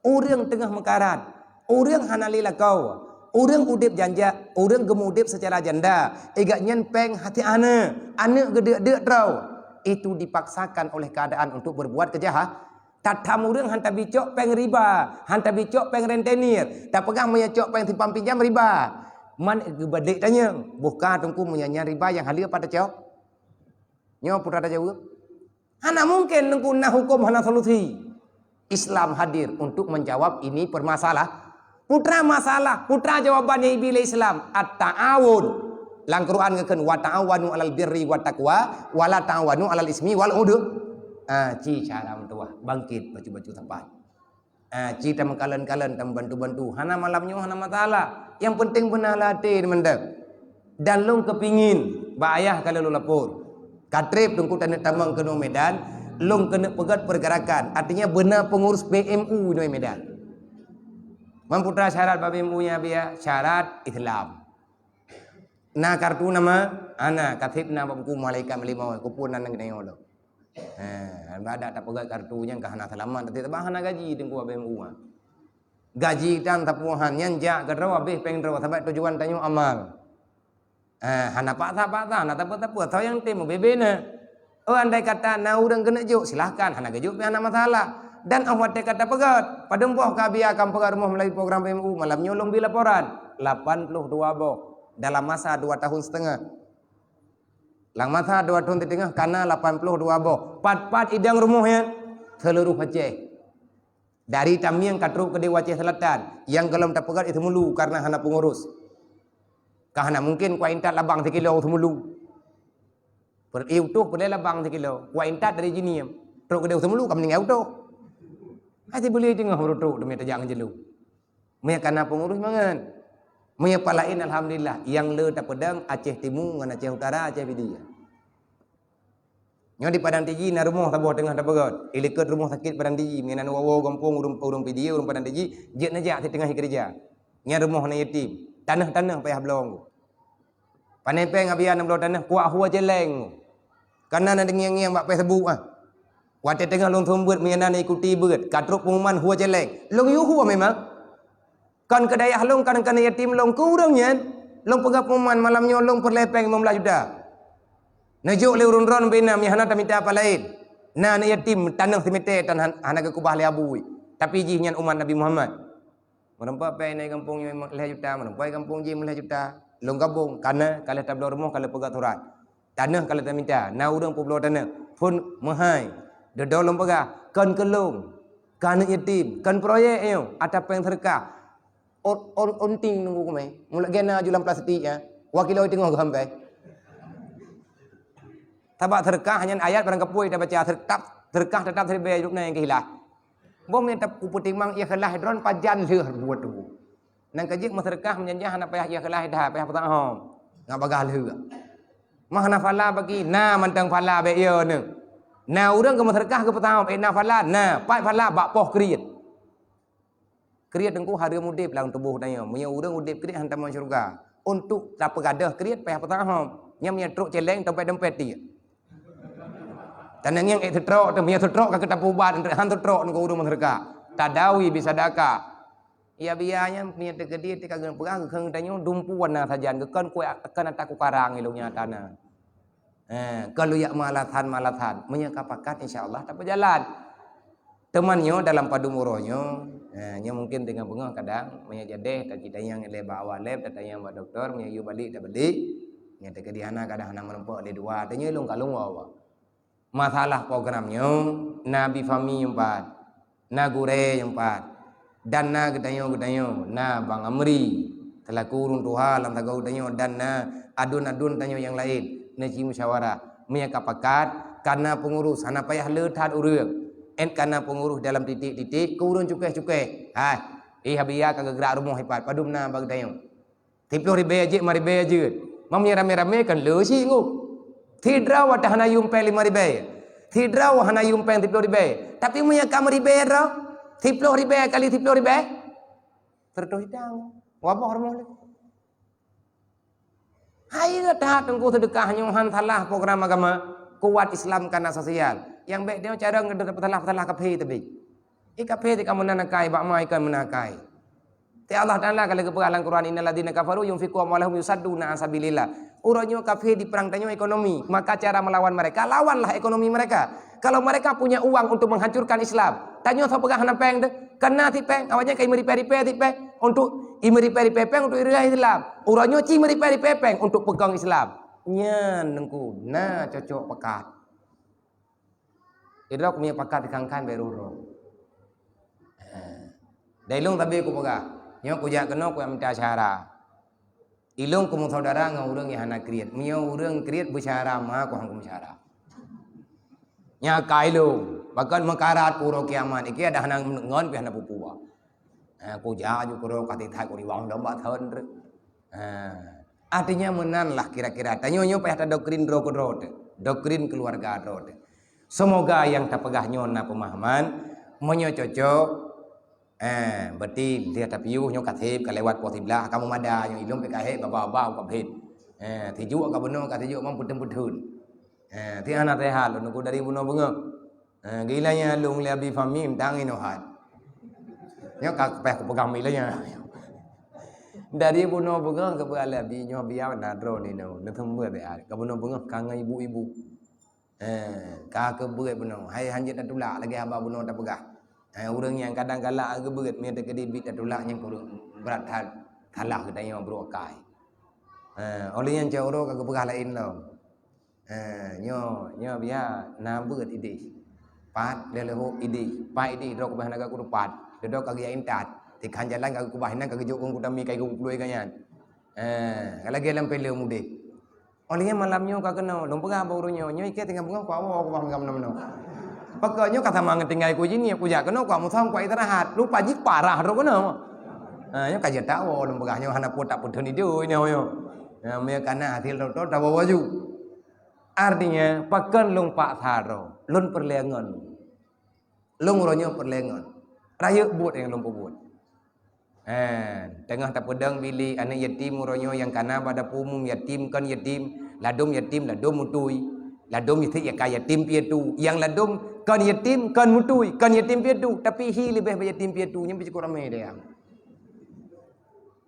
Orang tengah mekarat. Orang hana lila kau. Orang udip janja, orang gemudip secara janda. Egak nyenpeng hati anak gede-gede trau. Itu dipaksakan oleh keadaan untuk berbuat kejahat. Tatam orang hantar bicok peng riba, hantar bicok peng rentenir. Tak pegang punya cok peng timpang pinjam riba. Man gebadek tanya, buka tungku punya riba yang halia pada cok. Nyo putra ada jawab. Hana mungkin tungku nah hukum hana solusi. Islam hadir untuk menjawab ini permasalah. Putra masalah, putra jawabannya bila Islam at-ta'awun. Lang Quran ngeken wa ta'awanu 'alal birri wat taqwa wa la ta'awanu 'alal ismi wal udwan. Ci cara mentua bangkit baju-baju tepat. Ci tam kalen-kalen tam bantu-bantu. Hana malamnya hana masalah. Yang penting benar latih mendek. Dan long kepingin bayah kalau lu lapor. Katrip tungku tanda tamang kena Medan, long kena pegat pergerakan. Artinya benar pengurus PMU di Medan. Memputra syarat PMU nya biya syarat Islam. Nah kartu nama ana katibna buku malaikat melimau kupunan nang kena lo. Ada tak pegat kartunya ke hana salaman tapi tabah hana gaji tengku BMU gaji dan tapuhan nyanjak ke rawa beh peng rawa sampai tujuan tanyo amal hana pak hana tapu atau yang temu bebena andai kata na urang kena juk silahkan hana gajuk hana masalah dan awak kata pegat padempoh kabia kam pegat rumah melalui program BMU malam nyolong bi laporan 82 boh dalam masa 2 tahun setengah. Lang masa 2 tahun tengah karena 82 boh. Pat idang rumahnya seluruh Aceh. Dari Tamiang katruk ke Dewa Aceh Selatan. Yang kalau tak pegat itu mulu karena hana pengurus. Karena mungkin kuah intat labang 3 kilo itu mulu. Utuh boleh labang 3 kilo. Kuah intat dari sini truk ke Dewa itu mulu kami tinggal utuh. Hati boleh tengah truk demi tajang jelu. Mereka karena pengurus mangan. Punya palain alhamdulillah yang le tak pedang Aceh Timur dengan Aceh Utara Aceh Bidia. Nyo di Padang Tiji na rumah tabuh tengah tak pegat. Ilikut rumah sakit Padang Tiji minan wawo kampung urung Bidia urung Padang Tiji jet najak di tengah kerja. Nya rumah na yatim. Tanah payah belong. Panepeng abian belau tanah kuat hua jeleng. Karena na dengiang bak payah sebut Wate tengah long thumbut mian ikuti beut. Katruk pengumuman hua jeleng. Long yu hua memang. Kan kedaya long kan yatim long kurangnya long pegap pengumuman malamnya long perlepeng 15 juta. Najuk le urun-urun bina mi hana minta apa lain. Na yatim tanah semete tan hana ke kubah le abui. Tapi ji nyan umat Nabi Muhammad. Merempak pai naik kampung 15 juta, merempak kampung ji 15 juta. Long gabung karena kalau tak belau rumah kalau pegat surat. Tanah kalau tak minta, na urang pun belau tanah. Pun mahai. Dedol long pegah kan kelong. Kan yatim, kan proyek yo atap yang terkah. Onting nunggu kami. Mula gena jualan plastik ya. Wakil tengok ke sampai. Tabak terkah hanya ayat barang kepui dah baca terkah tetap terbaik rupna yang kehilah. Bom yang tak upu timang ia kelah dron pajan leh buat tu. Nang kajik terkah menjanjah nak payah ia kelah dah payah petang hom. Ngap bagah leh. Mah na fala bagi na mantang fala be yo ne. Na urang ke terkah ke petang na fala na pai fala bak poh kriet. Kriat tengku hari mudip lang tubuh tanya. Punya urang udip kriat hantar masuk syurga. Untuk tak pegadah kriat payah petang hom. Nyam truk celeng tempat dempet dia. Dan yang truk tu punya truk ke kita pubat hantar truk ke urang mereka. Tadawi bisa daka. Ya biarnya punya tegedi tika gen pegang ke tanya dumpuan na sajan ke kan ku akan tak ku karang ilungnya tanah. Kalau ya malatan menyakapakat insyaallah tak berjalan. Temannya dalam padu muronya nya mungkin dengan bunga kadang menyajadeh tak kita yang leba awaleb tak yang buat doktor menyayu balik tak balik nya tak di anak kadang anak melempok di dua tanya long kalung wawa masalah programnya nabi fami yang 4 na gure yang 4 dan na gedanyo na bang amri telah kurung tuha lam tagau danyo dan na adun tanyo yang lain na ci musyawarah menyakapakat karena pengurus hana payah letat urang karena pengurus dalam titik-titik kurun cukai. Habia kagak gerak rumah hebat padum na bag tayong 30,000 aja 5,000 aja mamnya rame-rame kan lu sih nguk tidra wa tahana yumpe 5,000 tidra wa hana yumpe 30,000 tapi punya kamar 30,000 kali 30,000 terus hidang wabah rumah lu hai dah tunggu sedekah nyuhan salah program agama kuat Islam karena sosial yang baik dia cara ngedek petalah kafe tapi kafe di kamu nanakai bak mai kan menakai ti Allah Taala kalau kepegalan Quran innal ladzina kafaru yunfiqu amwalahum yusadduna an sabilillah uronyo kafe di perang tanyo ekonomi maka cara melawan mereka lawanlah ekonomi mereka kalau mereka punya uang untuk menghancurkan Islam tanyo so pegah peng de kena ti peng awalnya kai meri-peri ti peng untuk imeri-peri peng untuk irah Islam uronyo ci meri-peri peng untuk pegang Islam nyen nengku nah cocok pekat irok punya pekat dikangkan beruro dailung tapi ku pegah nyo ku jak kena ku minta cara ilung ku saudara ngau urang yang hana kriet mio urang kriet bersyara mah ku hang cara nya kailung bahkan mekarat puro kiamat iki ada hana ngon pi hana pupua ku ja ju ku ro kati thai ku riwang domba thon artinya menan lah kira-kira tanyo nyo peh ada doktrin doktrin keluarga semoga yang terpegah nyona pemahaman menyo cocok berarti dia tapi nyo katib kelewat posiblah kamu mada nyo ilung PKH baba kapit tiju ka beno ka tiju mam putun ti ana tehal nunggu dari buno bunga gilanya lung lebi famim tangi no hat nyo ka peh pegang milanya dari buno bunga ke lebi nyo biar na dro ni no thum bue be ka buno bunga ka ngai ibu-ibu ka ke bue buno hai hanjit datula lagi haba buno ta pegah urang yang kadang-kala agak berat minta kedibit atulah yang kurang berat halah kita yang berokai oleh yang jauh agak begah lain lo nyo biar na berat ide pat leleho ide pat ide dok bah naga kudu pat dok kagi intat ti kan jalan kagi kubah nang kagi jokong kudami kai kuploi kanyan kalau gelam pele mude oleh yang malamnya kagak no lompega baurunyo nyo ike tinggal bunga kwawo kubah ngam pokoknya kata mangan tinggal ku jini ku jak kena ku musang ku istirahat lupa jik parah ro kena nya kaje tawo lum begahnya hana potak putun itu ini yo me kana hasil to tawo waju artinya pakan lung pak tharo lun perlengan lung ronyo perlengan raya buat yang lum buat tengah tak pedang bili anak yatim ronyo yang kana pada pumum yatim kan yatim ladum mutui ladum itu ya kaya yatim piatu yang ladum kan yatim kan mutui kan yatim piatu tapi hi lebih banyak yatim piatu nya biji kurame dia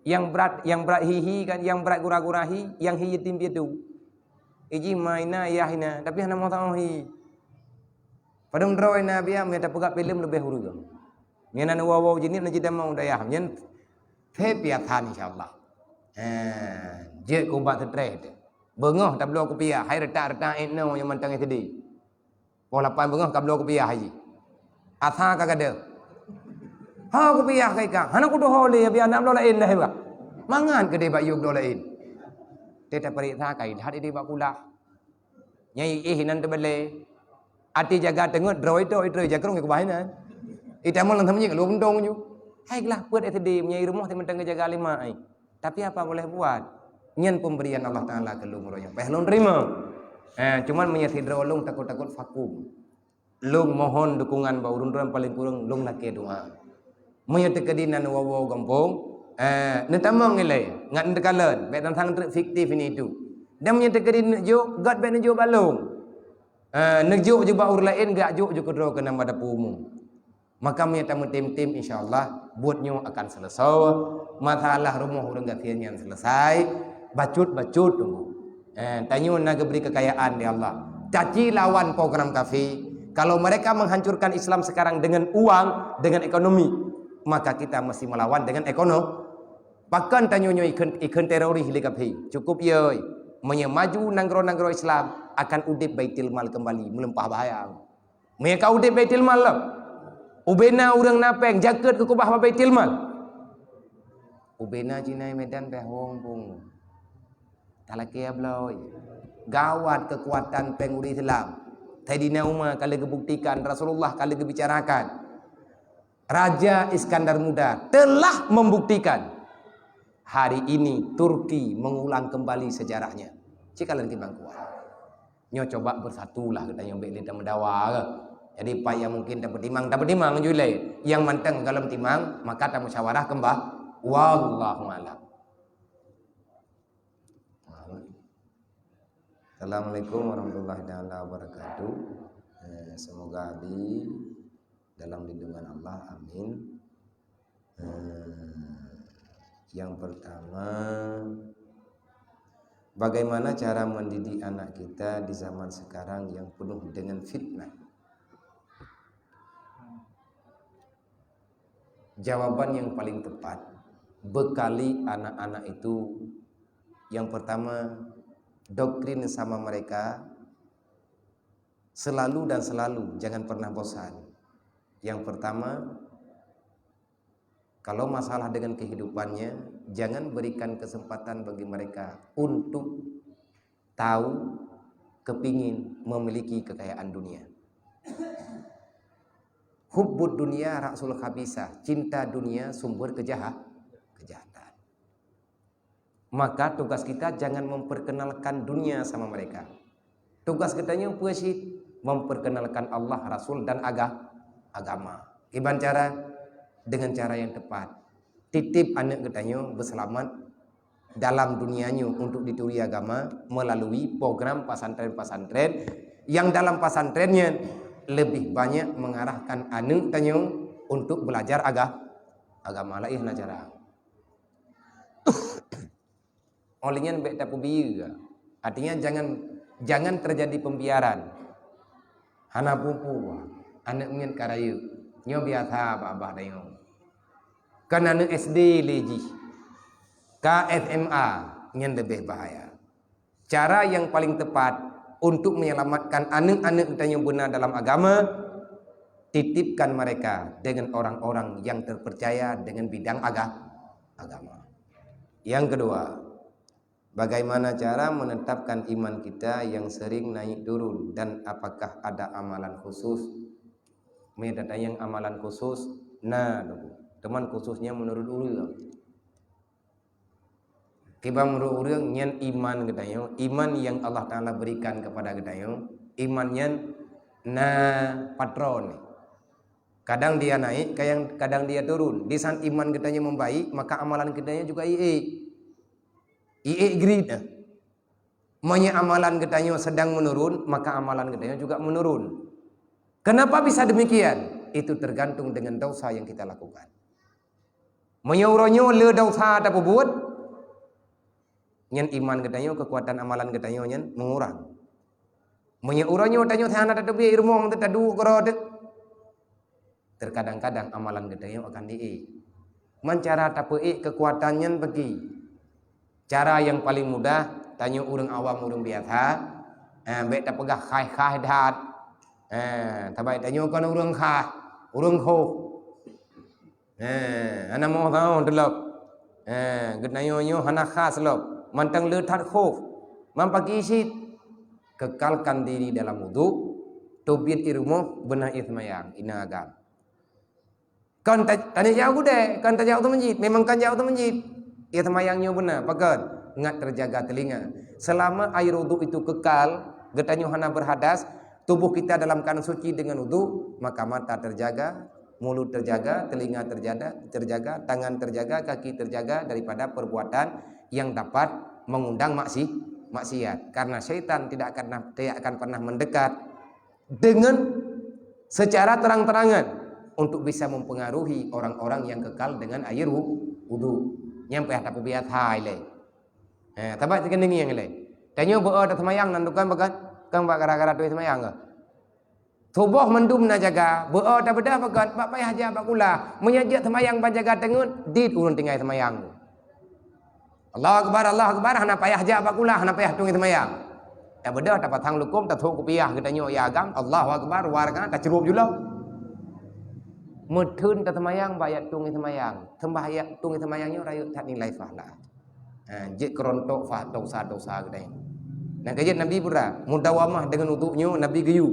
yang berat hihi kan yang berat gura-gurahi yang hi yatim piatu iji maina yahina tapi hana mau tahu hi padam droi na biya me ta pegak film lebih hurug nyana na wawo jinit na jida mau dayah nyen fe piathan insyaallah je ko ba tetre bengoh tablo ko pia hai reta eno yang mantang tadi pola pan bengoh kablo ko pia haji atha ka gade ha ko pia kai ka hana ko do hole ya biar nam lo lain dah ba mangan gede ba yub do lain teta pari tha kai had ide ba kula nyai nan tebele ati jaga tengut droi to itu jakrong ko bahina itamol tham nyi lo bendong nyu hai lah buat tadi nyai rumah te mentang jaga lima ai tapi apa boleh buat nyen pemberian Allah Taala ke lung royong peh lung terima cuman menyethidra lung takut-takut vakum lung mohon dukungan baurun paling kurang lung nak doa menyet kedinan wawo gampong netamang nilai ngat ndekalan bet tentang fiktif ini itu dan menyet kedin jo god bet jo balung nejo jo baur lain gak jo kedro kena pada umum maka menyet tim insyaallah buatnya akan selesai masalah rumah urang gatian yang selesai bacut tunggu tanyo na beri kekayaan di Allah caci lawan program kafe kalau mereka menghancurkan Islam sekarang dengan uang dengan ekonomi maka kita mesti melawan dengan ekonomi bahkan tanyo ikon teroris di kafe cukup ye menyemaju nanggro Islam akan udip baitil mal kembali melempah bahaya mereka udip baitil mal ubena urang napeng jaket ke kubah baitil mal ubena Cina Medan teh wong pung talakia bloy gawat kekuatan penguri Islam tadi nauma kali kebuktikan Rasulullah kali kebicarakan Raja Iskandar Muda telah membuktikan hari ini Turki mengulang kembali sejarahnya. Cikalan timbang kuat. Nyo coba bersatulah kita yang beli dan mendawa ke. Jadi pak yang mungkin dapat timang julai. Yang manteng kalau timang maka tak musyawarah kembah. Wallahu a'lam. Assalamualaikum warahmatullahi wabarakatuh. Semoga dalam lindungan Allah, amin. Yang pertama, bagaimana cara mendidik anak kita di zaman sekarang yang penuh dengan fitnah? Jawaban yang paling tepat, bekali anak-anak itu yang pertama, doktrin sama mereka selalu dan selalu, jangan pernah bosan. Yang pertama, kalau masalah dengan kehidupannya, jangan berikan kesempatan bagi mereka untuk tahu, kepingin memiliki kekayaan dunia. Hubbud dunia ra'sul khabisah, cinta dunia sumber kejahatan. Maka tugas kita jangan memperkenalkan dunia sama mereka. Tugas kitanya puasit memperkenalkan Allah, Rasul dan agama. Gimana cara? Dengan cara yang tepat. Titip anak kitanya berselamat dalam dunianya untuk dituri agama melalui program pasantren-pasantren yang dalam pasantrennya lebih banyak mengarahkan anak kitanya untuk belajar agama lain cara. Olehnya baik tak pembiara. Artinya jangan terjadi pembiaran. Hana pupu anak mien karayu nyo biasa abah dayo. Kan anak SD leji. KSMA yang lebih bahaya. Cara yang paling tepat untuk menyelamatkan anak-anak kita yang benar dalam agama, titipkan mereka dengan orang-orang yang terpercaya dengan bidang agama. Yang kedua, bagaimana cara menetapkan iman kita yang sering naik turun dan apakah ada amalan khusus? Mereka yang amalan khusus, nah teman khususnya menurut urang. Kiba menurut urang nyen iman katanya, iman yang Allah Taala berikan kepada katanya, imannya patron. Kadang dia naik, kadang dia turun. Di saat iman katanya membaik, maka amalan katanya juga grid. Manya amalan katanya sedang menurun, maka amalan katanya juga menurun. Kenapa bisa demikian? Itu tergantung dengan dosa yang kita lakukan. Menyuruhnya le dosa tak buat, nyen iman katanya kekuatan amalan katanya nyen mengurang. Menyuruhnya tanya sana tak biar irmong tak du korod. Terkadang-kadang amalan katanya akan Mencara tak kekuatannya bagi. Cara yang paling mudah tanya orang awam orang biasa, baik tak pegah khai dah. Tabai tanya kan orang kho. Ana mau tahu delok. Genayonyo hana khas lop. Mantang le that kho. Mampaki isit. Kekalkan diri dalam wudu. Tobit irmo benar ismayang ina agam. Kan tanya jauh deh, kan jauh tu masjid. Memang kan jauh tu masjid. Ia semayangnya benar, pakat. Ingat terjaga telinga. Selama air wudu itu kekal, getanya hana berhadas, tubuh kita dalam keadaan suci dengan wudu, maka mata terjaga, mulut terjaga, telinga terjaga, tangan terjaga, kaki terjaga daripada perbuatan yang dapat mengundang maksiat. Karena syaitan tidak akan pernah mendekat dengan secara terang-terangan untuk bisa mempengaruhi orang-orang yang kekal dengan air wudu. Nyampe tak biat hai le. Tabat sekening yang le. Tanya ada semayang nandukan bagan. Kang bak gara-gara tu semayang ke? Tubuh mendum na jaga. Tak beda bagan. Bak payah aja bak kula. Menyajak semayang ban jaga tengut. Dit ulun tinggal semayang. Allah Akbar. Hana payah aja bak kula. Hana payah tungi semayang. Tak beda tak patang lukum. Tak thuk kupiah. Kita nyo ya agam. Allahu Akbar. Warga tak cerup jula. Mudhun tak semayang bayat tungi semayang. Sembahyang tungi semayangnya rayu tak nilai pahala. Jik kerontok fah dosa-dosa kedai. Dan kejadian Nabi pura mudawamah dengan wudunya Nabi geyu.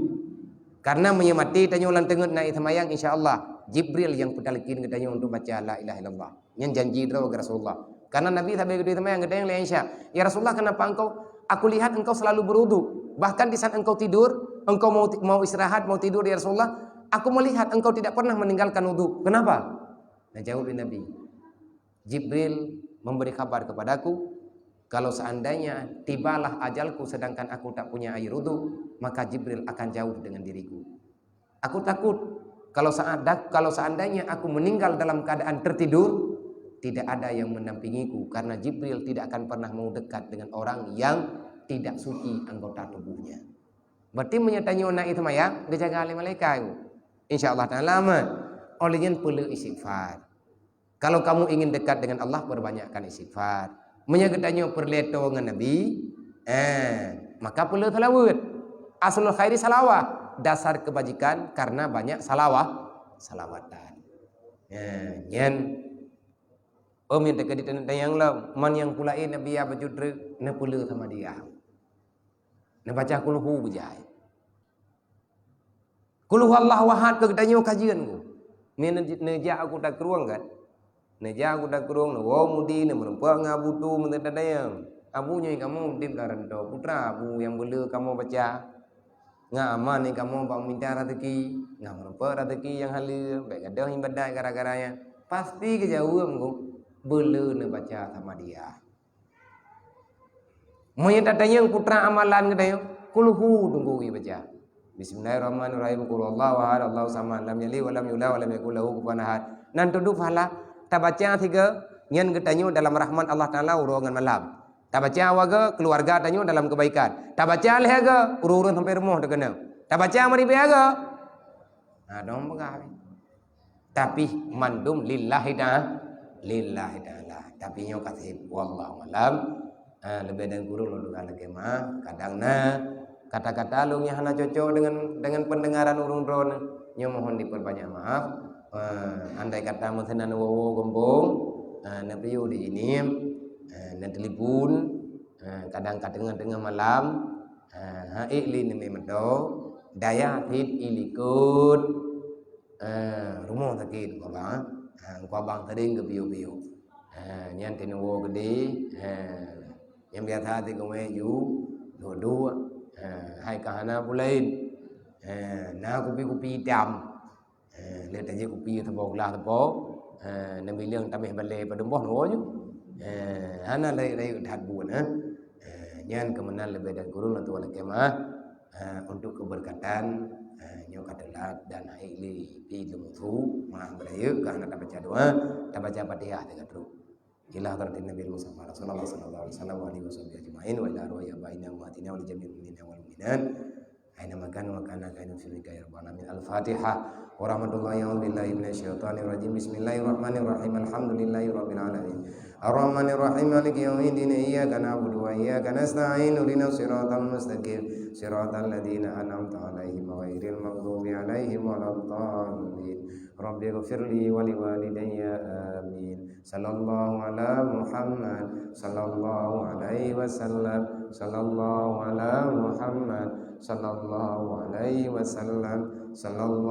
Karena menyemati tanya ulang tengut naik semayang insya-Allah Jibril yang pedalkin katanya untuk baca la ilaha illallah. Yang janji itu ke Rasulullah. Karena Nabi sampai gede teman yang katanya Aisyah, ya Rasulullah kenapa aku lihat engkau selalu berwudu. Bahkan di saat engkau tidur, engkau mau istirahat, mau tidur ya Rasulullah, aku melihat engkau tidak pernah meninggalkan wudu. Kenapa? Nah jawab Nabi, Jibril memberi kabar kepadaku, kalau seandainya tibalah ajalku sedangkan aku tak punya air wudu, maka Jibril akan jauh dengan diriku. Aku takut kalau seandainya aku meninggal dalam keadaan tertidur, tidak ada yang mendampingiku, karena Jibril tidak akan pernah mau dekat dengan orang yang tidak suci anggota tubuhnya. Berarti menyatanya nak itu maya dijaga oleh malaikat. Insyaallah taala olehnya perlu istighfar. Kalau kamu ingin dekat dengan Allah, perbanyakkan istighfar. Menyagetanya perleto dengan Nabi, maka perlu salawat. Aslul khairi salawat. Dasar kebajikan karena banyak salawatan. Nyen yang dekat di yang lam man yang pulain Nabi ya bajudre na pula sama dia. Na baca kulhu bujai. Kulhu Allah wahad ke katanya kajian ku. Neja aku tak keruang kan. Neja aku tak keruang na wo mudi na menempa ngabutu mentadayang. Abunya kamu tim laranto putra abu yang bela kamu baca. Nga aman ni kamu bang minta rezeki, nga menempa rezeki yang halal, baik ada yang badai gara-garanya. Pasti kejauhan ku bela na baca sama dia. Monya tatanya putra amalan katanya, kulhu tunggu baca. Bismillahirrahmanirrahim. Qul Allahu ahad, Allahu samad, lam yalid wa lam yulad wa lam yakul lahu kufuwan ahad. Nan tuduh pahala tabaca tiga nyen katanya dalam rahmat Allah Taala urongan malam. Tak baca waga keluarga tanya dalam kebaikan. Tak baca lehaga urun sampai rumah dah kena. Tak baca mari behaga. Nah, dong begai. Tapi mandum lillahi ta'ala. Tapi nyo kasih wallahu alam. Lebih dari guru lu lagi mah kadangna kata-kata lu nya hana cocok dengan pendengaran urun ron. Nyo mohon diperbanyak maaf. Andai kata mentenan wowo gombong, nabi di ini dan telepon kadang-kadang tengah malam ikli ni memado daya hit ilikut rumah sakit ko bang tadi ke bio nyan tinowo gede yang biasa ti ko meju dua hai kahana bulain na kupi dam le taje kupi tebok lah tebok nabi liang tamih balai pademboh no je hana lay dah buat nyan kemenal lebih dan guru untuk wala kemah untuk keberkatan nyokat dan haili di lumtu mah berayu karena tak baca doa tak baca Fatihah dengan terus ila hadratin Nabi Muhammad sallallahu alaihi wasallam ajmain wa ila ruhi abaina wa atina wa jami'il mu'minina wal mu'minat aina makan wa kana kainu filika ya rabbal alamin al-fatihah wa rahmatullahi wa billahi minasyaitonir rajim bismillahirrahmanirrahim alhamdulillahi rabbil alamin arrahmanir rahim maliki yaumiddin iyyaka na'budu wa iyyaka nasta'in ihdinas siratal mustaqim siratal ladzina an'amta 'alaihim ghairil maghdubi 'alaihim waladdallin rabbighfirli wa liwalidayya amin sallallahu ala muhammad sallallahu alaihi wasallam sallallahu ala muhammad sallallahu alaihi wasallam sallallahu